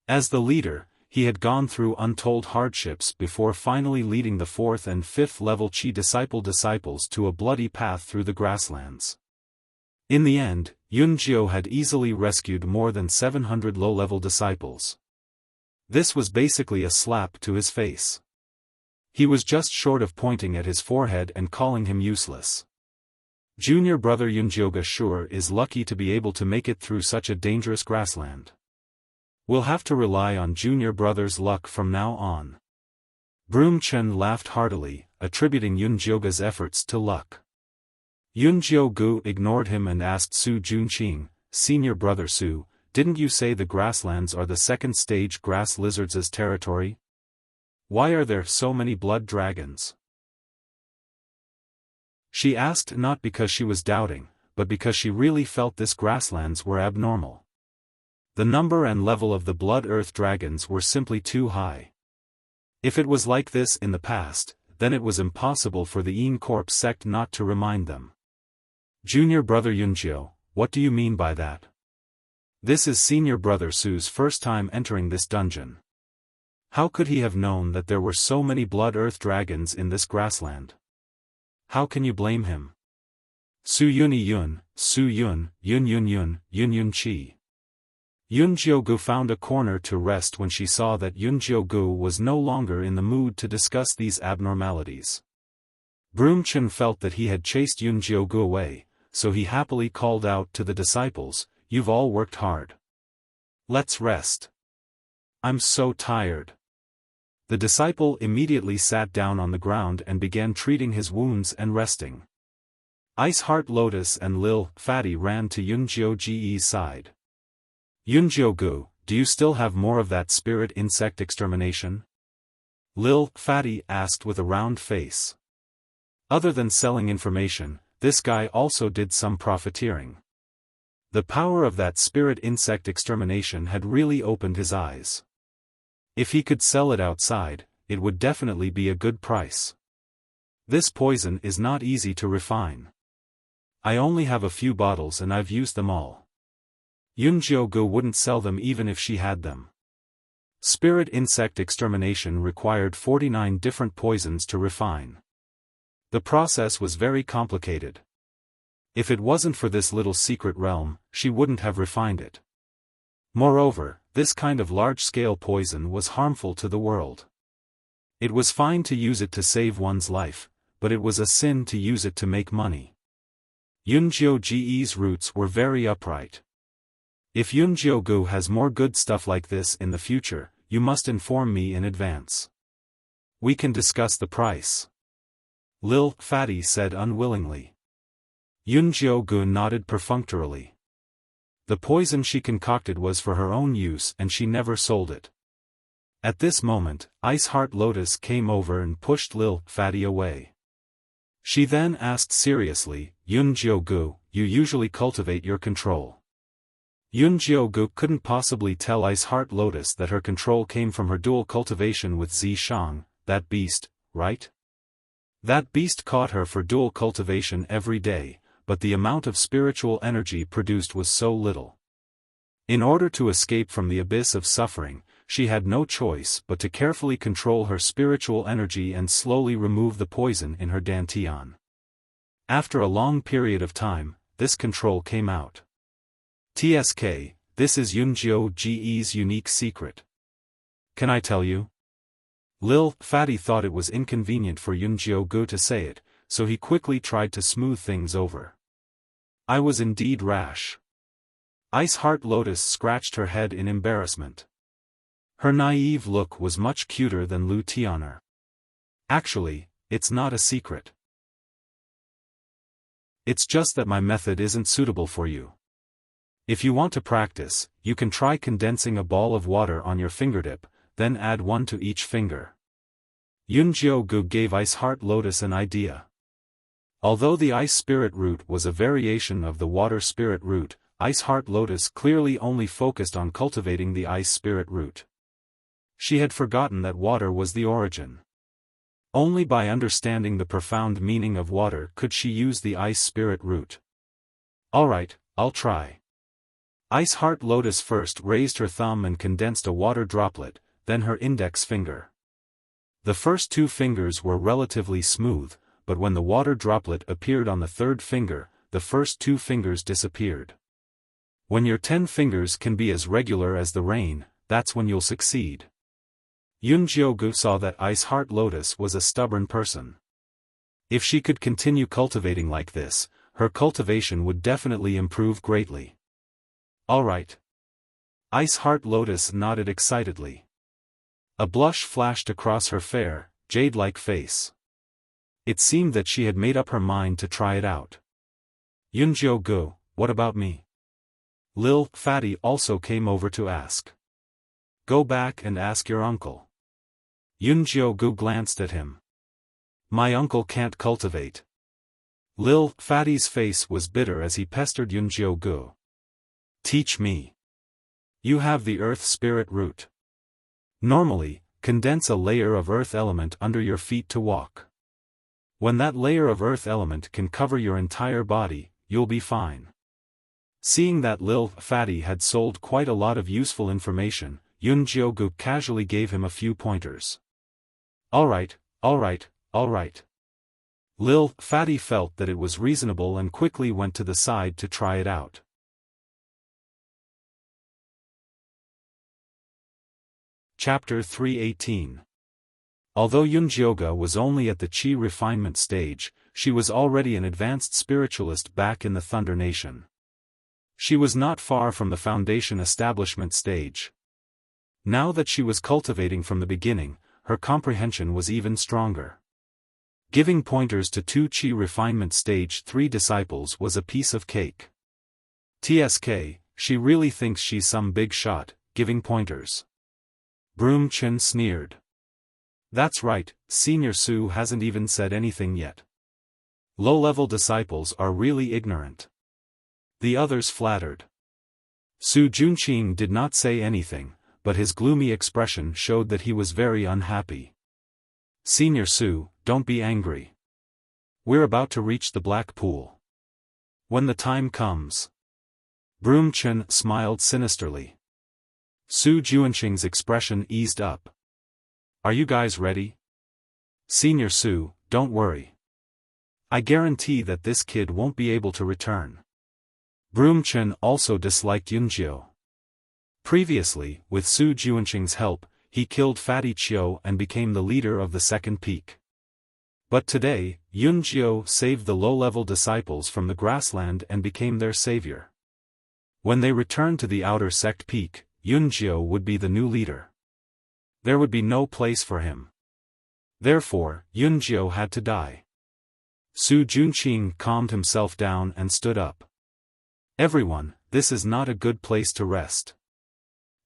[SPEAKER 1] As the leader, he had gone through untold hardships before finally leading the 4th and 5th level Qi disciples to a bloody path through the grasslands. In the end, Yunjiu had easily rescued more than 700 low-level disciples. This was basically a slap to his face. He was just short of pointing at his forehead and calling him useless. Junior brother Yunjiu sure is lucky to be able to make it through such a dangerous grassland. We'll have to rely on junior brother's luck from now on. Broom Chen laughed heartily, attributing Yunjiu's efforts to luck. Yunjiu ignored him and asked Su Junqing, "Senior brother Su, didn't you say the grasslands are the second stage grass lizards' territory? Why are there so many blood dragons?" She asked not because she was doubting, but because she really felt this grasslands were abnormal. The number and level of the blood earth dragons were simply too high. If it was like this in the past, then it was impossible for the Yin Corp sect not to remind them. "Junior brother Yunjiu, what do you mean by that? This is senior brother Su's first time entering this dungeon. How could he have known that there were so many blood earth dragons in this grassland? How can you blame him?" Su Yuni Yun, Su Yun, Yun Yun Yun, Yun Yun Qi. Yunjiu found a corner to rest when she saw that Yunjiu was no longer in the mood to discuss these abnormalities. Broom Chen felt that he had chased Yunjiu away, so he happily called out to the disciples, "You've all worked hard. Let's rest. I'm so tired." The disciple immediately sat down on the ground and began treating his wounds and resting. Ice Heart Lotus and Lil Fatty ran to Yunjiu's side. "Yunjiu, do you still have more of that spirit insect extermination?" Lil Fatty asked with a round face. Other than selling information, this guy also did some profiteering. The power of that spirit insect extermination had really opened his eyes. If he could sell it outside, it would definitely be a good price. This poison is not easy to refine. I only have a few bottles and I've used them all. Yunjiu wouldn't sell them even if she had them. Spirit insect extermination required 49 different poisons to refine. The process was very complicated. If it wasn't for this little secret realm, she wouldn't have refined it. Moreover, this kind of large-scale poison was harmful to the world. It was fine to use it to save one's life, but it was a sin to use it to make money. Yunjiu's roots were very upright. If Yunjiu has more good stuff like this in the future, you must inform me in advance. We can discuss the price. Lil Fatty said unwillingly. Yunjiu nodded perfunctorily. The poison she concocted was for her own use and she never sold it. At this moment, Ice Heart Lotus came over and pushed Lil Fatty away. She then asked seriously, "Yunjiu, you usually cultivate your control." Yunjiu couldn't possibly tell Ice Heart Lotus that her control came from her dual cultivation with Zishang, that beast, right? That beast caught her for dual cultivation every day, but the amount of spiritual energy produced was so little. In order to escape from the abyss of suffering, she had no choice but to carefully control her spiritual energy and slowly remove the poison in her dantian. After a long period of time, this control came out. TSK, this is Yunjiu's unique secret. Can I tell you? Lil Fatty thought it was inconvenient for Yunjiu to say it, so he quickly tried to smooth things over. I was indeed rash. Ice Heart Lotus scratched her head in embarrassment. Her naive look was much cuter than Lu Tianer. Actually, it's not a secret. It's just that my method isn't suitable for you. If you want to practice, you can try condensing a ball of water on your fingertip, then add one to each finger. Yunjiu gave Ice Heart Lotus an idea. Although the ice spirit root was a variation of the water spirit root, Ice Heart Lotus clearly only focused on cultivating the ice spirit root. She had forgotten that water was the origin. Only by understanding the profound meaning of water could she use the ice spirit root. Alright, I'll try. Ice Heart Lotus first raised her thumb and condensed a water droplet, then her index finger. The first two fingers were relatively smooth, but when the water droplet appeared on the third finger, the first two fingers disappeared. When your 10 fingers can be as regular as the rain, that's when you'll succeed. Yun Jiugu saw that Ice Heart Lotus was a stubborn person. If she could continue cultivating like this, her cultivation would definitely improve greatly. Alright. Ice Heart Lotus nodded excitedly. A blush flashed across her fair, jade-like face. It seemed that she had made up her mind to try it out. Yun Jiugu, what about me? Lil Fatty also came over to ask. Go back and ask your uncle. Yun Jiugu glanced at him. My uncle can't cultivate. Lil Fatty's face was bitter as he pestered Yun Jiugu. Teach me. You have the earth spirit root. Normally, condense a layer of earth element under your feet to walk. When that layer of earth element can cover your entire body, you'll be fine. Seeing that Lil Fatty had sold quite a lot of useful information, Yun Jiugu casually gave him a few pointers. Alright. Lil Fatty felt that it was reasonable and quickly went to the side to try it out. Chapter 318. Although Yun Jiugu was only at the Qi refinement stage, she was already an advanced spiritualist back in the Thunder Nation. She was not far from the foundation establishment stage. Now that she was cultivating from the beginning, her comprehension was even stronger. Giving pointers to 2 Qi refinement stage 3 disciples was a piece of cake. TSK, she really thinks she's some big shot, giving pointers. Broom Chin sneered. That's right, Senior Su hasn't even said anything yet. Low-level disciples are really ignorant. The others flattered. Su Junqing did not say anything, but his gloomy expression showed that he was very unhappy. Senior Su, don't be angry. We're about to reach the black pool. When the time comes. Broom Chin smiled sinisterly. Su Junqing's expression eased up. Are you guys ready? Senior Su, don't worry. I guarantee that this kid won't be able to return. Broom Chin also disliked Yun Jiu. Previously, with Su Junqing's help, he killed Fatty Chiu and became the leader of the second peak. But today, Yun Jiu saved the low-level disciples from the grassland and became their savior. When they returned to the outer sect peak, Yun Jiu would be the new leader. There would be no place for him. Therefore, Yun Jiu had to die. Su Junqing calmed himself down and stood up. Everyone, this is not a good place to rest.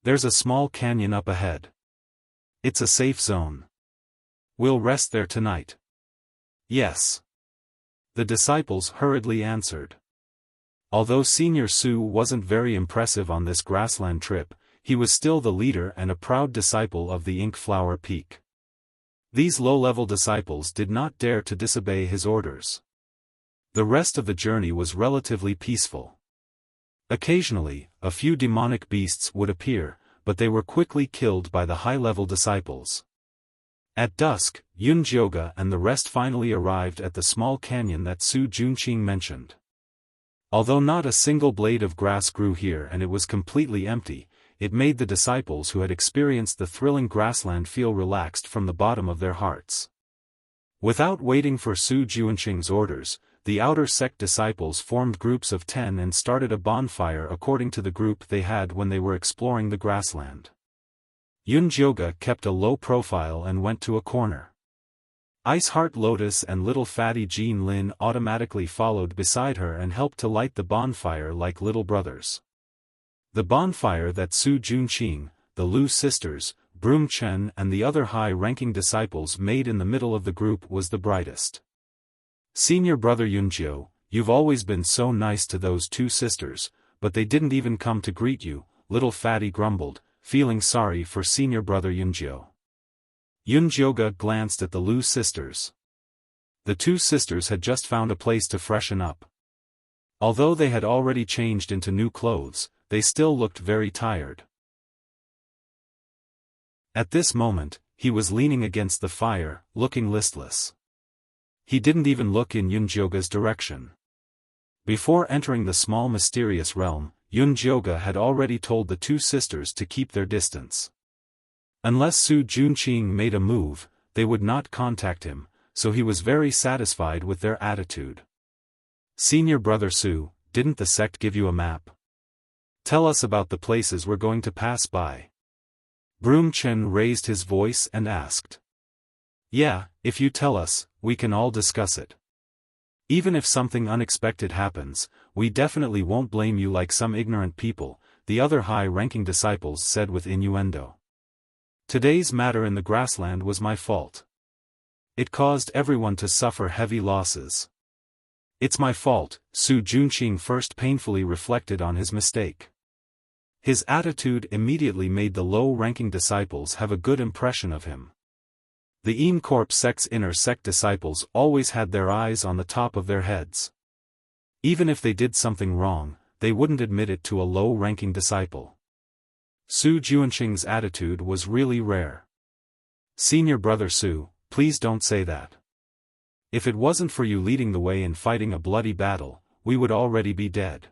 [SPEAKER 1] There's a small canyon up ahead. It's a safe zone. We'll rest there tonight. Yes. The disciples hurriedly answered. Although Senior Su wasn't very impressive on this grassland trip, he was still the leader and a proud disciple of the Ink Flower Peak. These low-level disciples did not dare to disobey his orders. The rest of the journey was relatively peaceful. Occasionally, a few demonic beasts would appear, but they were quickly killed by the high-level disciples. At dusk, Yun Jiugu and the rest finally arrived at the small canyon that Su Junqing mentioned. Although not a single blade of grass grew here and it was completely empty, it made the disciples who had experienced the thrilling grassland feel relaxed from the bottom of their hearts. Without waiting for Su Junqing's orders, the outer sect disciples formed groups of 10 and started a bonfire according to the group they had when they were exploring the grassland. Yun Jiugu kept a low profile and went to a corner. Ice Heart Lotus and little fatty Jean Lin automatically followed beside her and helped to light the bonfire like little brothers. The bonfire that Su Junqing, the Lu sisters, Broom Chen and the other high-ranking disciples made in the middle of the group was the brightest. Senior brother Yunjiu, you've always been so nice to those two sisters, but they didn't even come to greet you, little fatty grumbled, feeling sorry for senior brother Yunjiu. Yunjioga glanced at the Lu sisters. The two sisters had just found a place to freshen up. Although they had already changed into new clothes, they still looked very tired. At this moment, he was leaning against the fire, looking listless. He didn't even look in Yunjioga's direction. Before entering the small mysterious realm, Yunjioga had already told the two sisters to keep their distance. Unless Su Junqing made a move, they would not contact him, so he was very satisfied with their attitude. Senior brother Su, didn't the sect give you a map? Tell us about the places we're going to pass by. Broom Chen raised his voice and asked. Yeah, if you tell us, we can all discuss it. Even if something unexpected happens, we definitely won't blame you like some ignorant people, the other high-ranking disciples said with innuendo. Today's matter in the grassland was my fault. It caused everyone to suffer heavy losses. It's my fault, Su Junqing first painfully reflected on his mistake. His attitude immediately made the low-ranking disciples have a good impression of him. The Een Corp sect's inner sect disciples always had their eyes on the top of their heads. Even if they did something wrong, they wouldn't admit it to a low-ranking disciple. Su Junqing's attitude was really rare. Senior brother Su, please don't say that. If it wasn't for you leading the way in fighting a bloody battle, we would already be dead.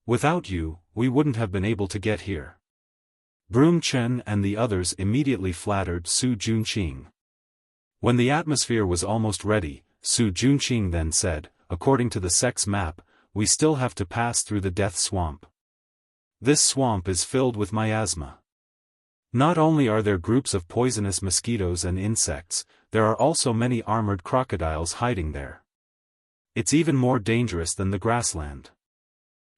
[SPEAKER 1] Without you, we wouldn't have been able to get here. Broom Chen and the others immediately flattered Su Junqing. When the atmosphere was almost ready, Su Junqing then said, according to the sect's map, we still have to pass through the death swamp. This swamp is filled with miasma. Not only are there groups of poisonous mosquitoes and insects, there are also many armored crocodiles hiding there. It's even more dangerous than the grassland.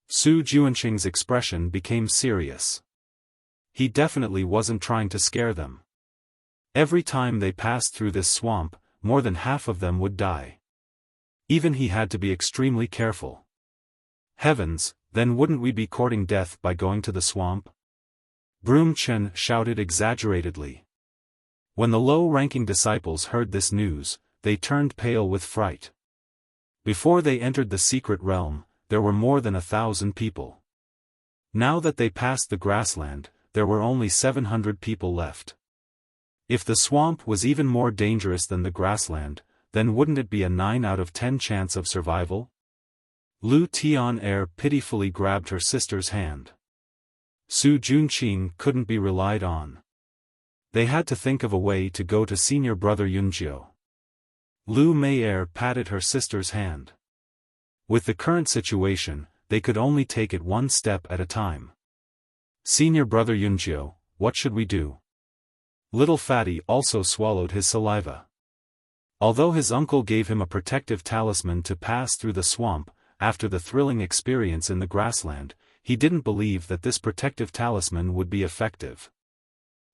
[SPEAKER 1] Su Junqing's expression became serious. He definitely wasn't trying to scare them. Every time they passed through this swamp, more than half of them would die. Even he had to be extremely careful. Heavens, then wouldn't we be courting death by going to the swamp? Broom Chen shouted exaggeratedly. When the low-ranking disciples heard this news, they turned pale with fright. Before they entered the secret realm, there were more than 1,000 people. Now that they passed the grassland, there were only 700 people left. If the swamp was even more dangerous than the grassland, then wouldn't it be a 9 out of 10 chance of survival? Lu Tian pitifully grabbed her sister's hand. Su Junqing couldn't be relied on. They had to think of a way to go to senior brother Yunjiu. Lu Mei patted her sister's hand. With the current situation, they could only take it one step at a time. Senior brother Yunjiu, what should we do? Little Fatty also swallowed his saliva. Although his uncle gave him a protective talisman to pass through the swamp, after the thrilling experience in the grassland, he didn't believe that this protective talisman would be effective.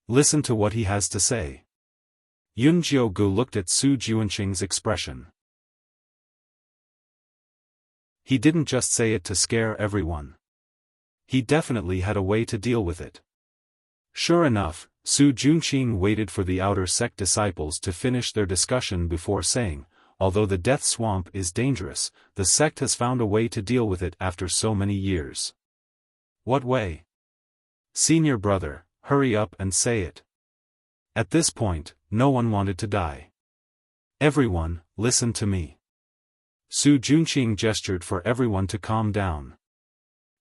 [SPEAKER 1] Listen to what he has to say. Yunjiu looked at Su Junqing's expression. He didn't just say it to scare everyone. He definitely had a way to deal with it. Sure enough, Su Junqing waited for the outer sect disciples to finish their discussion before saying, although the death swamp is dangerous, the sect has found a way to deal with it after so many years. What way? Senior brother, hurry up and say it. At this point, no one wanted to die. Everyone, listen to me. Su Junqing gestured for everyone to calm down.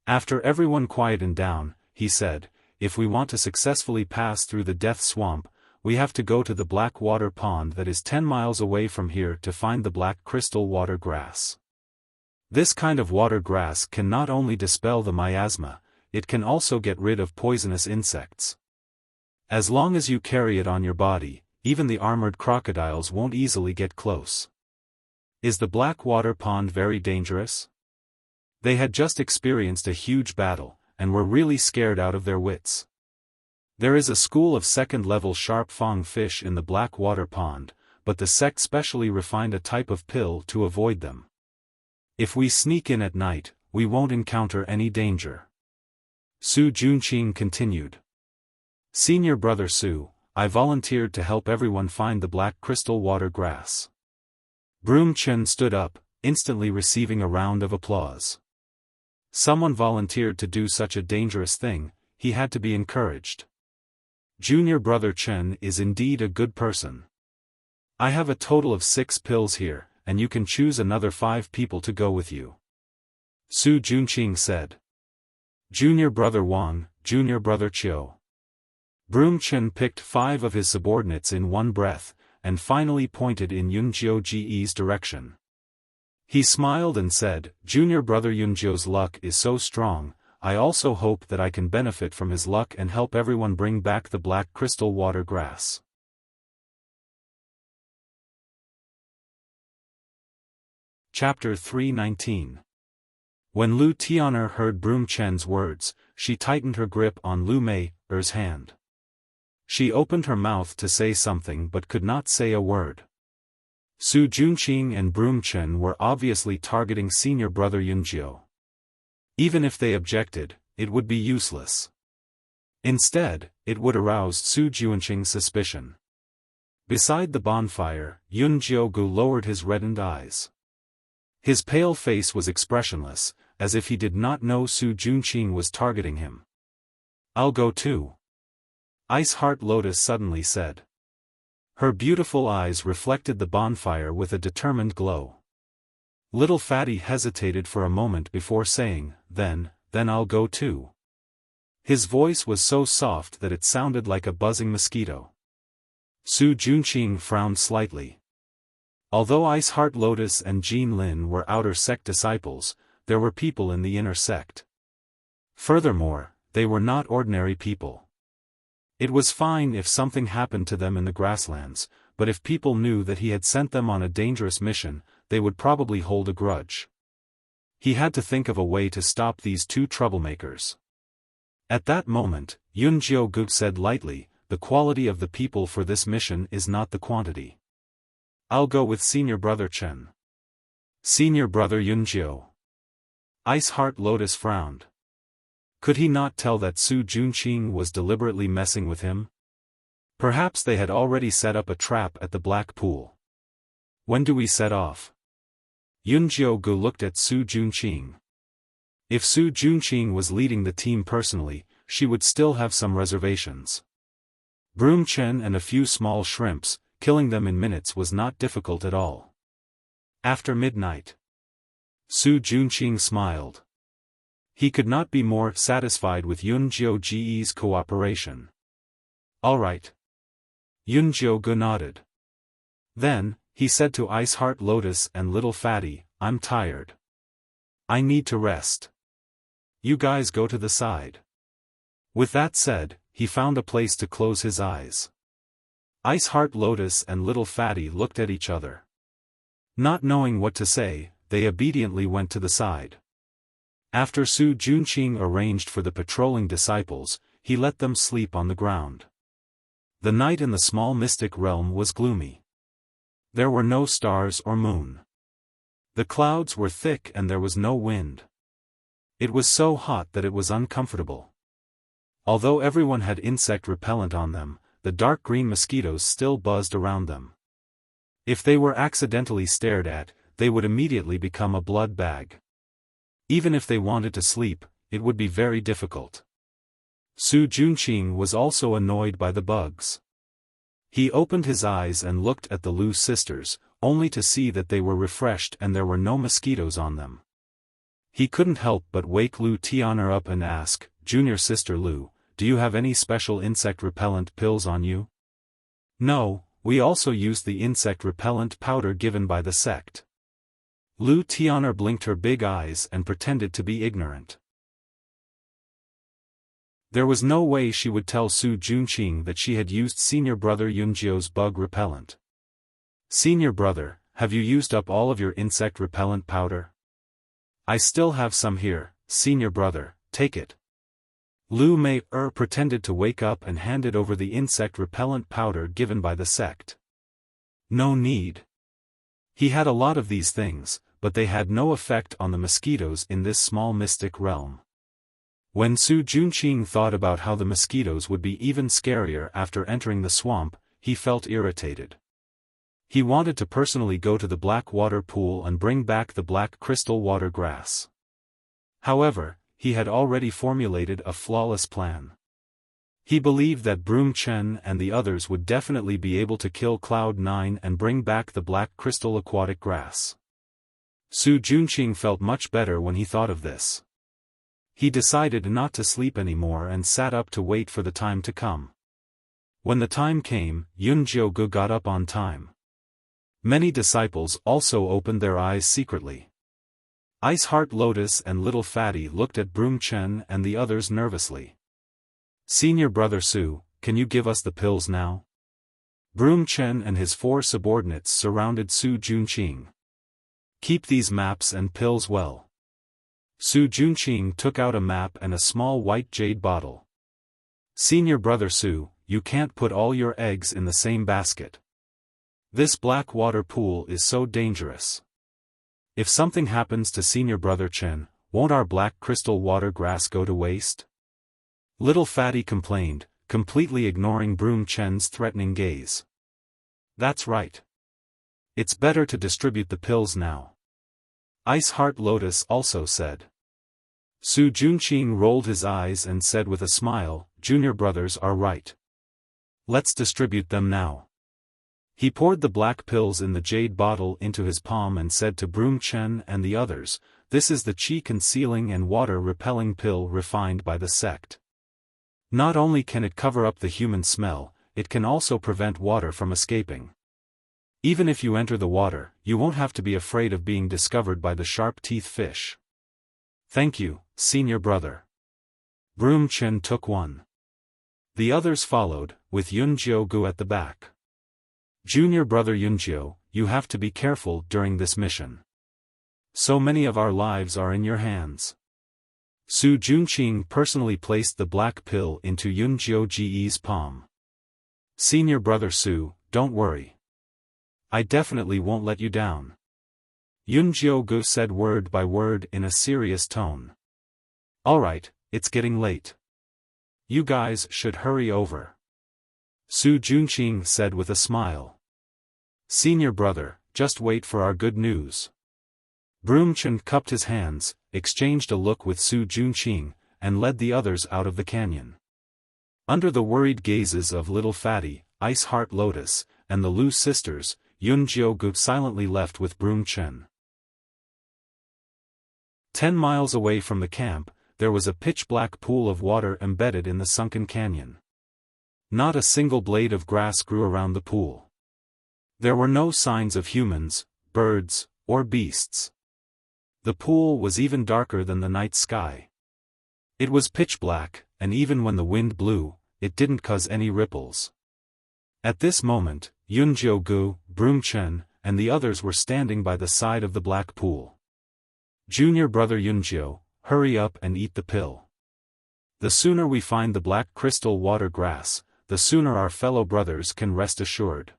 [SPEAKER 1] After everyone quietened down, he said, if we want to successfully pass through the death swamp, we have to go to the black water pond that is 10 miles away from here to find the black crystal water grass. This kind of water grass can not only dispel the miasma, it can also get rid of poisonous insects. As long as you carry it on your body, even the armored crocodiles won't easily get close. Is the black water pond very dangerous? They had just experienced a huge battle, and were really scared out of their wits. There is a school of second-level sharp fang fish in the black water pond, but the sect specially refined a type of pill to avoid them. If we sneak in at night, we won't encounter any danger. Su Junqing continued. Senior brother Su, I volunteered to help everyone find the black crystal water grass. Broom Chen stood up, instantly receiving a round of applause. Someone volunteered to do such a dangerous thing, he had to be encouraged. Junior brother Chen is indeed a good person. I have a total of 6 pills here, and you can choose another 5 people to go with you. Su Junqing said. Junior brother Wang, junior brother Chiu. Broom Chen picked 5 of his subordinates in one breath, and finally pointed in Yunjiu Ji's direction. He smiled and said, Junior brother Yunjiu's luck is so strong, I also hope that I can benefit from his luck and help everyone bring back the black crystal water grass. Chapter 319. When Lu Tian'er heard Broom Chen's words, she tightened her grip on Lu Mei's hand. She opened her mouth to say something but could not say a word. Su Junqing and Broom Chen were obviously targeting senior brother Yunjiu. Even if they objected, it would be useless. Instead, it would arouse Su Junqing's suspicion. Beside the bonfire, Yunjiu lowered his reddened eyes. His pale face was expressionless, as if he did not know Su Junqing was targeting him. I'll go too. Ice Heart Lotus suddenly said. Her beautiful eyes reflected the bonfire with a determined glow. Little Fatty hesitated for a moment before saying, then I'll go too. His voice was so soft that it sounded like a buzzing mosquito. Su Junqing frowned slightly. Although Ice Heart Lotus and Jean Lin were outer sect disciples, there were people in the inner sect. Furthermore, they were not ordinary people. It was fine if something happened to them in the grasslands, but if people knew that he had sent them on a dangerous mission, they would probably hold a grudge. He had to think of a way to stop these 2 troublemakers. At that moment, Yunjiu said lightly, the quality of the people for this mission is not the quantity. I'll go with senior brother Chen. Senior brother Yunjiu. Ice Heart Lotus frowned. Could he not tell that Su Junqing was deliberately messing with him? Perhaps they had already set up a trap at the black pool. When do we set off? Yunjiu looked at Su Junqing. If Su Junqing was leading the team personally, she would still have some reservations. Broom Chen and a few small shrimps, killing them in minutes was not difficult at all. After midnight. Su Junqing smiled. He could not be more satisfied with Yunjiu's cooperation. All right. Yunjiu nodded. Then, he said to Ice Heart Lotus and Little Fatty, I'm tired. I need to rest. You guys go to the side. With that said, he found a place to close his eyes. Ice Heart Lotus and Little Fatty looked at each other. Not knowing what to say, they obediently went to the side. After Su Junqing arranged for the patrolling disciples, he let them sleep on the ground. The night in the small mystic realm was gloomy. There were no stars or moon. The clouds were thick and there was no wind. It was so hot that it was uncomfortable. Although everyone had insect repellent on them, the dark green mosquitoes still buzzed around them. If they were accidentally stared at, they would immediately become a blood bag. Even if they wanted to sleep, it would be very difficult. Su Junqing was also annoyed by the bugs. He opened his eyes and looked at the Lu sisters, only to see that they were refreshed and there were no mosquitoes on them. He couldn't help but wake Lu Tian'er up and ask, Junior sister Lu, do you have any special insect repellent pills on you? No, we also used the insect repellent powder given by the sect. Lu Tian'er blinked her big eyes and pretended to be ignorant. There was no way she would tell Su Junqing that she had used senior brother Yunjiu's bug repellent. Senior brother, have you used up all of your insect repellent powder? I still have some here, senior brother, take it. Lu Mei pretended to wake up and handed over the insect repellent powder given by the sect. No need. He had a lot of these things, but they had no effect on the mosquitoes in this small mystic realm. When Su Junqing thought about how the mosquitoes would be even scarier after entering the swamp, he felt irritated. He wanted to personally go to the black water pool and bring back the black crystal water grass. However, he had already formulated a flawless plan. He believed that Broom Chen and the others would definitely be able to kill Cloud9 and bring back the black crystal aquatic grass. Su Junqing felt much better when he thought of this. He decided not to sleep anymore and sat up to wait for the time to come. When the time came, Yun Jiugu got up on time. Many disciples also opened their eyes secretly. Ice Heart Lotus and Little Fatty looked at Broom Chen and the others nervously. "Senior Brother Su, can you give us the pills now?" Broom Chen and his 4 subordinates surrounded Su Junqing. "Keep these maps and pills well." Su Junqing took out a map and a small white jade bottle. "Senior Brother Su, you can't put all your eggs in the same basket. This black water pool is so dangerous. If something happens to Senior Brother Chen, won't our black crystal water grass go to waste?" Little Fatty complained, completely ignoring Broom Chen's threatening gaze. "That's right. It's better to distribute the pills now," Ice Heart Lotus also said. Su Junqing rolled his eyes and said with a smile, "Junior brothers are right. Let's distribute them now." He poured the black pills in the jade bottle into his palm and said to Broom Chen and the others, "This is the qi concealing and water repelling pill refined by the sect. Not only can it cover up the human smell, it can also prevent water from escaping. Even if you enter the water, you won't have to be afraid of being discovered by the sharp-teeth fish." "Thank you, Senior Brother." Broom Chen took one. The others followed, with Yun Jiugu at the back. "Junior Brother Yunjiu, you have to be careful during this mission. So many of our lives are in your hands." Su Junqing personally placed the black pill into Yun Jiuji's palm. "Senior Brother Su, don't worry. I definitely won't let you down." Yun Jiugu said word by word in a serious tone. "Alright, it's getting late. You guys should hurry over," Su Junqing said with a smile. "Senior Brother, just wait for our good news." Broom Chen cupped his hands, exchanged a look with Su Junqing, and led the others out of the canyon. Under the worried gazes of Little Fatty, Ice Heart Lotus, and the Lu sisters, Yun Jiugu silently left with Broom Chen. 10 miles away from the camp, there was a pitch-black pool of water embedded in the sunken canyon. Not a single blade of grass grew around the pool. There were no signs of humans, birds, or beasts. The pool was even darker than the night sky. It was pitch black, and even when the wind blew, it didn't cause any ripples. At this moment, Yun Jiugu, Broom Chen, and the others were standing by the side of the black pool. "Junior Brother Yunjiu, hurry up and eat the pill. The sooner we find the black crystal water grass, the sooner our fellow brothers can rest assured,"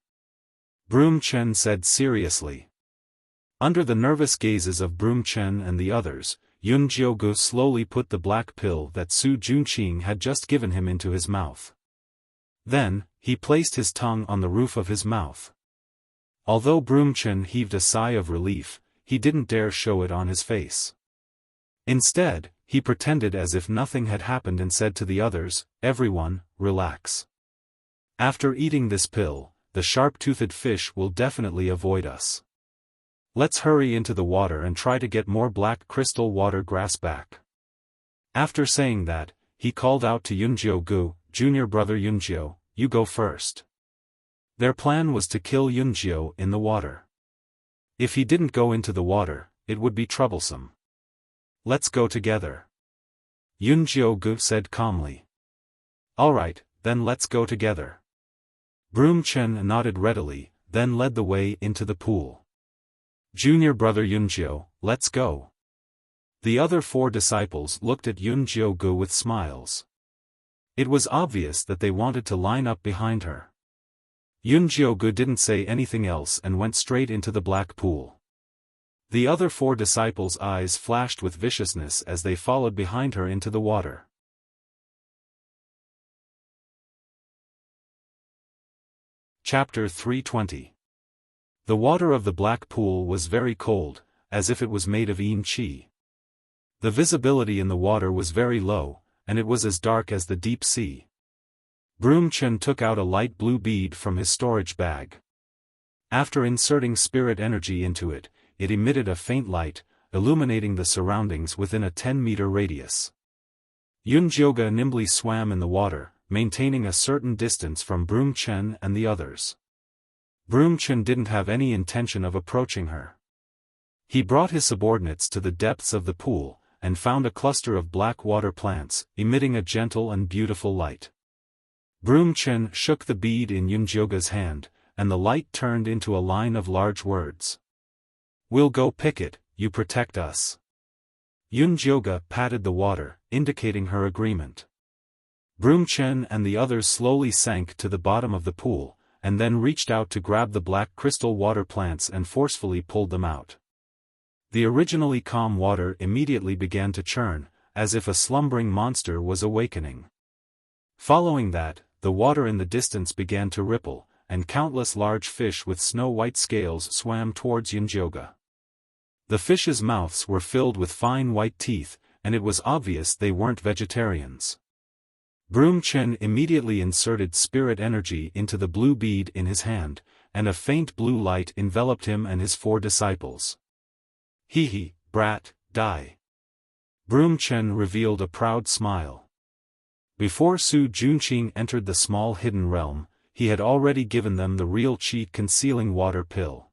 [SPEAKER 1] Broom Chen said seriously. Under the nervous gazes of Broom Chen and the others, Yun Jiugu slowly put the black pill that Su Junqing had just given him into his mouth. Then, he placed his tongue on the roof of his mouth. Although Broom Chen heaved a sigh of relief, he didn't dare show it on his face. Instead, he pretended as if nothing had happened and said to the others, "Everyone, relax. After eating this pill, the sharp-toothed fish will definitely avoid us. Let's hurry into the water and try to get more black crystal water grass back." After saying that, he called out to Yun Jiugu, "Junior Brother Yunjiu, you go first." Their plan was to kill Yunjiu in the water. If he didn't go into the water, it would be troublesome. "Let's go together," Yun Jiugu said calmly. "Alright, then let's go together." Broom Chen nodded readily, then led the way into the pool. "Junior Brother Yunjiu, let's go." The other 4 disciples looked at Yun Jiugu with smiles. It was obvious that they wanted to line up behind her. Yunjiogu didn't say anything else and went straight into the black pool. The other 4 disciples' eyes flashed with viciousness as they followed behind her into the water. Chapter 320. The water of the black pool was very cold, as if it was made of yin qi. The visibility in the water was very low, and it was as dark as the deep sea. Broom Chen took out a light blue bead from his storage bag. After inserting spirit energy into it, it emitted a faint light, illuminating the surroundings within a 10-meter radius. Yunjiogu nimbly swam in the water, maintaining a certain distance from Broom Chen and the others. Broom Chen didn't have any intention of approaching her. He brought his subordinates to the depths of the pool, and found a cluster of black water plants, emitting a gentle and beautiful light. Broom Chen shook the bead in Yunjiogu's hand, and the light turned into a line of large words. "We'll go pick it, you protect us." Yunjiogu patted the water, indicating her agreement. Broom Chen and the others slowly sank to the bottom of the pool, and then reached out to grab the black crystal water plants and forcefully pulled them out. The originally calm water immediately began to churn, as if a slumbering monster was awakening. Following that, the water in the distance began to ripple, and countless large fish with snow-white scales swam towards Yunjiogu. The fish's mouths were filled with fine white teeth, and it was obvious they weren't vegetarians. Broom Chen immediately inserted spirit energy into the blue bead in his hand, and a faint blue light enveloped him and his 4 disciples. "Hee, brat, die." Broom Chen revealed a proud smile. Before Su Junqing entered the small hidden realm, he had already given them the real qi-concealing water pill.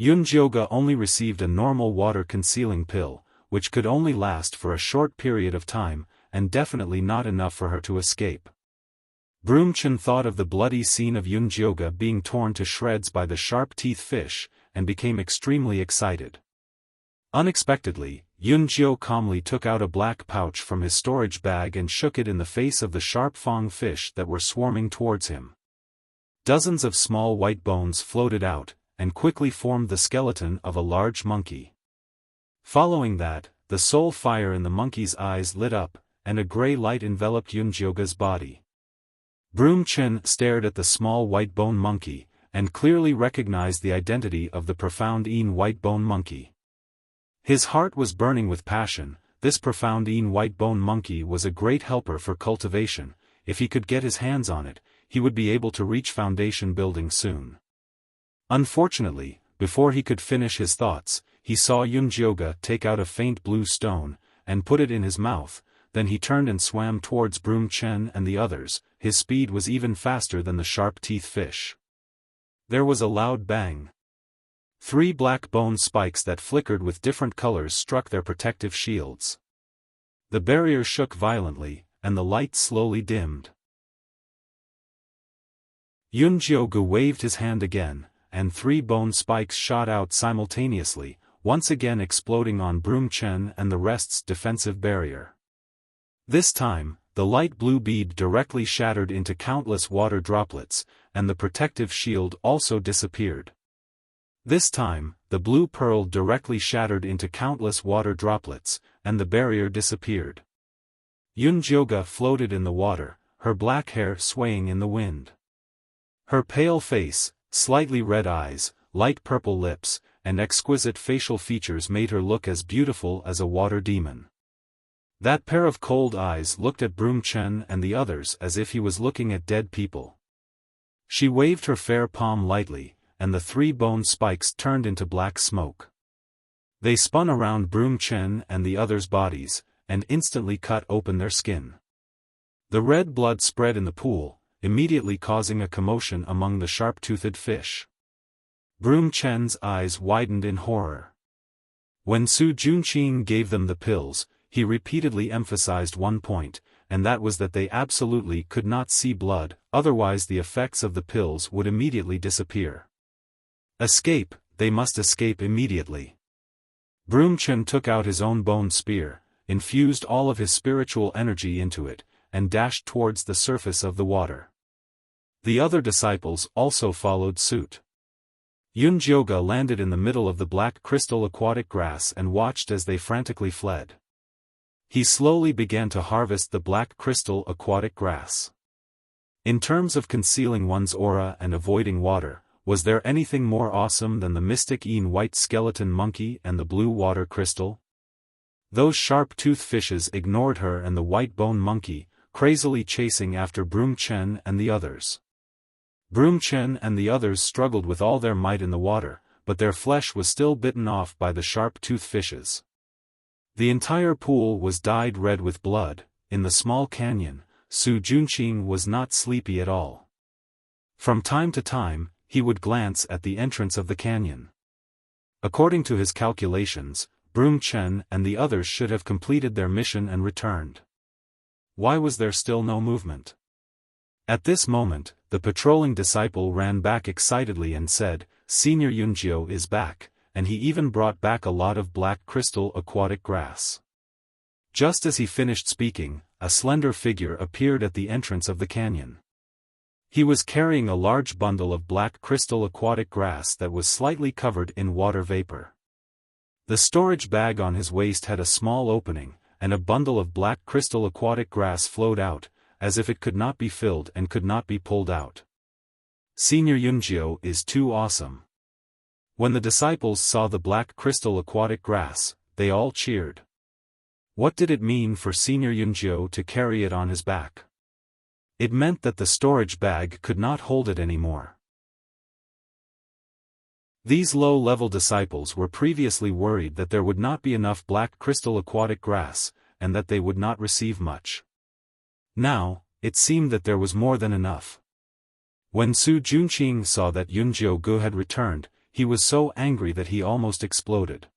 [SPEAKER 1] Yunjiogu only received a normal water-concealing pill, which could only last for a short period of time, and definitely not enough for her to escape. Broom Chen thought of the bloody scene of Yunjiogu being torn to shreds by the sharp-teeth fish, and became extremely excited. Unexpectedly, Yunjio calmly took out a black pouch from his storage bag and shook it in the face of the sharp fang fish that were swarming towards him. Dozens of small white bones floated out, and quickly formed the skeleton of a large monkey. Following that, the soul fire in the monkey's eyes lit up, and a gray light enveloped Yunjiogu's body. Broom Chen stared at the small white bone monkey, and clearly recognized the identity of the profound Yin white bone monkey. His heart was burning with passion. This profound Yin white bone monkey was a great helper for cultivation. If he could get his hands on it, he would be able to reach foundation building soon. Unfortunately, before he could finish his thoughts, he saw Yunjiogu take out a faint blue stone, and put it in his mouth. Then he turned and swam towards Broom Chen and the others. His speed was even faster than the sharp-teeth fish. There was a loud bang. 3 black bone spikes that flickered with different colors struck their protective shields. The barrier shook violently, and the light slowly dimmed. Yunjiogu waved his hand again, and 3 bone spikes shot out simultaneously, once again exploding on Broom Chen and the rest's defensive barrier. This time, the light blue bead directly shattered into countless water droplets, and the protective shield also disappeared. This time, the blue pearl directly shattered into countless water droplets, and the barrier disappeared. Yunjiogu floated in the water, her black hair swaying in the wind. Her pale face, slightly red eyes, light purple lips, and exquisite facial features made her look as beautiful as a water demon. That pair of cold eyes looked at Broom Chen and the others as if he was looking at dead people. She waved her fair palm lightly, and the 3 bone spikes turned into black smoke. They spun around Broom Chen and the others' bodies, and instantly cut open their skin. The red blood spread in the pool, immediately causing a commotion among the sharp-toothed fish. Broom Chen's eyes widened in horror. When Su Junqing gave them the pills, he repeatedly emphasized one point, and that was that they absolutely could not see blood, otherwise the effects of the pills would immediately disappear. Escape, they must escape immediately. Broom Chen took out his own bone spear, infused all of his spiritual energy into it, and dashed towards the surface of the water. The other disciples also followed suit. Yunjioge landed in the middle of the black crystal aquatic grass and watched as they frantically fled. He slowly began to harvest the black crystal aquatic grass. In terms of concealing one's aura and avoiding water, was there anything more awesome than the mystic white skeleton monkey and the blue water crystal? Those sharp-toothed fishes ignored her and the white bone monkey, crazily chasing after Broom Chen and the others. Broom Chen and the others struggled with all their might in the water, but their flesh was still bitten off by the sharp-toothed fishes. The entire pool was dyed red with blood. In the small canyon, Su Junqing was not sleepy at all. From time to time, he would glance at the entrance of the canyon. According to his calculations, Broom Chen and the others should have completed their mission and returned. Why was there still no movement? At this moment, the patrolling disciple ran back excitedly and said, "Senior Yunjio is back," and he even brought back a lot of black crystal aquatic grass. Just as he finished speaking, a slender figure appeared at the entrance of the canyon. He was carrying a large bundle of black crystal aquatic grass that was slightly covered in water vapor. The storage bag on his waist had a small opening, and a bundle of black crystal aquatic grass flowed out, as if it could not be filled and could not be pulled out. Senior Yunjio is too awesome. When the disciples saw the black crystal aquatic grass, they all cheered. What did it mean for Senior Yunjio to carry it on his back? It meant that the storage bag could not hold it anymore. These low-level disciples were previously worried that there would not be enough black crystal aquatic grass, and that they would not receive much. Now, it seemed that there was more than enough. When Su Junqing saw that Yunjioge had returned, he was so angry that he almost exploded.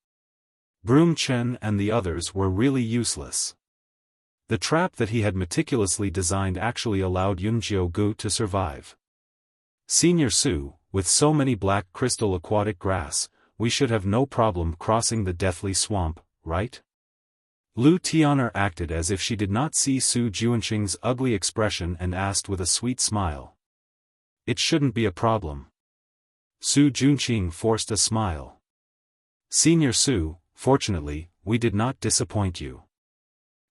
[SPEAKER 1] Broom Chen and the others were really useless. The trap that he had meticulously designed actually allowed Yunjioge to survive. Senior Su, with so many black crystal aquatic grass, we should have no problem crossing the deathly swamp, right? Lu Tian'er acted as if she did not see Su Junqing's ugly expression and asked with a sweet smile. It shouldn't be a problem. Su Junqing forced a smile. Senior Su, fortunately, we did not disappoint you.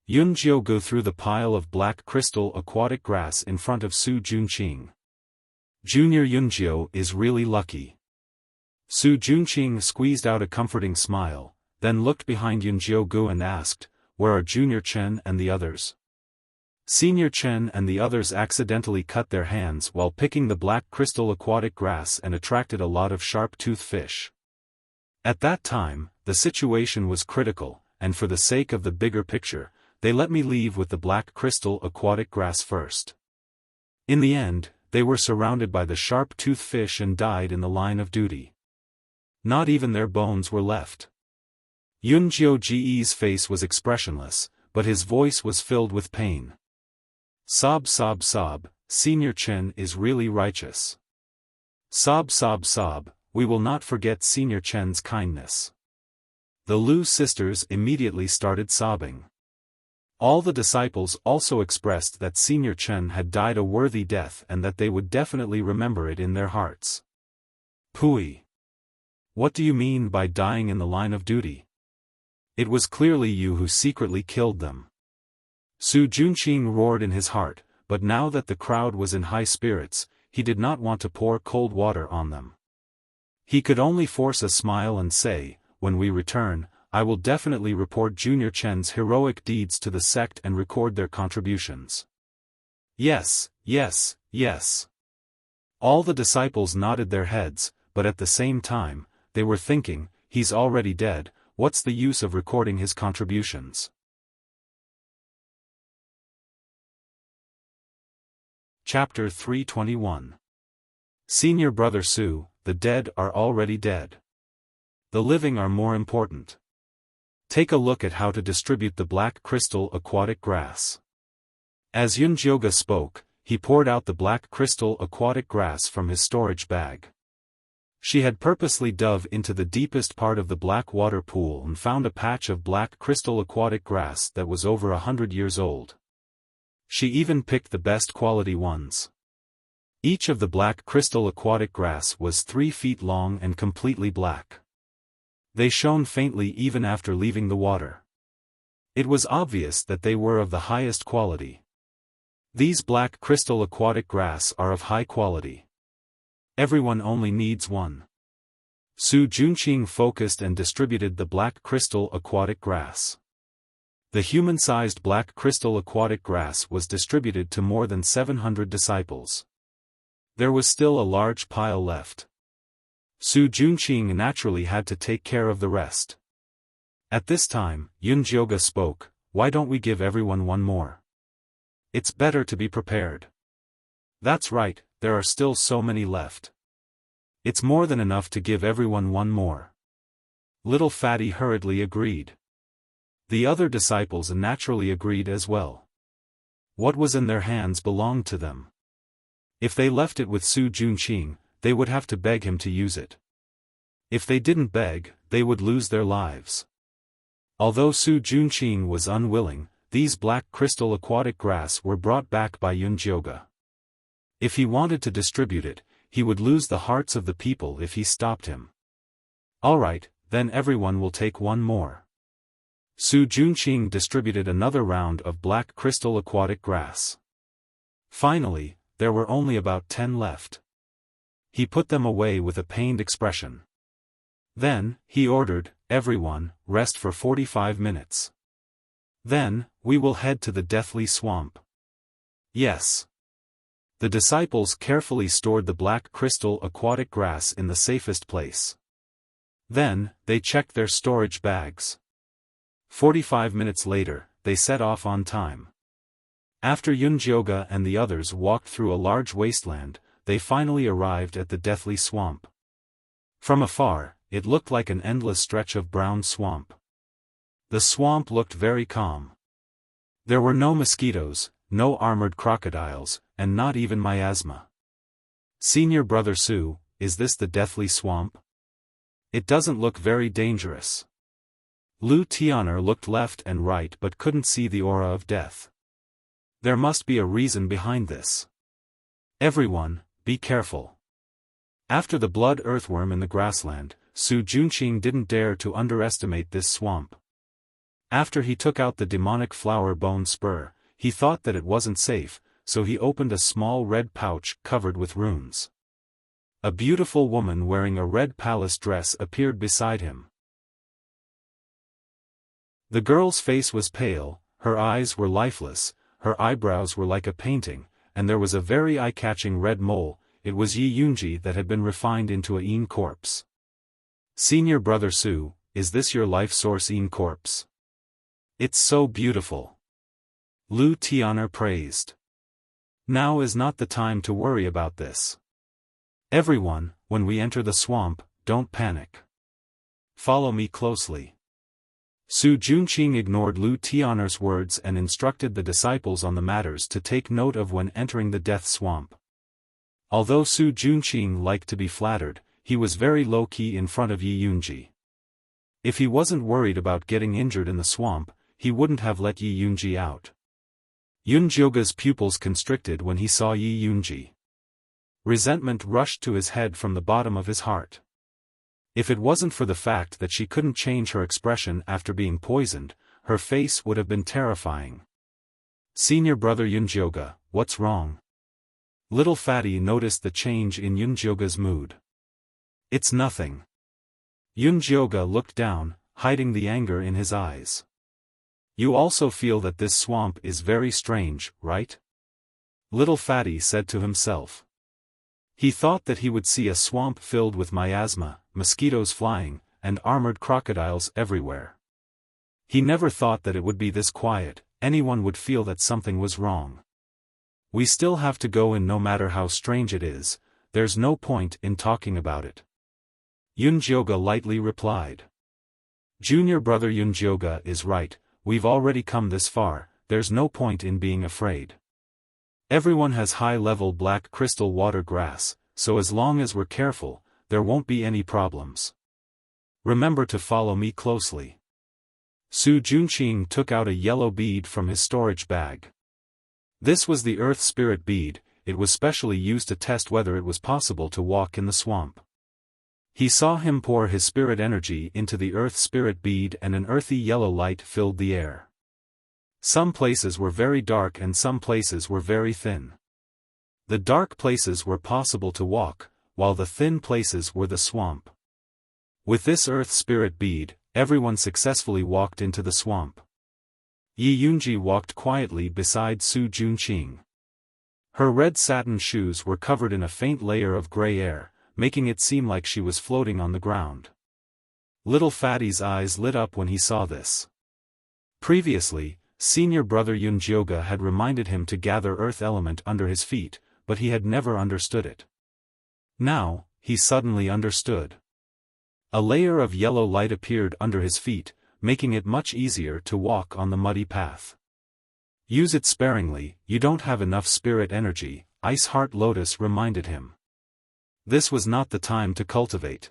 [SPEAKER 1] Yunjioge threw the pile of black crystal aquatic grass in front of Su Junqing. Junior Yunjio is really lucky. Su Junqing squeezed out a comforting smile, then looked behind Yunjioge and asked, "Where are Junior Chen and the others?" Senior Chen and the others accidentally cut their hands while picking the black crystal aquatic grass and attracted a lot of sharp-toothed fish. At that time, the situation was critical, and for the sake of the bigger picture, they let me leave with the black crystal aquatic grass first. In the end, they were surrounded by the sharp-toothed fish and died in the line of duty. Not even their bones were left. Yunjioge's face was expressionless, but his voice was filled with pain. Sob sob sob, Senior Chen is really righteous. Sob sob sob, we will not forget Senior Chen's kindness. The Lu sisters immediately started sobbing. All the disciples also expressed that Senior Chen had died a worthy death and that they would definitely remember it in their hearts. Pui. What do you mean by dying in the line of duty? It was clearly you who secretly killed them. Su Junqing roared in his heart, but now that the crowd was in high spirits, he did not want to pour cold water on them. He could only force a smile and say, "When we return, I will definitely report Junior Chen's heroic deeds to the sect and record their contributions." Yes, yes, yes. All the disciples nodded their heads, but at the same time, they were thinking, he's already dead, what's the use of recording his contributions? Chapter 321. Senior Brother Su, the dead are already dead. The living are more important. Take a look at how to distribute the black crystal aquatic grass. As Yunjioge spoke, he poured out the black crystal aquatic grass from his storage bag. She had purposely dove into the deepest part of the black water pool and found a patch of black crystal aquatic grass that was over 100 years old. She even picked the best quality ones. Each of the black crystal aquatic grass was 3 feet long and completely black. They shone faintly even after leaving the water. It was obvious that they were of the highest quality. These black crystal aquatic grass are of high quality. Everyone only needs one. Su Junqing focused and distributed the black crystal aquatic grass. The human-sized black crystal aquatic grass was distributed to more than 700 disciples. There was still a large pile left. Su Junqing naturally had to take care of the rest. At this time, Yunjioge spoke, "Why don't we give everyone one more? It's better to be prepared." "That's right, there are still so many left. It's more than enough to give everyone one more." Little Fatty hurriedly agreed. The other disciples naturally agreed as well. What was in their hands belonged to them. If they left it with Su Junqing, they would have to beg him to use it. If they didn't beg, they would lose their lives. Although Su Junqing was unwilling, these black crystal aquatic grass were brought back by Yunjioge. If he wanted to distribute it, he would lose the hearts of the people if he stopped him. "Alright, then everyone will take one more." Su Junqing distributed another round of black crystal aquatic grass. Finally, there were only about 10 left. He put them away with a pained expression. Then, he ordered, "Everyone, rest for 45 minutes. Then, we will head to the deathly swamp." Yes. The disciples carefully stored the black crystal aquatic grass in the safest place. Then, they checked their storage bags. 45 minutes later, they set off on time. After Yunjioge and the others walked through a large wasteland, they finally arrived at the deathly swamp. From afar, it looked like an endless stretch of brown swamp. The swamp looked very calm. There were no mosquitoes, no armored crocodiles, and not even miasma. "Senior brother Su, is this the deathly swamp? It doesn't look very dangerous." Lu Tian'er looked left and right but couldn't see the aura of death. There must be a reason behind this. "Everyone, be careful." After the blood earthworm in the grassland, Su Junqing didn't dare to underestimate this swamp. After he took out the demonic flower bone spur, he thought that it wasn't safe, so he opened a small red pouch covered with runes. A beautiful woman wearing a red palace dress appeared beside him. The girl's face was pale, her eyes were lifeless, her eyebrows were like a painting, and there was a very eye-catching red mole. It was Yi Yunji that had been refined into a Yin corpse. "Senior brother Su, is this your life source Yin corpse? It's so beautiful." Lu Tian'er praised. "Now is not the time to worry about this. Everyone, when we enter the swamp, don't panic. Follow me closely." Su Junqing ignored Lu Tian'er's words and instructed the disciples on the matters to take note of when entering the death swamp. Although Su Junqing liked to be flattered, he was very low-key in front of Yi Yunji. If he wasn't worried about getting injured in the swamp, he wouldn't have let Yi Yunji out. Yunjioge's pupils constricted when he saw Yi Yunji. Resentment rushed to his head from the bottom of his heart. If it wasn't for the fact that she couldn't change her expression after being poisoned, her face would have been terrifying. "Senior brother Yunjioge, what's wrong?" Little Fatty noticed the change in Yunjioge's mood. "It's nothing." Yunjioge looked down, hiding the anger in his eyes. "You also feel that this swamp is very strange, right?" Little Fatty said to himself. He thought that he would see a swamp filled with miasma, mosquitoes flying, and armored crocodiles everywhere. He never thought that it would be this quiet. Anyone would feel that something was wrong. "We still have to go in no matter how strange it is, there's no point in talking about it." Yunjioge lightly replied. "Junior brother Yunjioge is right, we've already come this far, there's no point in being afraid. Everyone has high-level black crystal water grass, so as long as we're careful, there won't be any problems. Remember to follow me closely." Su Junqing took out a yellow bead from his storage bag. This was the Earth Spirit bead. it was specially used to test whether it was possible to walk in the swamp. He saw him pour his spirit energy into the earth spirit bead and an earthy yellow light filled the air. Some places were very dark and some places were very thin. The dark places were possible to walk, while the thin places were the swamp. With this earth spirit bead, everyone successfully walked into the swamp. Yi Yunji walked quietly beside Su Junqing. Her red satin shoes were covered in a faint layer of gray air, making it seem like she was floating on the ground. Little Fatty's eyes lit up when he saw this. Previously, senior brother Yunjioga had reminded him to gather earth element under his feet, but he had never understood it. Now, he suddenly understood. A layer of yellow light appeared under his feet, making it much easier to walk on the muddy path. Use it sparingly, you don't have enough spirit energy, Ice Heart Lotus reminded him. This was not the time to cultivate.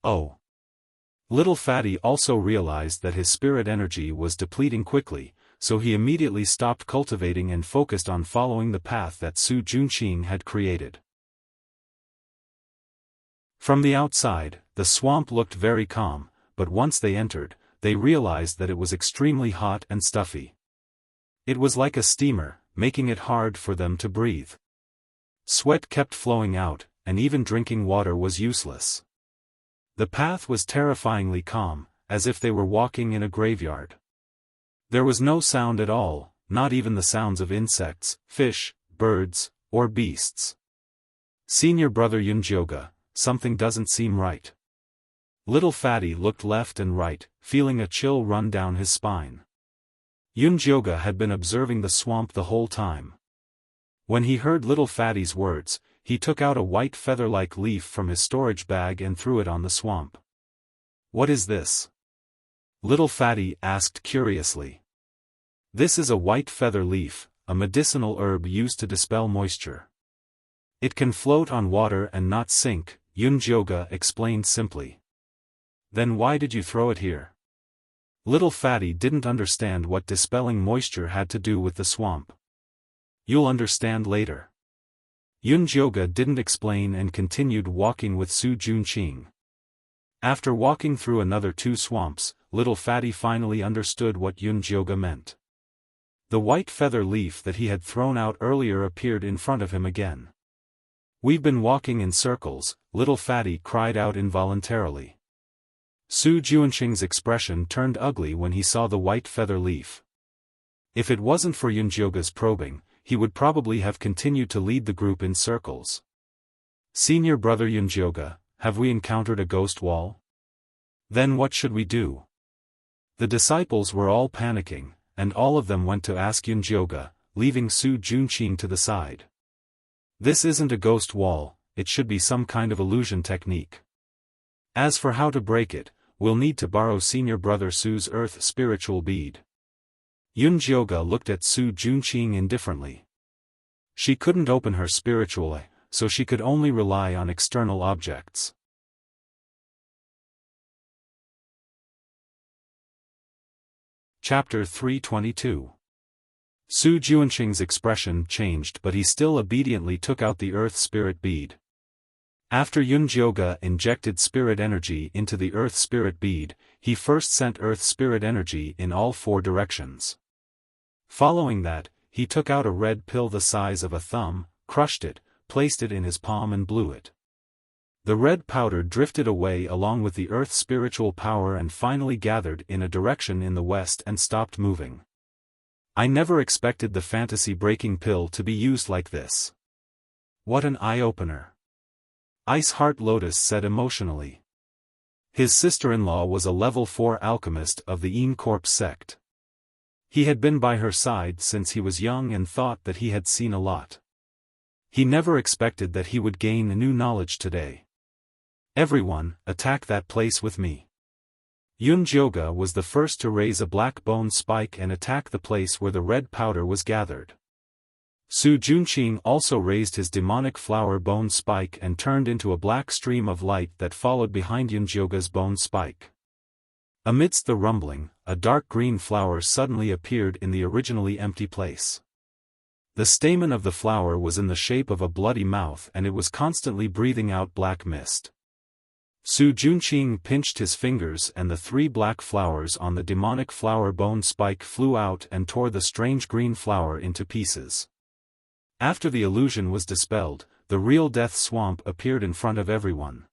[SPEAKER 1] Oh. Little Fatty also realized that his spirit energy was depleting quickly, so he immediately stopped cultivating and focused on following the path that Su Junqing had created. From the outside, the swamp looked very calm, but once they entered, they realized that it was extremely hot and stuffy. It was like a steamer, making it hard for them to breathe. Sweat kept flowing out, and even drinking water was useless. The path was terrifyingly calm, as if they were walking in a graveyard. There was no sound at all, not even the sounds of insects, fish, birds, or beasts. Senior brother Yunjioga, something doesn't seem right. Little Fatty looked left and right, feeling a chill run down his spine. Yunjioga had been observing the swamp the whole time. When he heard Little Fatty's words, he took out a white feather-like leaf from his storage bag and threw it on the swamp. "What is this?" Little Fatty asked curiously. "This is a white feather leaf, a medicinal herb used to dispel moisture. It can float on water and not sink," Yunjioga explained simply. "Then why did you throw it here?" Little Fatty didn't understand what dispelling moisture had to do with the swamp. "You'll understand later." Yunjioga didn't explain and continued walking with Su Junqing. After walking through another 2 swamps, Little Fatty finally understood what Yunjioga meant. The white feather leaf that he had thrown out earlier appeared in front of him again. "We've been walking in circles," Little Fatty cried out involuntarily. Su Junqing's expression turned ugly when he saw the white feather leaf. If it wasn't for Yunjioga's probing, he would probably have continued to lead the group in circles. "Senior brother Yunjioga, have we encountered a ghost wall? Then what should we do?" The disciples were all panicking, and all of them went to ask Yunjioga, leaving Su Junqing to the side. "This isn't a ghost wall, it should be some kind of illusion technique. As for how to break it, we'll need to borrow senior brother Su's earth spiritual bead." Yunjioga looked at Su Junqing indifferently. She couldn't open her spiritual eye, so she could only rely on external objects. Chapter 322. Su Junqing's expression changed, but he still obediently took out the earth spirit bead. After Yunjioga injected spirit energy into the earth spirit bead, he first sent earth spirit energy in all 4 directions. Following that, he took out a red pill the size of a thumb, crushed it, placed it in his palm and blew it. The red powder drifted away along with the earth's spiritual power and finally gathered in a direction in the west and stopped moving. "I never expected the fantasy-breaking pill to be used like this. What an eye-opener," Ice Heart Lotus said emotionally. His sister-in-law was a level 4 alchemist of the Een Corp sect. He had been by her side since he was young and thought that he had seen a lot. He never expected that he would gain new knowledge today. "Everyone, attack that place with me." Yunjioga was the first to raise a black bone spike and attack the place where the red powder was gathered. Su Junqing also raised his demonic flower bone spike and turned into a black stream of light that followed behind Yunjioga's bone spike. Amidst the rumbling, a dark green flower suddenly appeared in the originally empty place. The stamen of the flower was in the shape of a bloody mouth and it was constantly breathing out black mist. Su Junqing pinched his fingers and the 3 black flowers on the demonic flower bone spike flew out and tore the strange green flower into pieces. After the illusion was dispelled, the real death swamp appeared in front of everyone.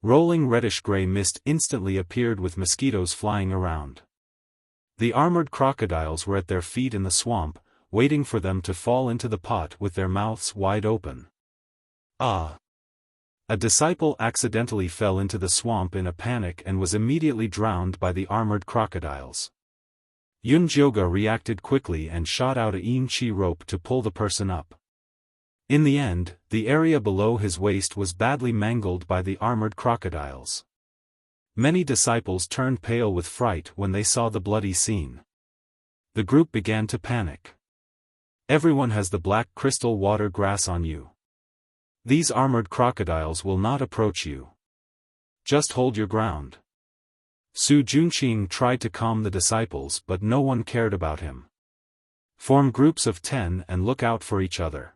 [SPEAKER 1] Rolling reddish-gray mist instantly appeared with mosquitoes flying around. The armored crocodiles were at their feet in the swamp, waiting for them to fall into the pot with their mouths wide open. Ah! A disciple accidentally fell into the swamp in a panic and was immediately drowned by the armored crocodiles. Yun Jioge reacted quickly and shot out a yin qi rope to pull the person up. In the end, the area below his waist was badly mangled by the armored crocodiles. Many disciples turned pale with fright when they saw the bloody scene. The group began to panic. Everyone has the black crystal water grass on you. These armored crocodiles will not approach you. Just hold your ground. Su Junqing tried to calm the disciples but no one cared about him. Form groups of 10 and look out for each other.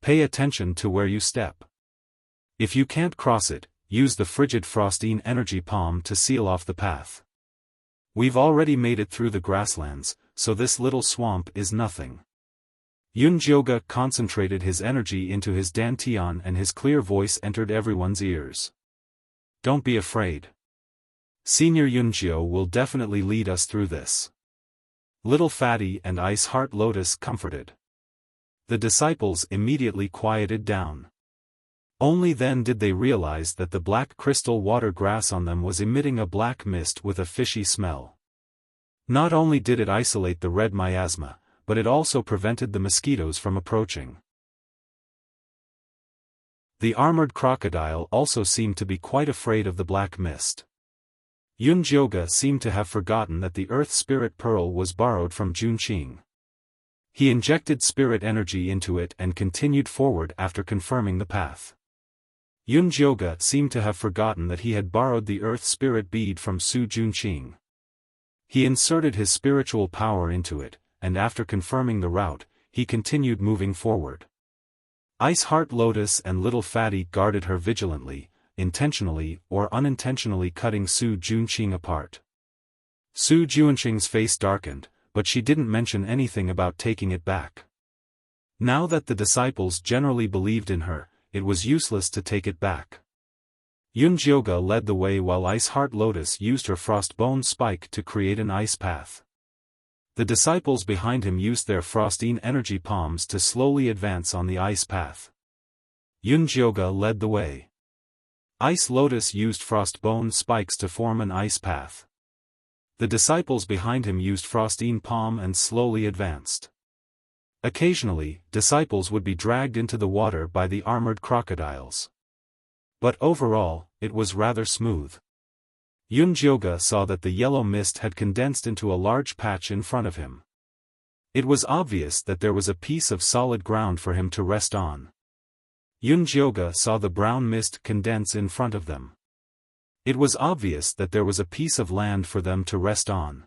[SPEAKER 1] Pay attention to where you step. If you can't cross it, use the frigid frostine energy palm to seal off the path. We've already made it through the grasslands, so this little swamp is nothing. Yun Jioge concentrated his energy into his dantian and his clear voice entered everyone's ears. Don't be afraid. Senior Yunjio will definitely lead us through this. Little Fatty and Ice Heart Lotus comforted. The disciples immediately quieted down. Only then did they realize that the black crystal water grass on them was emitting a black mist with a fishy smell. Not only did it isolate the red miasma, but it also prevented the mosquitoes from approaching. The armored crocodile also seemed to be quite afraid of the black mist. Yun Jioge seemed to have forgotten that the Earth Spirit Pearl was borrowed from Junqing. He injected spirit energy into it and continued forward after confirming the path. Yun Jioge seemed to have forgotten that he had borrowed the Earth Spirit Bead from Su Junqing. He inserted his spiritual power into it, and after confirming the route, he continued moving forward. Ice Heart Lotus and Little Fatty guarded her vigilantly, intentionally or unintentionally cutting Su Junqing apart. Su Junqing's face darkened, but she didn't mention anything about taking it back. Now that the disciples generally believed in her, it was useless to take it back. Yun Jioge led the way while Ice Heart Lotus used her Frostbone Spike to create an ice path. The disciples behind him used their Frostine energy palms to slowly advance on the ice path. Yun Jioge led the way. Ice Lotus used Frostbone Spikes to form an ice path. The disciples behind him used Frostine Palm and slowly advanced. Occasionally, disciples would be dragged into the water by the armored crocodiles. But overall, it was rather smooth. Yun Jioge saw that the yellow mist had condensed into a large patch in front of him. It was obvious that there was a piece of solid ground for him to rest on. Yun Jioge saw the brown mist condense in front of them. It was obvious that there was a piece of land for them to rest on.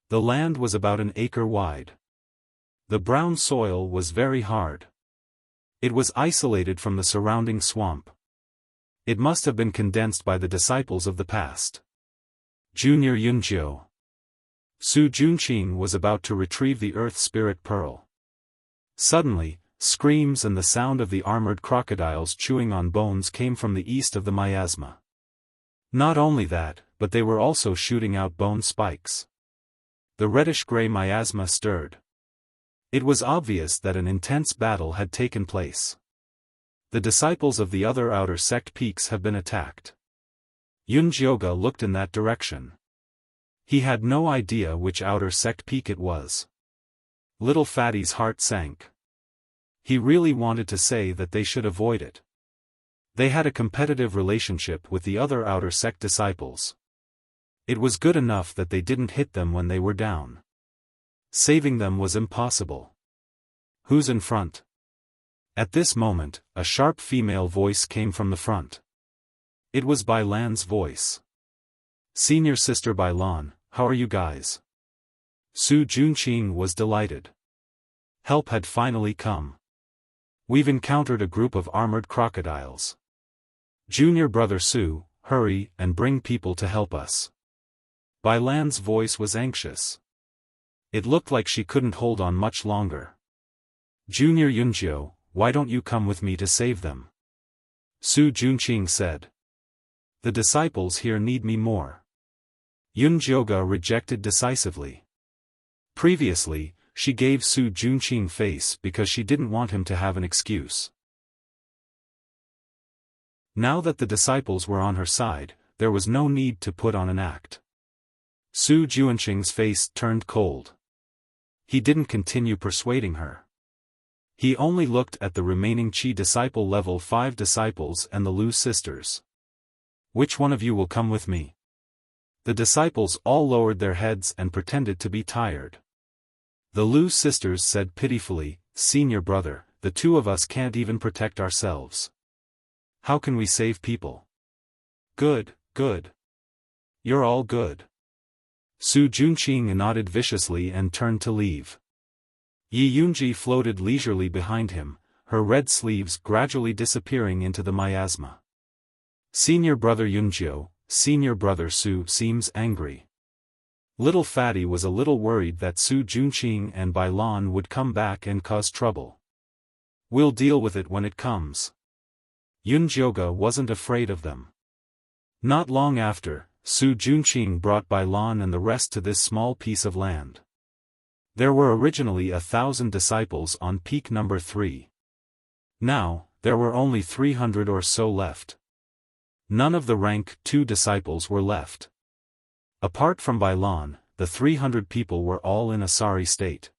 [SPEAKER 1] The land was about an acre wide. The brown soil was very hard. It was isolated from the surrounding swamp. It must have been condensed by the disciples of the past. Junior Yunjio. Su Junqing was about to retrieve the Earth Spirit Pearl. Suddenly, screams and the sound of the armored crocodiles chewing on bones came from the east of the miasma. Not only that, but they were also shooting out bone spikes. The reddish-gray miasma stirred. It was obvious that an intense battle had taken place. The disciples of the other outer sect peaks have been attacked. Yun Jioge looked in that direction. He had no idea which outer sect peak it was. Little Fatty's heart sank. He really wanted to say that they should avoid it. They had a competitive relationship with the other outer sect disciples. It was good enough that they didn't hit them when they were down. Saving them was impossible. Who's in front? At this moment, a sharp female voice came from the front. It was Bai Lan's voice. Senior Sister Bai Lan, how are you guys? Su Junqing was delighted. Help had finally come. We've encountered a group of armored crocodiles. Junior brother Su, hurry and bring people to help us. Bai Lan's voice was anxious. It looked like she couldn't hold on much longer. Junior Yunjiu, why don't you come with me to save them? Su Junqing said. The disciples here need me more. Yunjioga rejected decisively. Previously, she gave Su Junqing face because she didn't want him to have an excuse. Now that the disciples were on her side, there was no need to put on an act. Su Junqing's face turned cold. He didn't continue persuading her. He only looked at the remaining Qi disciple level 5 disciples and the Lu sisters. Which one of you will come with me? The disciples all lowered their heads and pretended to be tired. The Lu sisters said pitifully, Senior brother, the two of us can't even protect ourselves. How can we save people? Good, good. You're all good. Su Junqing nodded viciously and turned to leave. Yi Yunji floated leisurely behind him, her red sleeves gradually disappearing into the miasma. Senior brother Yunjiu, senior brother Su seems angry. Little Fatty was a little worried that Su Junqing and Bai Lan would come back and cause trouble. We'll deal with it when it comes. Yunjioga wasn't afraid of them. Not long after, Su Junqing brought Bai Lan and the rest to this small piece of land. There were originally 1,000 disciples on peak number 3. Now, there were only 300 or so left. None of the rank 2 disciples were left. Apart from Bai Lan, the 300 people were all in a sorry state.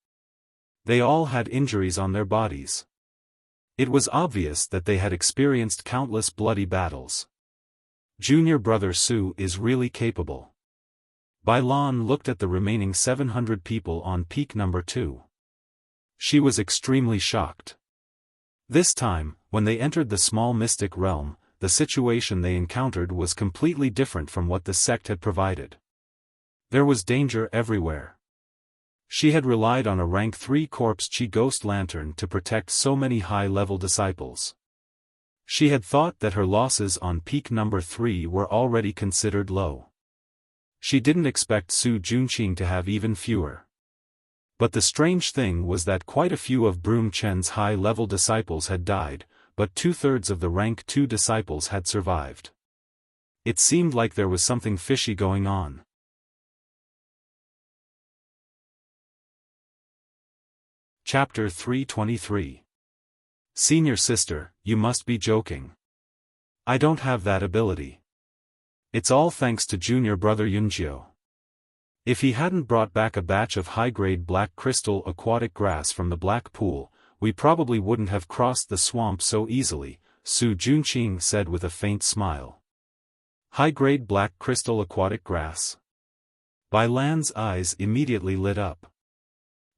[SPEAKER 1] They all had injuries on their bodies. It was obvious that they had experienced countless bloody battles. Junior brother Su is really capable. Bai Lan looked at the remaining 700 people on peak number 2. She was extremely shocked. This time, when they entered the small mystic realm, the situation they encountered was completely different from what the sect had provided. There was danger everywhere. She had relied on a rank 3 corpse Qi ghost lantern to protect so many high-level disciples. She had thought that her losses on peak number 3 were already considered low. She didn't expect Su Junqing to have even fewer. But the strange thing was that quite a few of Broom Chen's high-level disciples had died, but 2/3 of the rank 2 disciples had survived. It seemed like there was something fishy going on. Chapter 323. Senior sister, you must be joking. I don't have that ability. It's all thanks to junior brother Yunjiu. If he hadn't brought back a batch of high-grade black crystal aquatic grass from the black pool, we probably wouldn't have crossed the swamp so easily, Su Junqing said with a faint smile. High-grade black crystal aquatic grass? Bai Lan's eyes immediately lit up.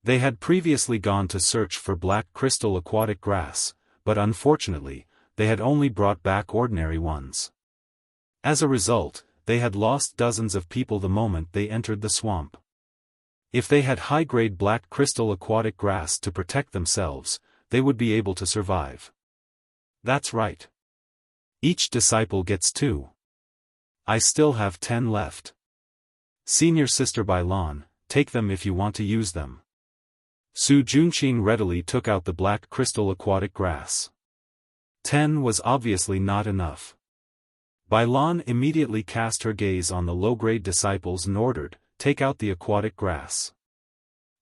[SPEAKER 1] They had previously gone to search for black crystal aquatic grass, but unfortunately, they had only brought back ordinary ones. As a result, they had lost dozens of people the moment they entered the swamp. If they had high-grade black crystal aquatic grass to protect themselves, they would be able to survive. That's right. Each disciple gets 2. I still have 10 left. Senior sister Bai Lan, take them if you want to use them. Su Junqing readily took out the black crystal aquatic grass. 10 was obviously not enough. Bai Lan immediately cast her gaze on the low-grade disciples and ordered, take out the aquatic grass.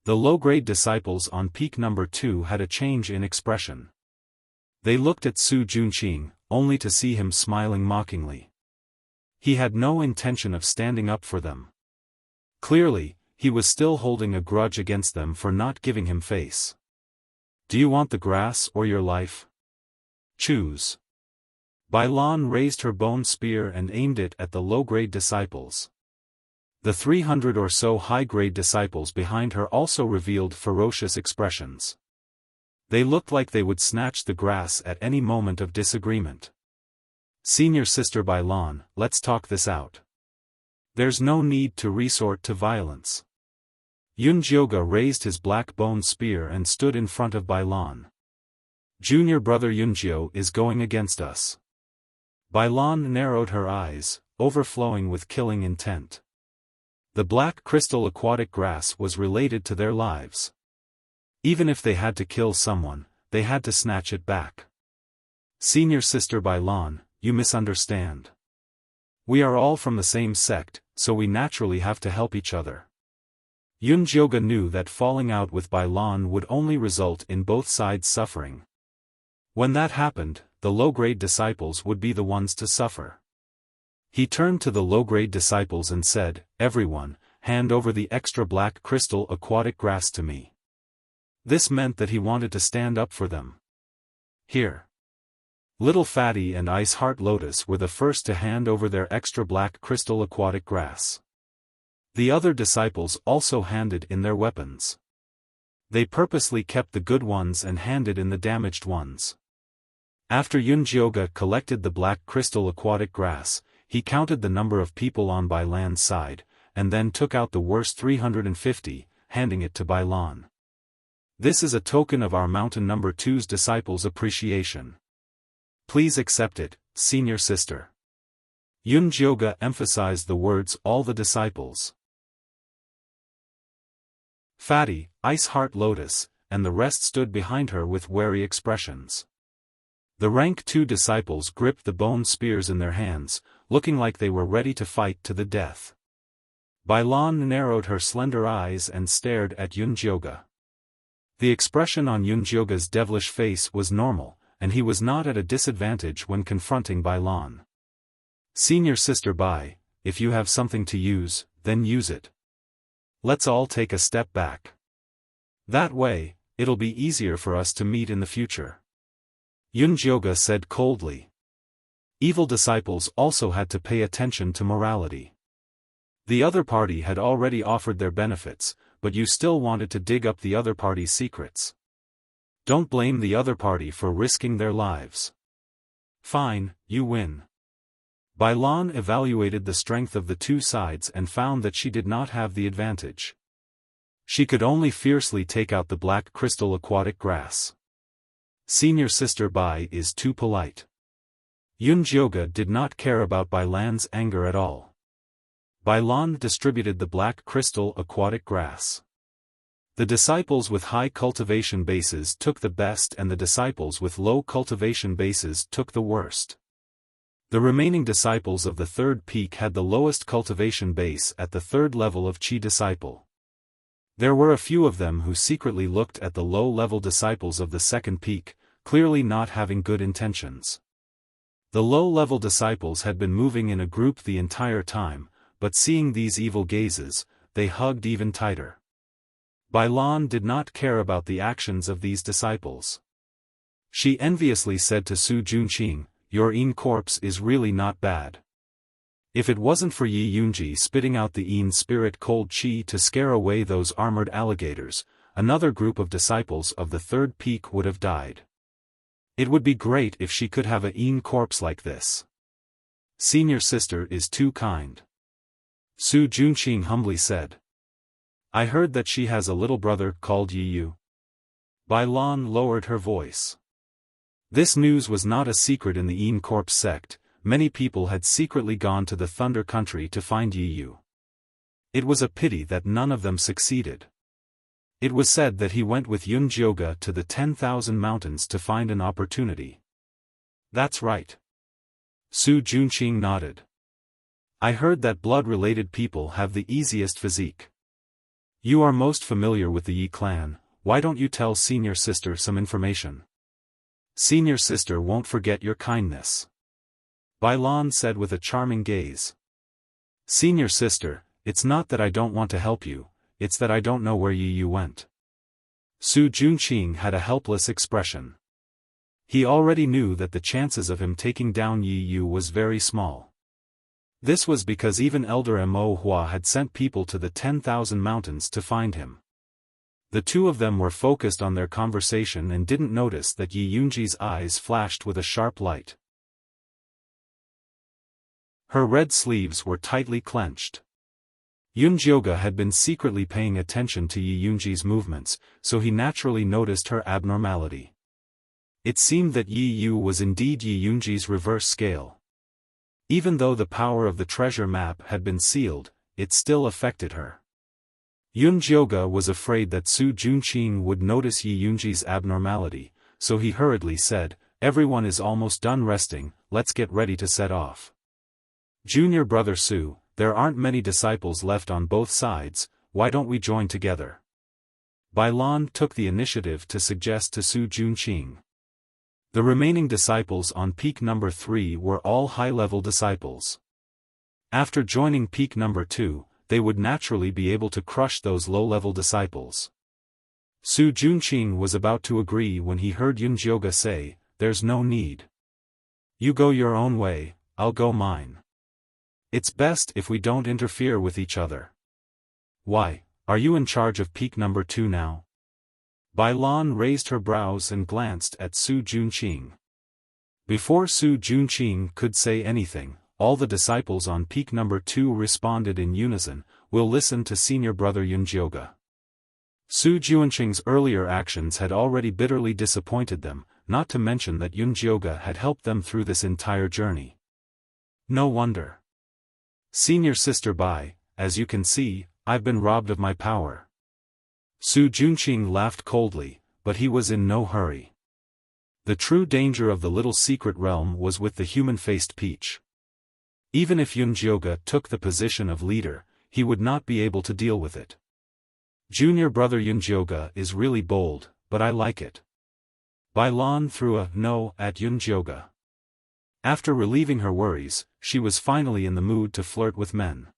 [SPEAKER 1] The low-grade disciples on peak number 2 had a change in expression. They looked at Su Junqing, only to see him smiling mockingly. He had no intention of standing up for them. Clearly, he was still holding a grudge against them for not giving him face. Do you want the grass or your life? Choose. Bai Lan raised her bone spear and aimed it at the low-grade disciples. The 300 or so high-grade disciples behind her also revealed ferocious expressions. They looked like they would snatch the grass at any moment of disagreement. Senior sister Bai Lan, let's talk this out. There's no need to resort to violence. Yunjioge raised his black bone spear and stood in front of Bailan. Junior brother Yunjio is going against us. Bailan narrowed her eyes, overflowing with killing intent. The black crystal aquatic grass was related to their lives. Even if they had to kill someone, they had to snatch it back. Senior sister Bailan, you misunderstand. We are all from the same sect, so we naturally have to help each other. Yunjioge knew that falling out with Bailan would only result in both sides suffering. When that happened, the low-grade disciples would be the ones to suffer. He turned to the low-grade disciples and said, "Everyone, hand over the extra black crystal aquatic grass to me." This meant that he wanted to stand up for them. Here. Little Fatty and Ice Heart Lotus were the first to hand over their extra black crystal aquatic grass. The other disciples also handed in their weapons. They purposely kept the good ones and handed in the damaged ones. After Yunjioge collected the black crystal aquatic grass, he counted the number of people on Bailan's side, and then took out the worst 350, handing it to Bailan. This is a token of our mountain number 2's disciples' appreciation. Please accept it, senior sister. Yunjioge emphasized the words all the disciples. Fatty, Ice Heart Lotus, and the rest stood behind her with wary expressions. The rank 2 disciples gripped the bone spears in their hands, looking like they were ready to fight to the death. Bailan narrowed her slender eyes and stared at Yunjioge. The expression on Yunjioge's devilish face was normal, and he was not at a disadvantage when confronting Bailan. Senior sister Bai, if you have something to use, then use it. Let's all take a step back. That way, it'll be easier for us to meet in the future. Yunjioge said coldly. Evil disciples also had to pay attention to morality. The other party had already offered their benefits, but you still wanted to dig up the other party's secrets. Don't blame the other party for risking their lives. Fine, you win. Bailan evaluated the strength of the two sides and found that she did not have the advantage. She could only fiercely take out the black crystal aquatic grass. Senior sister Bai is too polite. Yunjioge did not care about Bailan's anger at all. Bailan distributed the black crystal aquatic grass. The disciples with high cultivation bases took the best and the disciples with low cultivation bases took the worst. The remaining disciples of the third peak had the lowest cultivation base at the third level of Qi disciple. There were a few of them who secretly looked at the low-level disciples of the second peak, clearly not having good intentions. The low-level disciples had been moving in a group the entire time, but seeing these evil gazes, they hugged even tighter. Bailan did not care about the actions of these disciples. She enviously said to Su Junqing, "Your Yin corpse is really not bad. If it wasn't for Yi Yunji spitting out the Yin spirit cold Qi to scare away those armored alligators, another group of disciples of the third peak would have died. It would be great if she could have a Yin corpse like this. Senior sister is too kind." Su Junqing humbly said. "I heard that she has a little brother called Yi Yu." Bailan lowered her voice. This news was not a secret in the Yin Corps sect. Many people had secretly gone to the Thunder Country to find Yi Yu. It was a pity that none of them succeeded. It was said that he went with Yunjioge to the 10,000 mountains to find an opportunity. That's right. Su Junqing nodded. I heard that blood-related people have the easiest physique. You are most familiar with the Yi clan, why don't you tell senior sister some information? Senior sister won't forget your kindness. Bailan said with a charming gaze. Senior sister, it's not that I don't want to help you, it's that I don't know where Yi Yu went. Su Junqing had a helpless expression. He already knew that the chances of him taking down Yi Yu was very small. This was because even Elder Mo Hua had sent people to the 10,000 mountains to find him. The two of them were focused on their conversation and didn't notice that Yi Yunji's eyes flashed with a sharp light. Her red sleeves were tightly clenched. Yunjioga had been secretly paying attention to Yi Yunji's movements, so he naturally noticed her abnormality. It seemed that Yi Yu was indeed Yi Yunji's reverse scale. Even though the power of the treasure map had been sealed, it still affected her. Yunjioga was afraid that Su Junqing would notice Yi Yunji's abnormality, so he hurriedly said, "Everyone is almost done resting, let's get ready to set off. Junior brother Su, there aren't many disciples left on both sides, why don't we join together?" Bailan took the initiative to suggest to Su Junqing. The remaining disciples on peak number 3 were all high-level disciples. After joining peak number 2, they would naturally be able to crush those low-level disciples. Su Junqing was about to agree when he heard Yunjioga say, "There's no need. You go your own way, I'll go mine. It's best if we don't interfere with each other." "Why, are you in charge of peak number 2 now?" Bailan raised her brows and glanced at Su Junqing. Before Su Junqing could say anything, all the disciples on peak number 2 responded in unison, "We'll listen to senior brother Yunjioga." Su Junqing's earlier actions had already bitterly disappointed them, not to mention that Yunjioga had helped them through this entire journey. No wonder. "Senior sister Bai, as you can see, I've been robbed of my power." Su Junqing laughed coldly, but he was in no hurry. The true danger of the little secret realm was with the human-faced peach. Even if Yunjioga took the position of leader, he would not be able to deal with it. "Junior brother Yunjioga is really bold, but I like it." Bailan threw a "no" at Yunjioga. After relieving her worries, she was finally in the mood to flirt with men.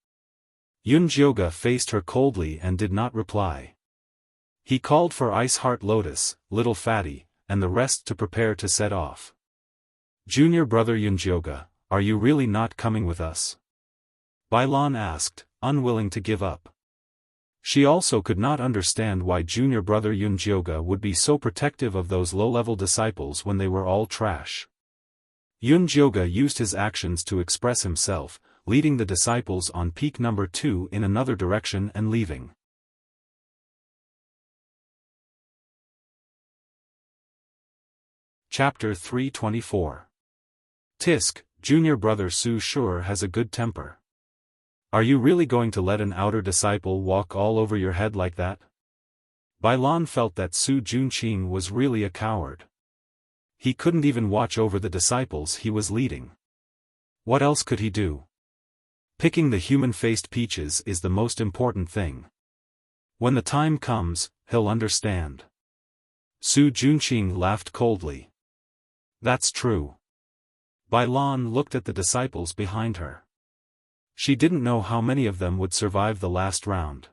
[SPEAKER 1] Yunjioga faced her coldly and did not reply. He called for Ice Heart Lotus, Little Fatty, and the rest to prepare to set off. "Junior brother Yunjioga, are you really not coming with us?" Bailan asked, unwilling to give up. She also could not understand why junior brother Yunjioga would be so protective of those low-level disciples when they were all trash. Yunjioga used his actions to express himself, leading the disciples on peak number 2 in another direction and leaving. Chapter 324. Tisk, junior brother Su sure has a good temper. Are you really going to let an outer disciple walk all over your head like that? Bailan felt that Su Junqing was really a coward. He couldn't even watch over the disciples he was leading. What else could he do? Picking the human-faced peaches is the most important thing. When the time comes, he'll understand. Su Junqing laughed coldly. That's true. Bailan looked at the disciples behind her. She didn't know how many of them would survive the last round.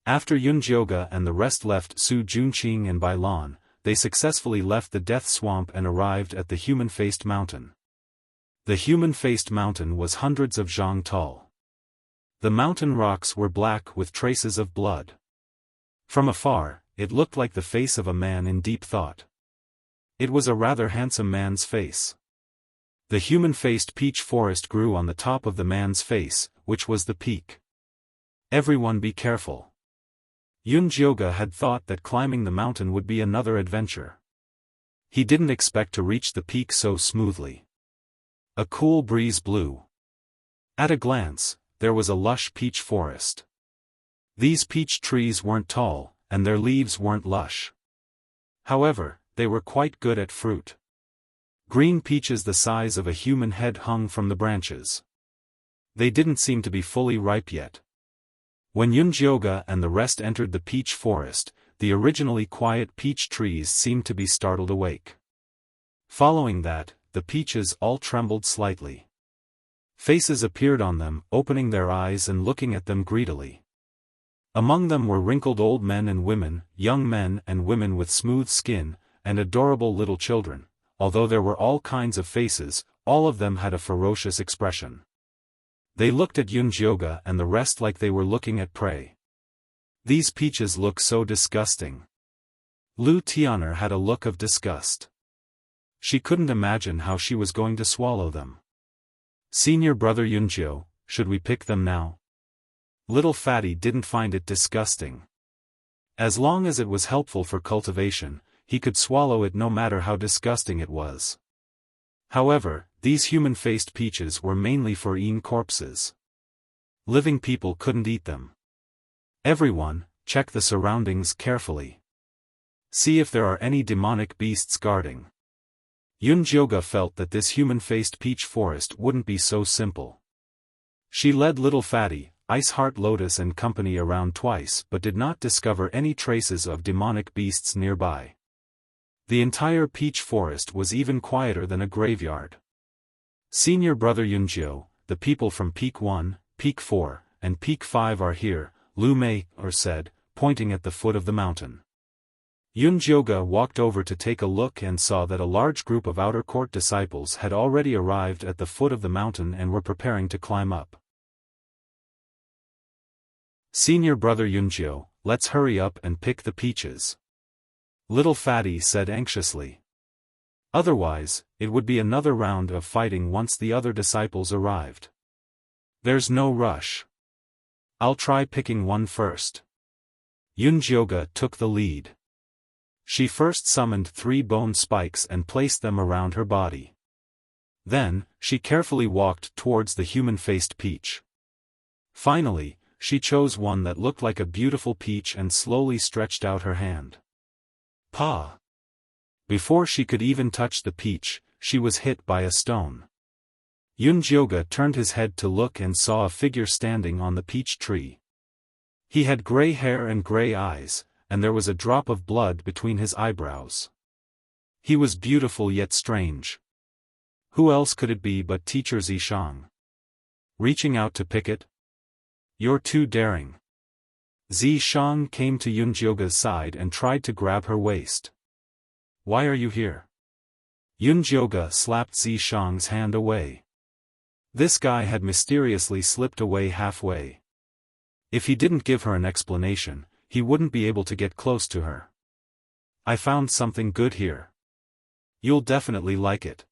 [SPEAKER 1] After Yunjioga and the rest left Su Junqing and Bailan, they successfully left the Death Swamp and arrived at the Human-Faced Mountain. The Human-Faced Mountain was hundreds of zhang tall. The mountain rocks were black with traces of blood. From afar, it looked like the face of a man in deep thought. It was a rather handsome man's face. The human-faced peach forest grew on the top of the man's face, which was the peak. Everyone be careful. Yunjioga had thought that climbing the mountain would be another adventure. He didn't expect to reach the peak so smoothly. A cool breeze blew. At a glance, there was a lush peach forest. These peach trees weren't tall, and their leaves weren't lush. However, they were quite good at fruit. Green peaches the size of a human head hung from the branches. They didn't seem to be fully ripe yet. When Yunjioga and the rest entered the peach forest, the originally quiet peach trees seemed to be startled awake. Following that, the peaches all trembled slightly. Faces appeared on them, opening their eyes and looking at them greedily. Among them were wrinkled old men and women, young men and women with smooth skin, and adorable little children. Although there were all kinds of faces, all of them had a ferocious expression. They looked at Yunjioga and the rest like they were looking at prey. These peaches look so disgusting. Lu Tian'er had a look of disgust. She couldn't imagine how she was going to swallow them. Senior brother Yunjio, should we pick them now? Little Fatty didn't find it disgusting. As long as it was helpful for cultivation, he could swallow it no matter how disgusting it was. However, these human-faced peaches were mainly for eaten corpses. Living people couldn't eat them. Everyone, check the surroundings carefully. See if there are any demonic beasts guarding. Yunjioga felt that this human-faced peach forest wouldn't be so simple. She led Little Fatty, Ice Heart Lotus and company around twice but did not discover any traces of demonic beasts nearby. The entire peach forest was even quieter than a graveyard. Senior brother Yunjio, the people from Peak 1, Peak 4, and Peak 5 are here, Lu Mei said, pointing at the foot of the mountain. Yunjioga walked over to take a look and saw that a large group of outer court disciples had already arrived at the foot of the mountain and were preparing to climb up. Senior brother Yunjio, let's hurry up and pick the peaches. Little Fatty said anxiously. Otherwise, it would be another round of fighting once the other disciples arrived. There's no rush. I'll try picking one first. Yunjioga took the lead. She first summoned 3 bone spikes and placed them around her body. Then, she carefully walked towards the human-faced peach. Finally, she chose one that looked like a beautiful peach and slowly stretched out her hand. Pa! Before she could even touch the peach, she was hit by a stone. Yunjioga turned his head to look and saw a figure standing on the peach tree. He had gray hair and gray eyes, and there was a drop of blood between his eyebrows. He was beautiful yet strange. Who else could it be but Teacher Zishang? Reaching out to pick it? You're too daring. Zishang came to Yunjioga's side and tried to grab her waist. Why are you here? Yunjioga slapped Zishang's hand away. This guy had mysteriously slipped away halfway. If he didn't give her an explanation, he wouldn't be able to get close to her. I found something good here. You'll definitely like it.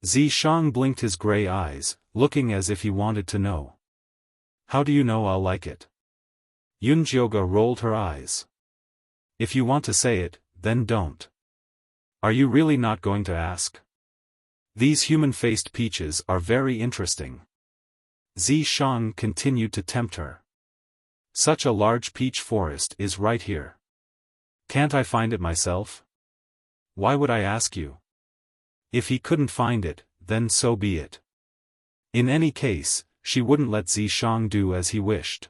[SPEAKER 1] Zishang blinked his gray eyes, looking as if he wanted to know. How do you know I'll like it? Yunjioga rolled her eyes. If you want to say it, then don't. Are you really not going to ask? These human-faced peaches are very interesting. Zishang continued to tempt her. Such a large peach forest is right here. Can't I find it myself? Why would I ask you? If he couldn't find it, then so be it. In any case, she wouldn't let Zishang do as he wished.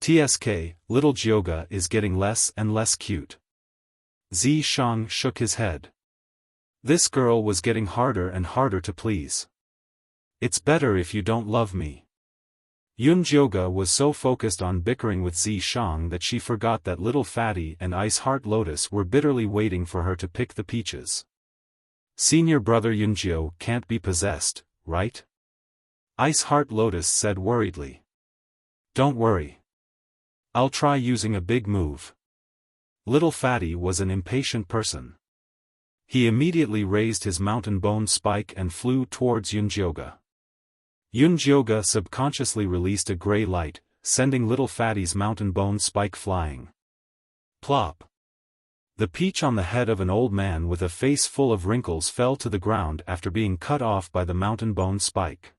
[SPEAKER 1] TSK, little Jioga is getting less and less cute. Zishang shook his head. This girl was getting harder and harder to please. It's better if you don't love me. Yunjioga was so focused on bickering with Zishang that she forgot that Little Fatty and Ice Heart Lotus were bitterly waiting for her to pick the peaches. Senior brother Yunjio can't be possessed, right? Ice Heart Lotus said worriedly. Don't worry. I'll try using a big move. Little Fatty was an impatient person. He immediately raised his mountain bone spike and flew towards Yunjioga. Yunjioga subconsciously released a gray light, sending Little Fatty's mountain bone spike flying. Plop! The peach on the head of an old man with a face full of wrinkles fell to the ground after being cut off by the mountain bone spike.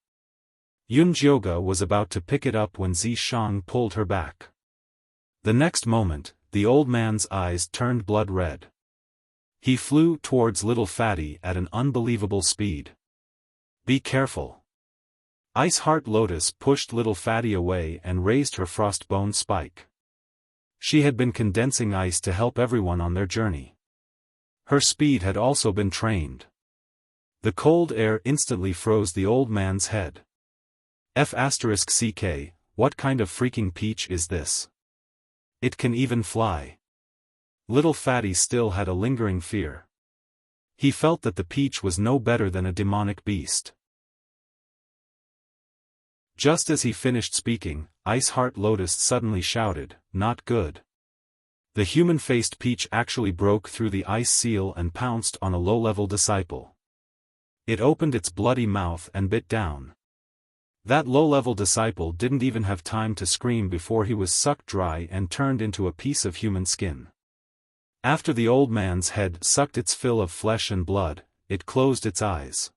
[SPEAKER 1] Yunjioga was about to pick it up when Zishang pulled her back. The next moment, the old man's eyes turned blood red. He flew towards Little Fatty at an unbelievable speed. Be careful. Ice Heart Lotus pushed Little Fatty away and raised her frostbone spike. She had been condensing ice to help everyone on their journey. Her speed had also been trained. The cold air instantly froze the old man's head. F***ck, what kind of freaking peach is this? It can even fly. Little Fatty still had a lingering fear. He felt that the peach was no better than a demonic beast. Just as he finished speaking, Ice Heart Lotus suddenly shouted, "Not good." The human-faced peach actually broke through the ice seal and pounced on a low-level disciple. It opened its bloody mouth and bit down. That low-level disciple didn't even have time to scream before he was sucked dry and turned into a piece of human skin. After the old man's head sucked its fill of flesh and blood, it closed its eyes.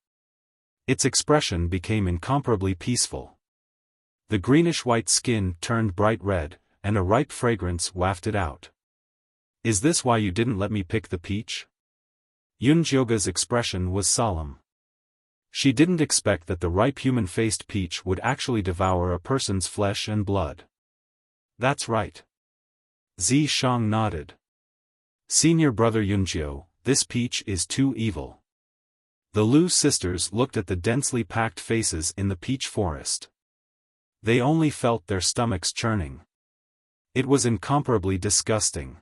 [SPEAKER 1] Its expression became incomparably peaceful. The greenish-white skin turned bright red, and a ripe fragrance wafted out. "Is this why you didn't let me pick the peach?" Yunjioga's expression was solemn. She didn't expect that the ripe human-faced peach would actually devour a person's flesh and blood. "That's right." Zishang nodded. "Senior brother Yunjio, this peach is too evil." The Lu sisters looked at the densely packed faces in the peach forest. They only felt their stomachs churning. It was incomparably disgusting.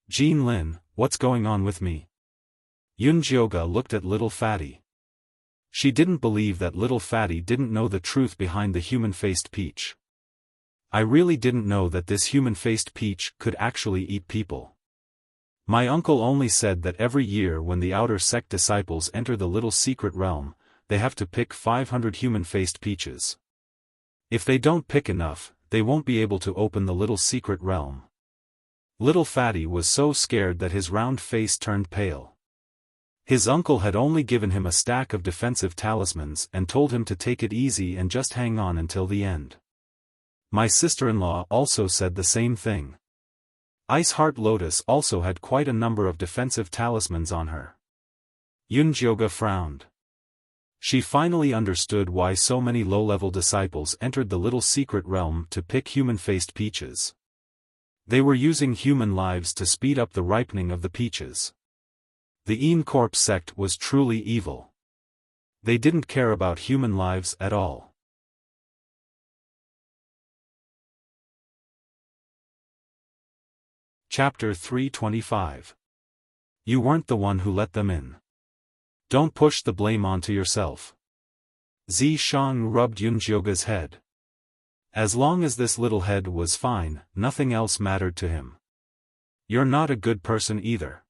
[SPEAKER 1] "Jean Lin, what's going on with me?" Yunjioga looked at little Fatty. She didn't believe that little Fatty didn't know the truth behind the human-faced peach. "I really didn't know that this human-faced peach could actually eat people. My uncle only said that every year when the outer sect disciples enter the little secret realm, they have to pick 500 human-faced peaches. If they don't pick enough, they won't be able to open the little secret realm." Little Fatty was so scared that his round face turned pale. His uncle had only given him a stack of defensive talismans and told him to take it easy and just hang on until the end. My sister-in-law also said the same thing. Ice Heart Lotus also had quite a number of defensive talismans on her. Yunjioga frowned. She finally understood why so many low-level disciples entered the little secret realm to pick human-faced peaches. They were using human lives to speed up the ripening of the peaches. The embark sect was truly evil. They didn't care about human lives at all. Chapter 325. You weren't the one who let them in. Don't push the blame onto yourself. Zishang rubbed Yunjioga's head. As long as this little head was fine, nothing else mattered to him. You're not a good person either.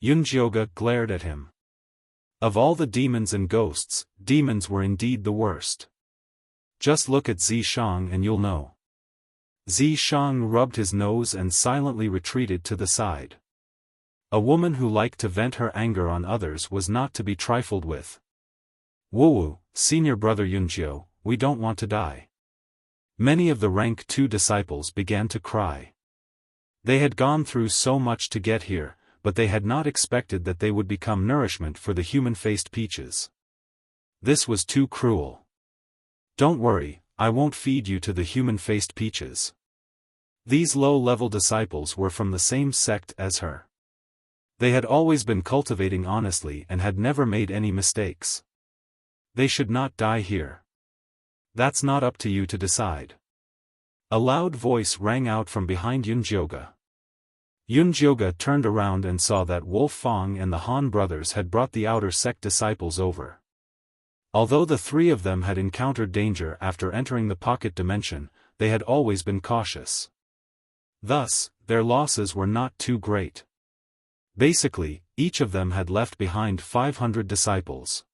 [SPEAKER 1] Yunjioga glared at him. Of all the demons and ghosts, demons were indeed the worst. Just look at Zishang and you'll know. Zishang rubbed his nose and silently retreated to the side. A woman who liked to vent her anger on others was not to be trifled with. "Wu, senior brother Yunjio, we don't want to die." Many of the rank 2 disciples began to cry. They had gone through so much to get here, but they had not expected that they would become nourishment for the human-faced peaches. This was too cruel. "Don't worry, I won't feed you to the human-faced peaches." These low-level disciples were from the same sect as her. They had always been cultivating honestly and had never made any mistakes. They should not die here. That's not up to you to decide. A loud voice rang out from behind Yunjioga. Yunjioga turned around and saw that Wolf Fong and the Han brothers had brought the outer sect disciples over. Although the 3 of them had encountered danger after entering the pocket dimension, they had always been cautious. Thus, their losses were not too great. Basically, each of them had left behind 500 disciples.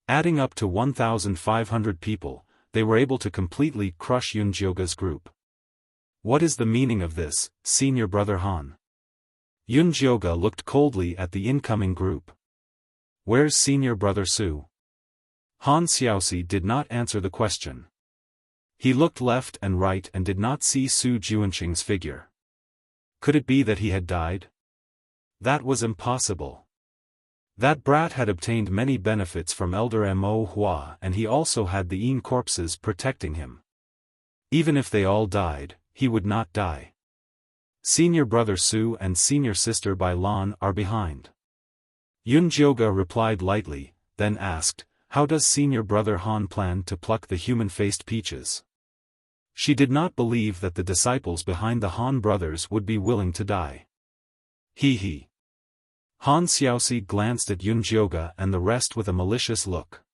[SPEAKER 1] Adding up to 1,500 people, they were able to completely crush Yunjioga's group. "What is the meaning of this, senior brother Han?" Yunjioga looked coldly at the incoming group. "Where's senior brother Su?" Han Xiaosi did not answer the question. He looked left and right and did not see Su Juanqing's figure. Could it be that he had died? That was impossible. That brat had obtained many benefits from Elder Mo Hua and he also had the Yin corpses protecting him. Even if they all died, he would not die. Senior brother Su and senior sister Bai Lan are behind. Yunjioga replied lightly, then asked, "How does senior brother Han plan to pluck the human-faced peaches?" She did not believe that the disciples behind the Han brothers would be willing to die. He. Han Xiaosi glanced at Yunjioga and the rest with a malicious look.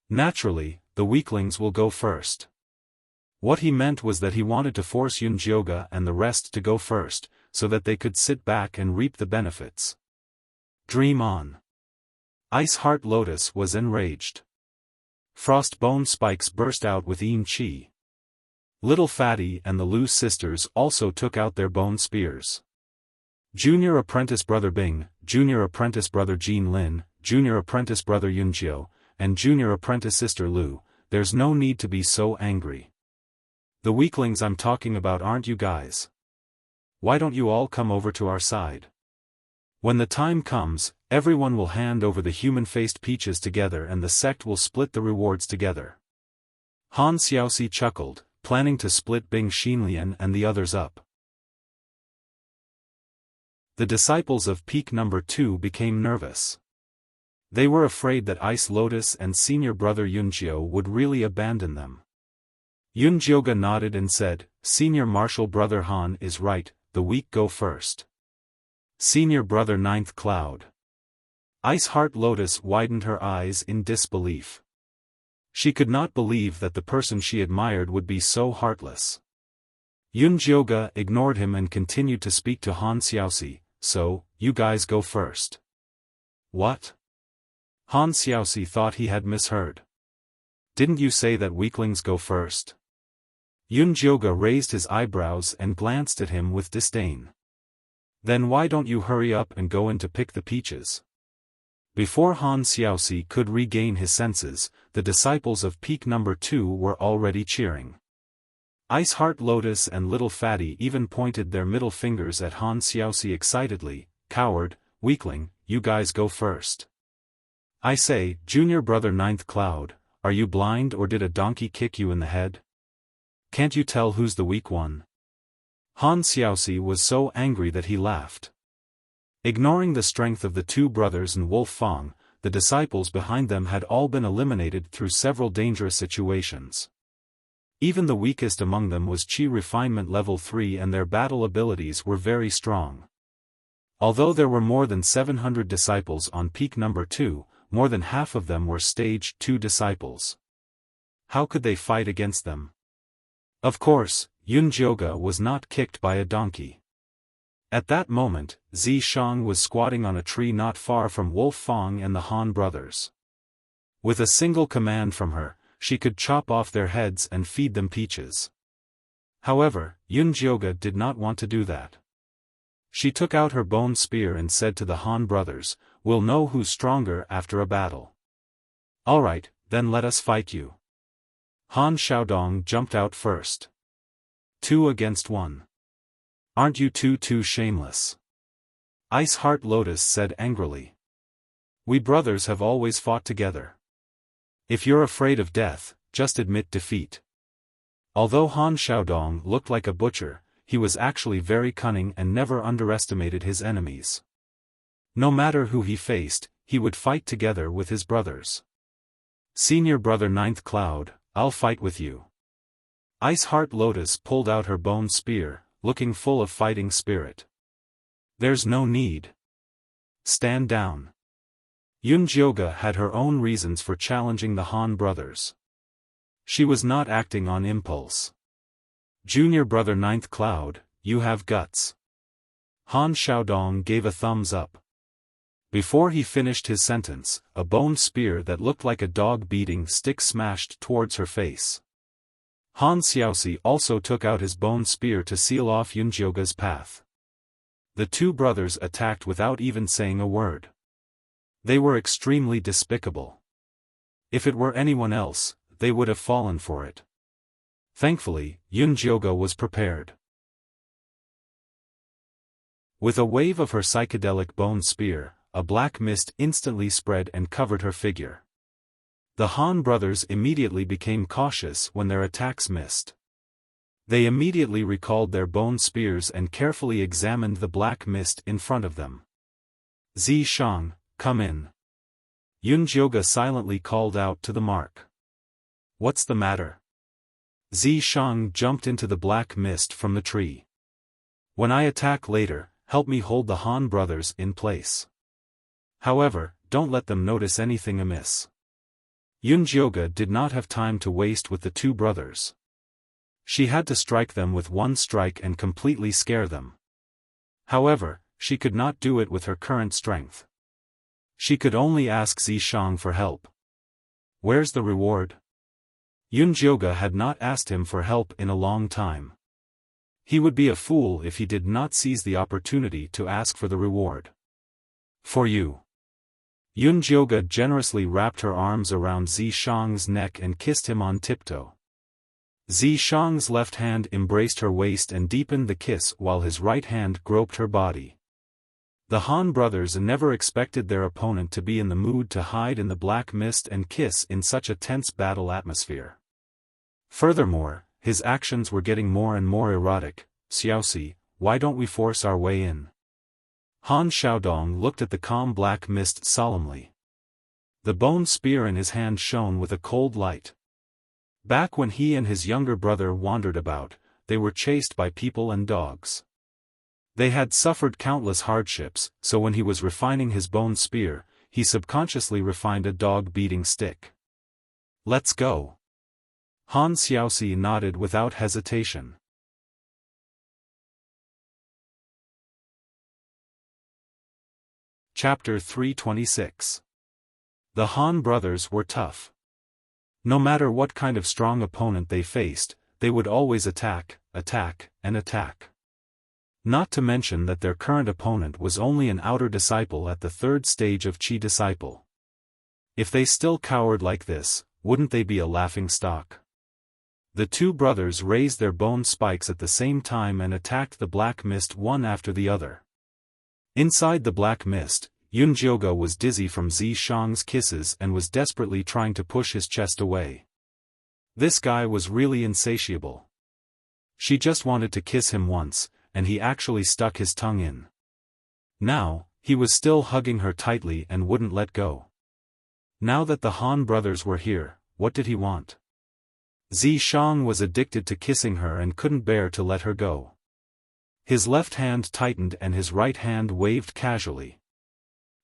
[SPEAKER 1] Naturally, the weaklings will go first. What he meant was that he wanted to force Yunjioga and the rest to go first, so that they could sit back and reap the benefits. Dream on. Ice Heart Lotus was enraged. Frost bone spikes burst out with Yin Qi. Little Fatty and the Lu sisters also took out their bone spears. Junior apprentice brother Bing, junior apprentice brother Jean Lin, junior apprentice brother Yunjiu, and junior apprentice sister Lu, there's no need to be so angry. The weaklings I'm talking about aren't you guys. Why don't you all come over to our side? When the time comes, everyone will hand over the human-faced peaches together and the sect will split the rewards together. Han Xiaoxi chuckled, planning to split Bing Xinlian and the others up. The disciples of peak number 2 became nervous. They were afraid that Ice Lotus and senior brother Yunjiu would really abandon them. Yunjioga nodded and said, "Senior martial brother Han is right, the weak go first." Senior brother Ninth Cloud. Ice Heart Lotus widened her eyes in disbelief. She could not believe that the person she admired would be so heartless. Yunjioga ignored him and continued to speak to Han Xiaoxi, "So, you guys go first." "What?" Han Xiaoxi thought he had misheard. "Didn't you say that weaklings go first?" Yunjioga raised his eyebrows and glanced at him with disdain. "Then why don't you hurry up and go in to pick the peaches?" Before Han Xiaoxi could regain his senses, the disciples of peak number 2 were already cheering. Ice Heart Lotus and Little Fatty even pointed their middle fingers at Han Xiaoxi excitedly. "Coward, weakling, you guys go first." "I say, junior brother Ninth Cloud, are you blind or did a donkey kick you in the head? Can't you tell who's the weak one?" Han Xiaoxi was so angry that he laughed. Ignoring the strength of the two brothers and Wolf Fang, the disciples behind them had all been eliminated through several dangerous situations. Even the weakest among them was Qi Refinement Level 3 and their battle abilities were very strong. Although there were more than 700 disciples on peak number 2, more than half of them were Stage 2 disciples. How could they fight against them? Of course, Yunjioga was not kicked by a donkey. At that moment, Zi Shang was squatting on a tree not far from Wolf Fang and the Han brothers. With a single command from her, she could chop off their heads and feed them peaches. However, Yunjioga did not want to do that. She took out her bone spear and said to the Han brothers, "We'll know who's stronger after a battle." "Alright, then let us fight you." Han Xiaodong jumped out first. 2 against 1. "Aren't you two too shameless?" Ice Heart Lotus said angrily. "We brothers have always fought together. If you're afraid of death, just admit defeat." Although Han Xiaodong looked like a butcher, he was actually very cunning and never underestimated his enemies. No matter who he faced, he would fight together with his brothers. "Senior brother Ninth Cloud, I'll fight with you." Ice Heart Lotus pulled out her bone spear, looking full of fighting spirit. "There's no need. Stand down." Yunjioga had her own reasons for challenging the Han brothers. She was not acting on impulse. "Junior brother Ninth Cloud, you have guts." Han Xiaodong gave a thumbs up. Before he finished his sentence, a bone spear that looked like a dog-beating stick smashed towards her face. Han Xiaoxi also took out his bone spear to seal off Yunjioga's path. The two brothers attacked without even saying a word. They were extremely despicable. If it were anyone else, they would have fallen for it. Thankfully, Yunjioga was prepared. With a wave of her psychedelic bone spear, a black mist instantly spread and covered her figure. The Han brothers immediately became cautious when their attacks missed. They immediately recalled their bone spears and carefully examined the black mist in front of them. "Zi Shang, come in." Yunjioga silently called out to the mark. "What's the matter?" Zi Shang jumped into the black mist from the tree. "When I attack later, help me hold the Han brothers in place. However, don't let them notice anything amiss." Yunjioga did not have time to waste with the two brothers. She had to strike them with one strike and completely scare them. However, she could not do it with her current strength. She could only ask Zi Shang for help. Where's the reward? Yunjioge had not asked him for help in a long time. He would be a fool if he did not seize the opportunity to ask for the reward. For you. Yunjioge generously wrapped her arms around Zishang's neck and kissed him on tiptoe. Zishang's left hand embraced her waist and deepened the kiss while his right hand groped her body. The Han brothers never expected their opponent to be in the mood to hide in the black mist and kiss in such a tense battle atmosphere. Furthermore, his actions were getting more and more erotic. Xiaosi, why don't we force our way in? Han Xiaodong looked at the calm black mist solemnly. The bone spear in his hand shone with a cold light. Back when he and his younger brother wandered about, they were chased by people and dogs. They had suffered countless hardships, so when he was refining his bone spear, he subconsciously refined a dog-beating stick. Let's go. Han Xiaosi nodded without hesitation. Chapter 326. The Han brothers were tough. No matter what kind of strong opponent they faced, they would always attack, and attack. Not to mention that their current opponent was only an outer disciple at the third stage of Qi disciple. If they still cowered like this, wouldn't they be a laughing stock? The two brothers raised their bone spikes at the same time and attacked the black mist one after the other. Inside the black mist, Yunjioge was dizzy from Zishang's kisses and was desperately trying to push his chest away. This guy was really insatiable. She just wanted to kiss him once, and he actually stuck his tongue in. Now, he was still hugging her tightly and wouldn't let go. Now that the Han brothers were here, what did he want? Zishang was addicted to kissing her and couldn't bear to let her go. His left hand tightened and his right hand waved casually.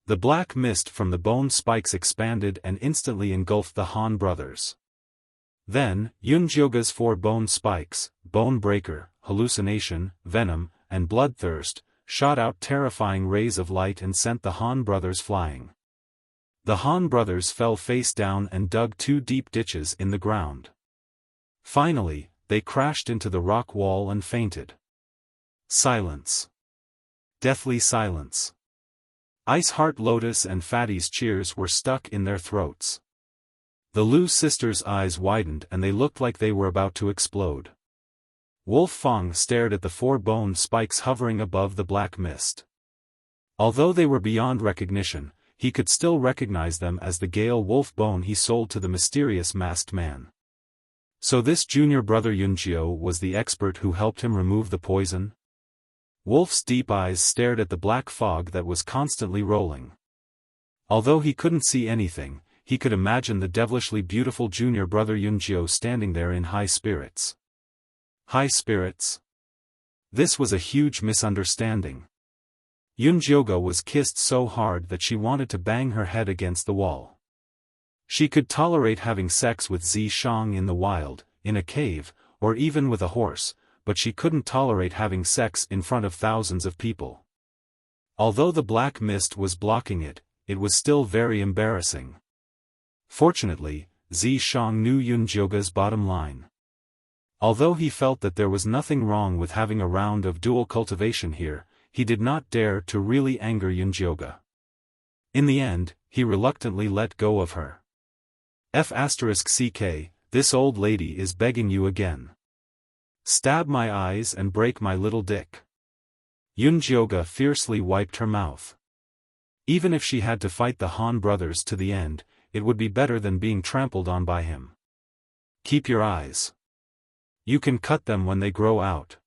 [SPEAKER 1] The black mist from the bone spikes expanded and instantly engulfed the Han brothers. Then, Yunjioge's four bone spikes, Bone Breaker, Hallucination, Venom, and Bloodthirst, shot out terrifying rays of light and sent the Han brothers flying. The Han brothers fell face down and dug two deep ditches in the ground. Finally, they crashed into the rock wall and fainted. Silence. Deathly silence. Ice Heart Lotus and Fatty's cheers were stuck in their throats. The Lu sisters' eyes widened and they looked like they were about to explode. Wolf Fang stared at the four bone spikes hovering above the black mist. Although they were beyond recognition, he could still recognize them as the Gale Wolf bone he sold to the mysterious masked man. So this junior brother Yunjio was the expert who helped him remove the poison? Wolf's deep eyes stared at the black fog that was constantly rolling. Although he couldn't see anything, he could imagine the devilishly beautiful junior brother Yunjio standing there in high spirits. High spirits? This was a huge misunderstanding. Yunjioge was kissed so hard that she wanted to bang her head against the wall. She could tolerate having sex with Zishang in the wild, in a cave, or even with a horse, but she couldn't tolerate having sex in front of thousands of people. Although the black mist was blocking it, it was still very embarrassing. Fortunately, Zishang knew Yunjioge's bottom line. Although he felt that there was nothing wrong with having a round of dual cultivation here, he did not dare to really anger Yunjioge. In the end, he reluctantly let go of her. F***ck, this old lady is begging you again. Stab my eyes and break my little dick. Yunjioge fiercely wiped her mouth. Even if she had to fight the Han brothers to the end, it would be better than being trampled on by him. Keep your eyes. You can cut them when they grow out.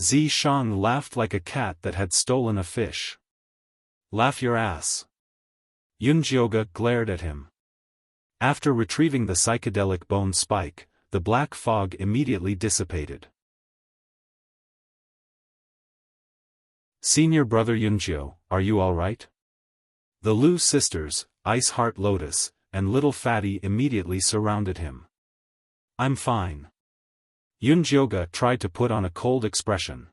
[SPEAKER 1] Zishang laughed like a cat that had stolen a fish. Laugh your ass. Yunjioge glared at him. After retrieving the psychedelic bone spike, the black fog immediately dissipated. Senior brother Yunjio, are you alright? The Lu sisters, Ice Heart Lotus, and Little Fatty immediately surrounded him. I'm fine. Yunjioge tried to put on a cold expression.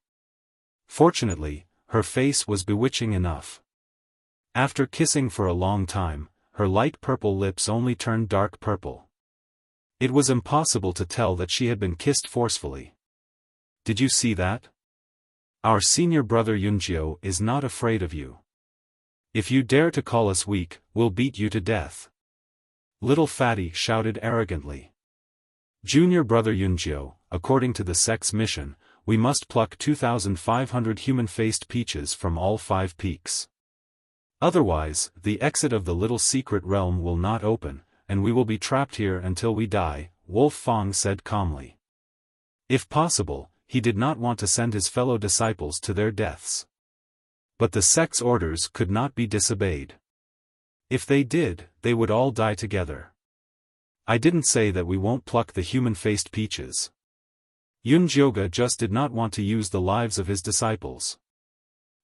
[SPEAKER 1] Fortunately, her face was bewitching enough. After kissing for a long time, her light purple lips only turned dark purple. It was impossible to tell that she had been kissed forcefully. Did you see that? Our senior brother Yunjiu is not afraid of you. If you dare to call us weak, we'll beat you to death. Little Fatty shouted arrogantly. Junior brother Yunjiu, according to the sect's mission, we must pluck 2,500 human-faced peaches from all 5 peaks. Otherwise, the exit of the little secret realm will not open, and we will be trapped here until we die, Wolf Fang said calmly. If possible, he did not want to send his fellow disciples to their deaths. But the sect's orders could not be disobeyed. If they did, they would all die together. I didn't say that we won't pluck the human-faced peaches. Yunjiu just did not want to use the lives of his disciples.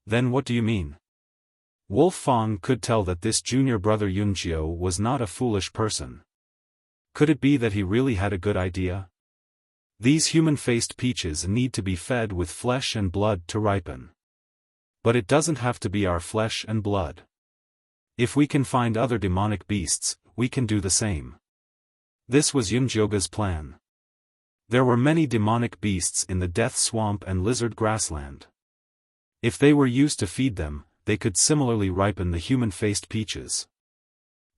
[SPEAKER 1] Then what do you mean? Wolf Fang could tell that this junior brother Yunjiu was not a foolish person. Could it be that he really had a good idea? These human-faced peaches need to be fed with flesh and blood to ripen. But it doesn't have to be our flesh and blood. If we can find other demonic beasts, we can do the same. This was Yunjiu's plan. There were many demonic beasts in the Death Swamp and Lizard Grassland. If they were used to feed them, they could similarly ripen the human-faced peaches.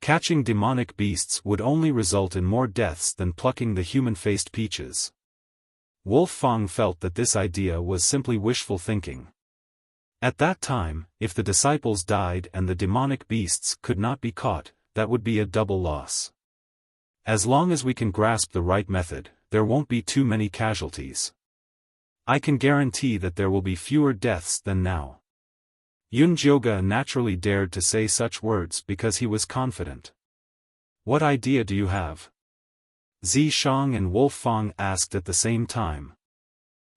[SPEAKER 1] Catching demonic beasts would only result in more deaths than plucking the human-faced peaches. Wolf Fang felt that this idea was simply wishful thinking. At that time, if the disciples died and the demonic beasts could not be caught, that would be a double loss. As long as we can grasp the right method, there won't be too many casualties. I can guarantee that there will be fewer deaths than now. Yunjiu naturally dared to say such words because he was confident. What idea do you have? Zishang and Wolf Fang asked at the same time.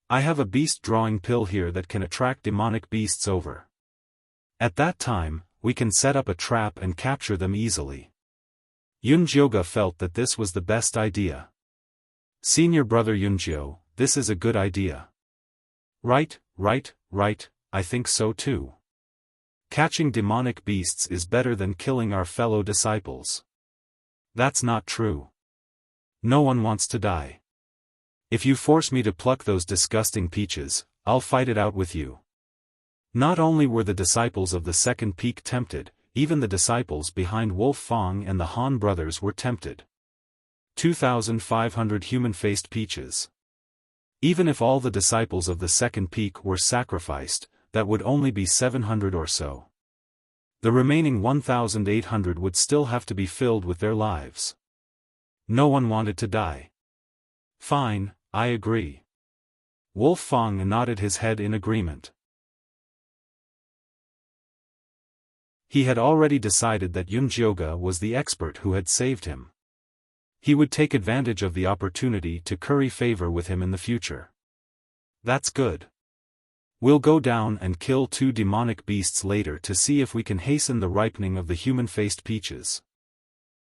[SPEAKER 1] I have a beast-drawing pill here that can attract demonic beasts over. At that time, we can set up a trap and capture them easily. Yunjiu felt that this was the best idea. Senior brother Yunjiu, this is a good idea. Right, I think so too. Catching demonic beasts is better than killing our fellow disciples. That's not true. No one wants to die. If you force me to pluck those disgusting peaches, I'll fight it out with you. Not only were the disciples of the second peak tempted, even the disciples behind Wolf Fang and the Han brothers were tempted. 2,500 human-faced peaches. Even if all the disciples of the second peak were sacrificed, that would only be 700 or so. The remaining 1,800 would still have to be filled with their lives. No one wanted to die. Fine, I agree. Wolf Fang nodded his head in agreement. He had already decided that Yunjiu was the expert who had saved him. He would take advantage of the opportunity to curry favor with him in the future. That's good. We'll go down and kill 2 demonic beasts later to see if we can hasten the ripening of the human-faced peaches.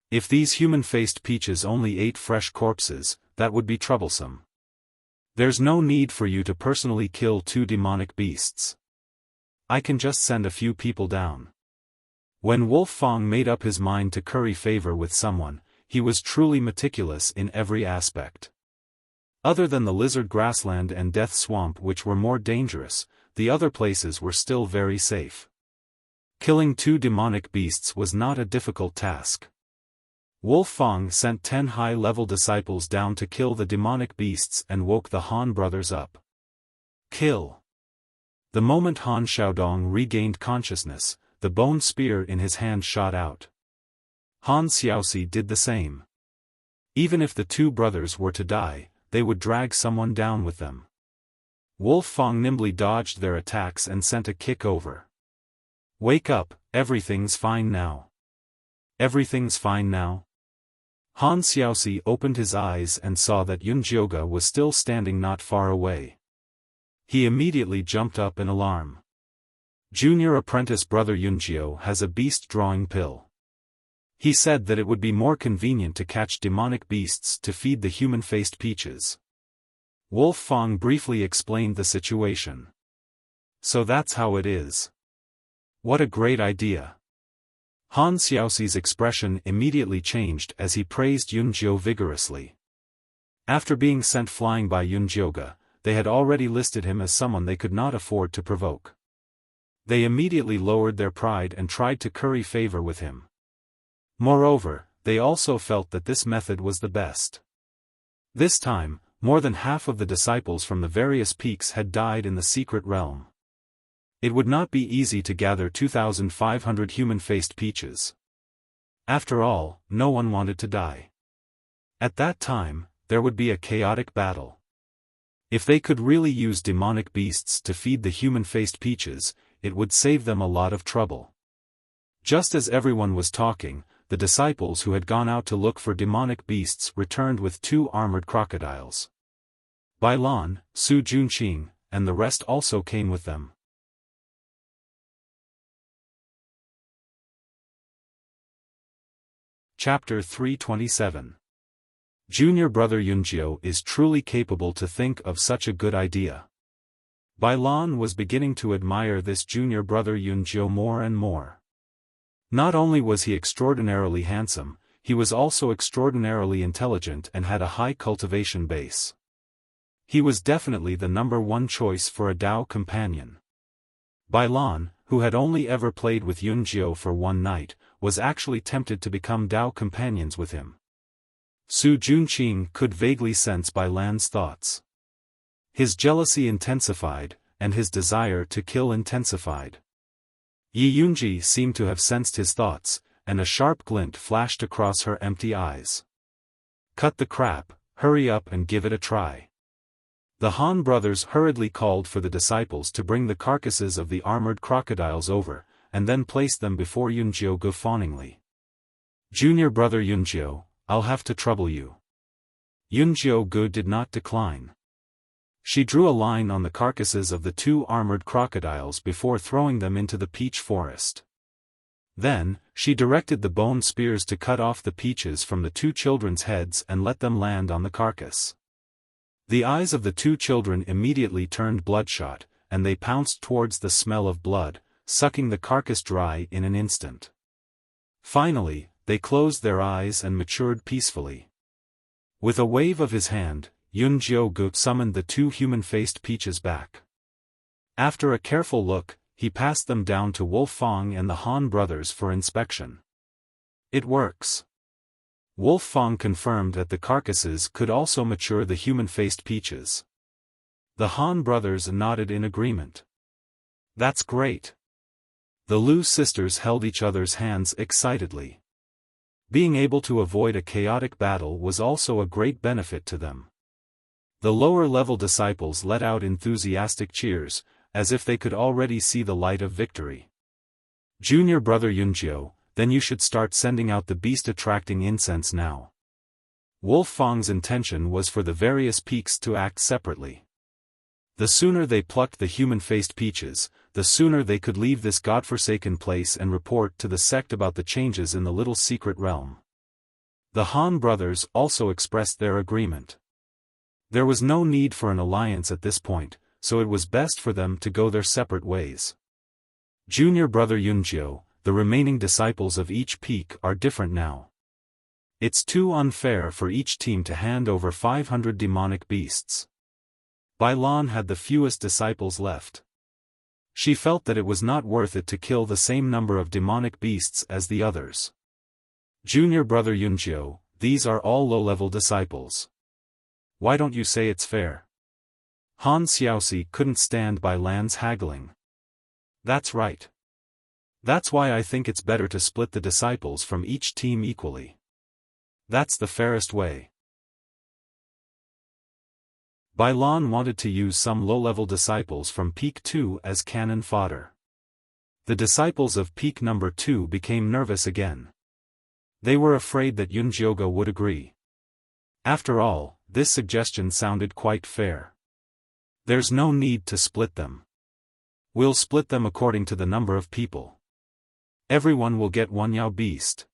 [SPEAKER 1] If these human-faced peaches only ate fresh corpses, that would be troublesome. There's no need for you to personally kill 2 demonic beasts. I can just send a few people down. When Wolf Fang made up his mind to curry favor with someone, he was truly meticulous in every aspect. Other than the Lizard Grassland and Death Swamp, which were more dangerous, the other places were still very safe. Killing 2 demonic beasts was not a difficult task. Wolf Fang sent 10 high-level disciples down to kill the demonic beasts and woke the Han brothers up. Kill. The moment Han Xiaodong regained consciousness, the bone spear in his hand shot out. Han Xiaosi did the same. Even if the 2 brothers were to die, they would drag someone down with them. Wolf Fang nimbly dodged their attacks and sent a kick over. Wake up, everything's fine now. Everything's fine now? Han Xiaosi opened his eyes and saw that Yunjiu was still standing not far away. He immediately jumped up in alarm. Junior apprentice brother Yunjiu has a beast-drawing pill. He said that it would be more convenient to catch demonic beasts to feed the human-faced peaches. Wolf Fang briefly explained the situation. So that's how it is. What a great idea. Han Xiaoxi's expression immediately changed as he praised Yunjiu vigorously. After being sent flying by Yunjiuge, they had already listed him as someone they could not afford to provoke. They immediately lowered their pride and tried to curry favor with him. Moreover, they also felt that this method was the best. This time, more than half of the disciples from the various peaks had died in the secret realm. It would not be easy to gather 2,500 human-faced peaches. After all, no one wanted to die. At that time, there would be a chaotic battle. If they could really use demonic beasts to feed the human-faced peaches, it would save them a lot of trouble. Just as everyone was talking, the disciples who had gone out to look for demonic beasts returned with 2 armored crocodiles. Bailan, Su Junqing, and the rest also came with them. Chapter 327. Junior brother Yunjiu is truly capable to think of such a good idea. Bailan was beginning to admire this junior brother Yunjiu more and more. Not only was he extraordinarily handsome, he was also extraordinarily intelligent and had a high cultivation base. He was definitely the #1 choice for a Dao companion. Bailan, who had only ever played with Yunjiu for one night, was actually tempted to become Dao companions with him. Su Junqing could vaguely sense Bailan's thoughts. His jealousy intensified, and his desire to kill intensified. Yi Yunji seemed to have sensed his thoughts, and a sharp glint flashed across her empty eyes. Cut the crap, hurry up and give it a try. The Han brothers hurriedly called for the disciples to bring the carcasses of the armored crocodiles over, and then placed them before Yunjiu fawningly. Junior brother Yunjiu, I'll have to trouble you. Yunjiu did not decline. She drew a line on the carcasses of the 2 armored crocodiles before throwing them into the peach forest. Then, she directed the bone spears to cut off the peaches from the 2 children's heads and let them land on the carcass. The eyes of the 2 children immediately turned bloodshot, and they pounced towards the smell of blood, sucking the carcass dry in an instant. Finally, they closed their eyes and matured peacefully. With a wave of his hand, Yunjiu summoned the 2 human-faced peaches back. After a careful look, he passed them down to Wolfang and the Han brothers for inspection. It works. Wolfang confirmed that the carcasses could also mature the human-faced peaches. The Han brothers nodded in agreement. That's great. The Lu sisters held each other's hands excitedly. Being able to avoid a chaotic battle was also a great benefit to them. The lower-level disciples let out enthusiastic cheers, as if they could already see the light of victory. Junior brother Yunjiu, then you should start sending out the beast-attracting incense now. Wolfang's intention was for the various peaks to act separately. The sooner they plucked the human-faced peaches, the sooner they could leave this godforsaken place and report to the sect about the changes in the little secret realm. The Han brothers also expressed their agreement. There was no need for an alliance at this point, so it was best for them to go their separate ways. Junior brother Yunjiu, the remaining disciples of each peak are different now. It's too unfair for each team to hand over 500 demonic beasts. Bailan had the fewest disciples left. She felt that it was not worth it to kill the same number of demonic beasts as the others. Junior brother Yunjiu, these are all low-level disciples. Why don't you say it's fair? Han Xiaoxi couldn't stand Bailan's haggling. That's right. That's why I think it's better to split the disciples from each team equally. That's the fairest way. Bailan wanted to use some low-level disciples from Peak 2 as cannon fodder. The disciples of Peak number 2 became nervous again. They were afraid that Yunjiu would agree. After all, this suggestion sounded quite fair. There's no need to split them. We'll split them according to the number of people. Everyone will get 1 Yao beast.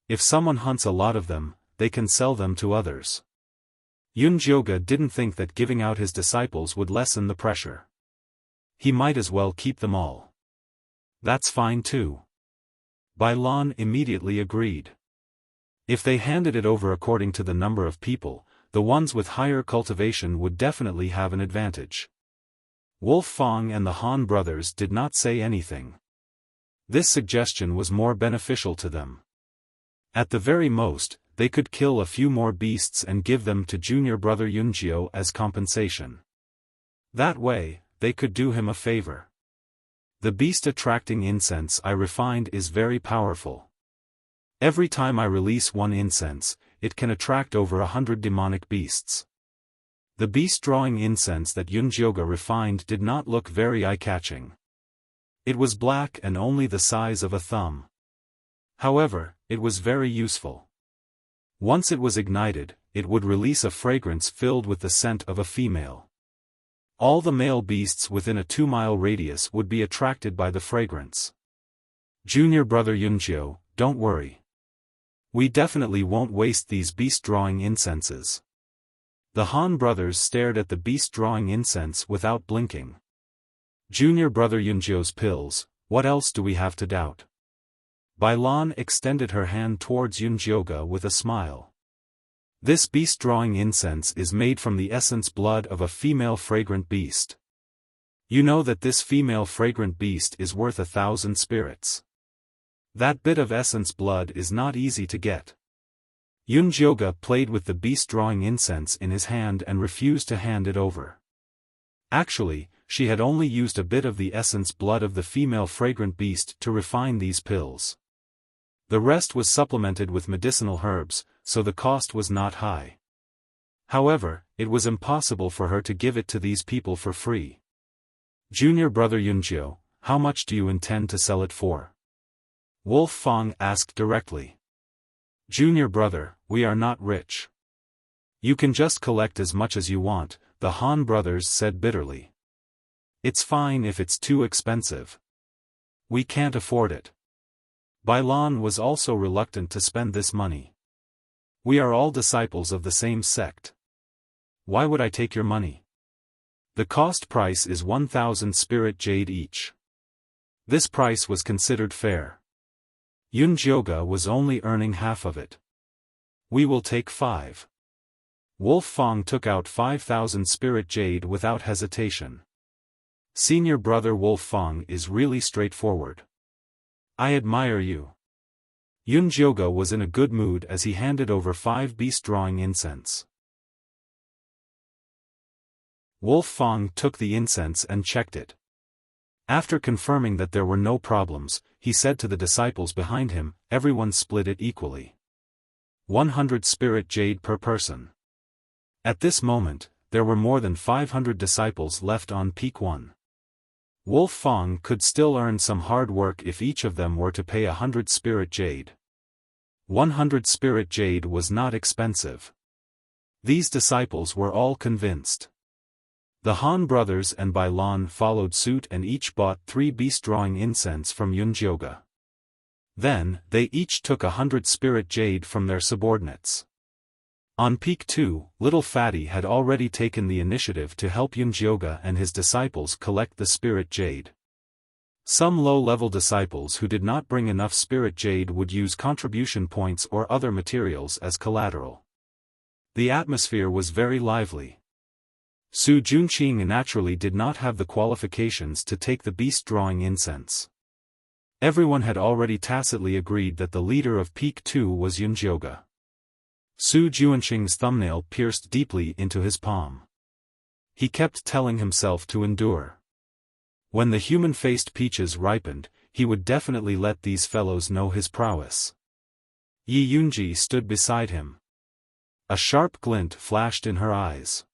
[SPEAKER 1] If someone hunts a lot of them, they can sell them to others. Yunjiu didn't think that giving out his disciples would lessen the pressure. He might as well keep them all. That's fine too. Bai Lan immediately agreed. If they handed it over according to the number of people, the ones with higher cultivation would definitely have an advantage. Wolf Fang and the Han brothers did not say anything. This suggestion was more beneficial to them. At the very most, they could kill a few more beasts and give them to junior brother Yunjiao as compensation. That way, they could do him a favor. The beast-attracting incense I refined is very powerful. Every time I release one incense, it can attract over 100 demonic beasts. The beast-drawing incense that Yunjioga refined did not look very eye-catching. It was black and only the size of a thumb. However, it was very useful. Once it was ignited, it would release a fragrance filled with the scent of a female. All the male beasts within a 2-mile radius would be attracted by the fragrance. Junior brother Yunjiao, don't worry. We definitely won't waste these beast-drawing incenses. The Han brothers stared at the beast-drawing incense without blinking. Junior brother Yunjiao's pills, what else do we have to doubt? Bai Lan extended her hand towards Yunjioga with a smile. This beast-drawing incense is made from the essence blood of a female fragrant beast. You know that this female fragrant beast is worth 1,000 spirits. That bit of essence blood is not easy to get. Yunjioga played with the beast-drawing incense in his hand and refused to hand it over. Actually, she had only used a bit of the essence blood of the female fragrant beast to refine these pills. The rest was supplemented with medicinal herbs, so the cost was not high. However, it was impossible for her to give it to these people for free. Junior brother Yunjiao, how much do you intend to sell it for? Wolf Fang asked directly. Junior brother, we are not rich. You can just collect as much as you want, the Han brothers said bitterly. It's fine if it's too expensive. We can't afford it. Bai Lan was also reluctant to spend this money. We are all disciples of the same sect. Why would I take your money? The cost price is 1,000 spirit jade each. This price was considered fair. Yunjioga was only earning half of it. We will take 5. Wolf Fang took out 5,000 spirit jade without hesitation. Senior brother Wolf Fang is really straightforward. I admire you. Yunjioga was in a good mood as he handed over 5 beast-drawing incense. Wolf Fang took the incense and checked it. After confirming that there were no problems, he said to the disciples behind him, everyone split it equally. 100 spirit jade per person. At this moment, there were more than 500 disciples left on peak 1. Wolf Fang could still earn some hard work if each of them were to pay 100 spirit jade. 100 spirit jade was not expensive. These disciples were all convinced. The Han brothers and Bai Lan followed suit and each bought 3 beast-drawing incense from Yunjioga. Then, they each took 100 spirit jade from their subordinates. On peak 2, Little Fatty had already taken the initiative to help Yunjioga and his disciples collect the spirit jade. Some low-level disciples who did not bring enough spirit jade would use contribution points or other materials as collateral. The atmosphere was very lively. Su Junqing naturally did not have the qualifications to take the beast-drawing incense. Everyone had already tacitly agreed that the leader of peak 2 was Yunjioga. Su Junqing's thumbnail pierced deeply into his palm. He kept telling himself to endure. When the human-faced peaches ripened, he would definitely let these fellows know his prowess. Yi Yunji stood beside him. A sharp glint flashed in her eyes.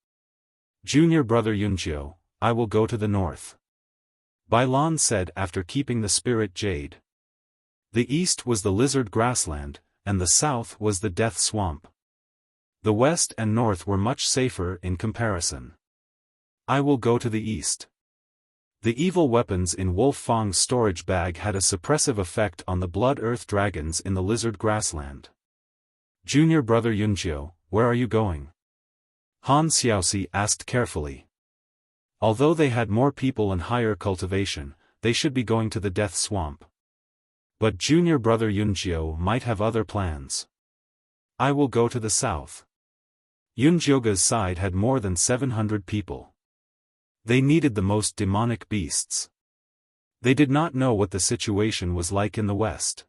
[SPEAKER 1] Junior brother Yunjiao, I will go to the north. Bai Lan said after keeping the spirit jade. The east was the lizard grassland, and the south was the death swamp. The west and north were much safer in comparison. I will go to the east. The evil weapons in Wolf Fang's storage bag had a suppressive effect on the blood earth dragons in the lizard grassland. Junior brother Yunjiao, where are you going? Han Xiaosi asked carefully. Although they had more people and higher cultivation, they should be going to the death swamp. But junior brother Yunjiu might have other plans. I will go to the south. Yunjioga's side had more than 700 people. They needed the most demonic beasts. They did not know what the situation was like in the west.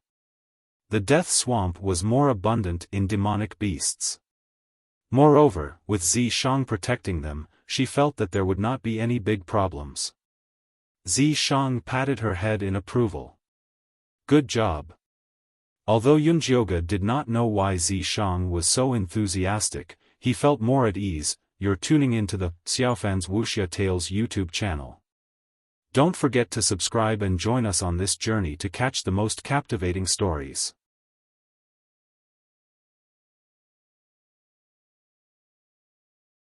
[SPEAKER 1] The death swamp was more abundant in demonic beasts. Moreover, with Zishang protecting them, she felt that there would not be any big problems. Zishang patted her head in approval. Good job. Although Yunjioga did not know why Zishang was so enthusiastic, he felt more at ease. You're tuning into the Xiaofan's Wuxia Tales YouTube channel. Don't forget to subscribe and join us on this journey to catch the most captivating stories.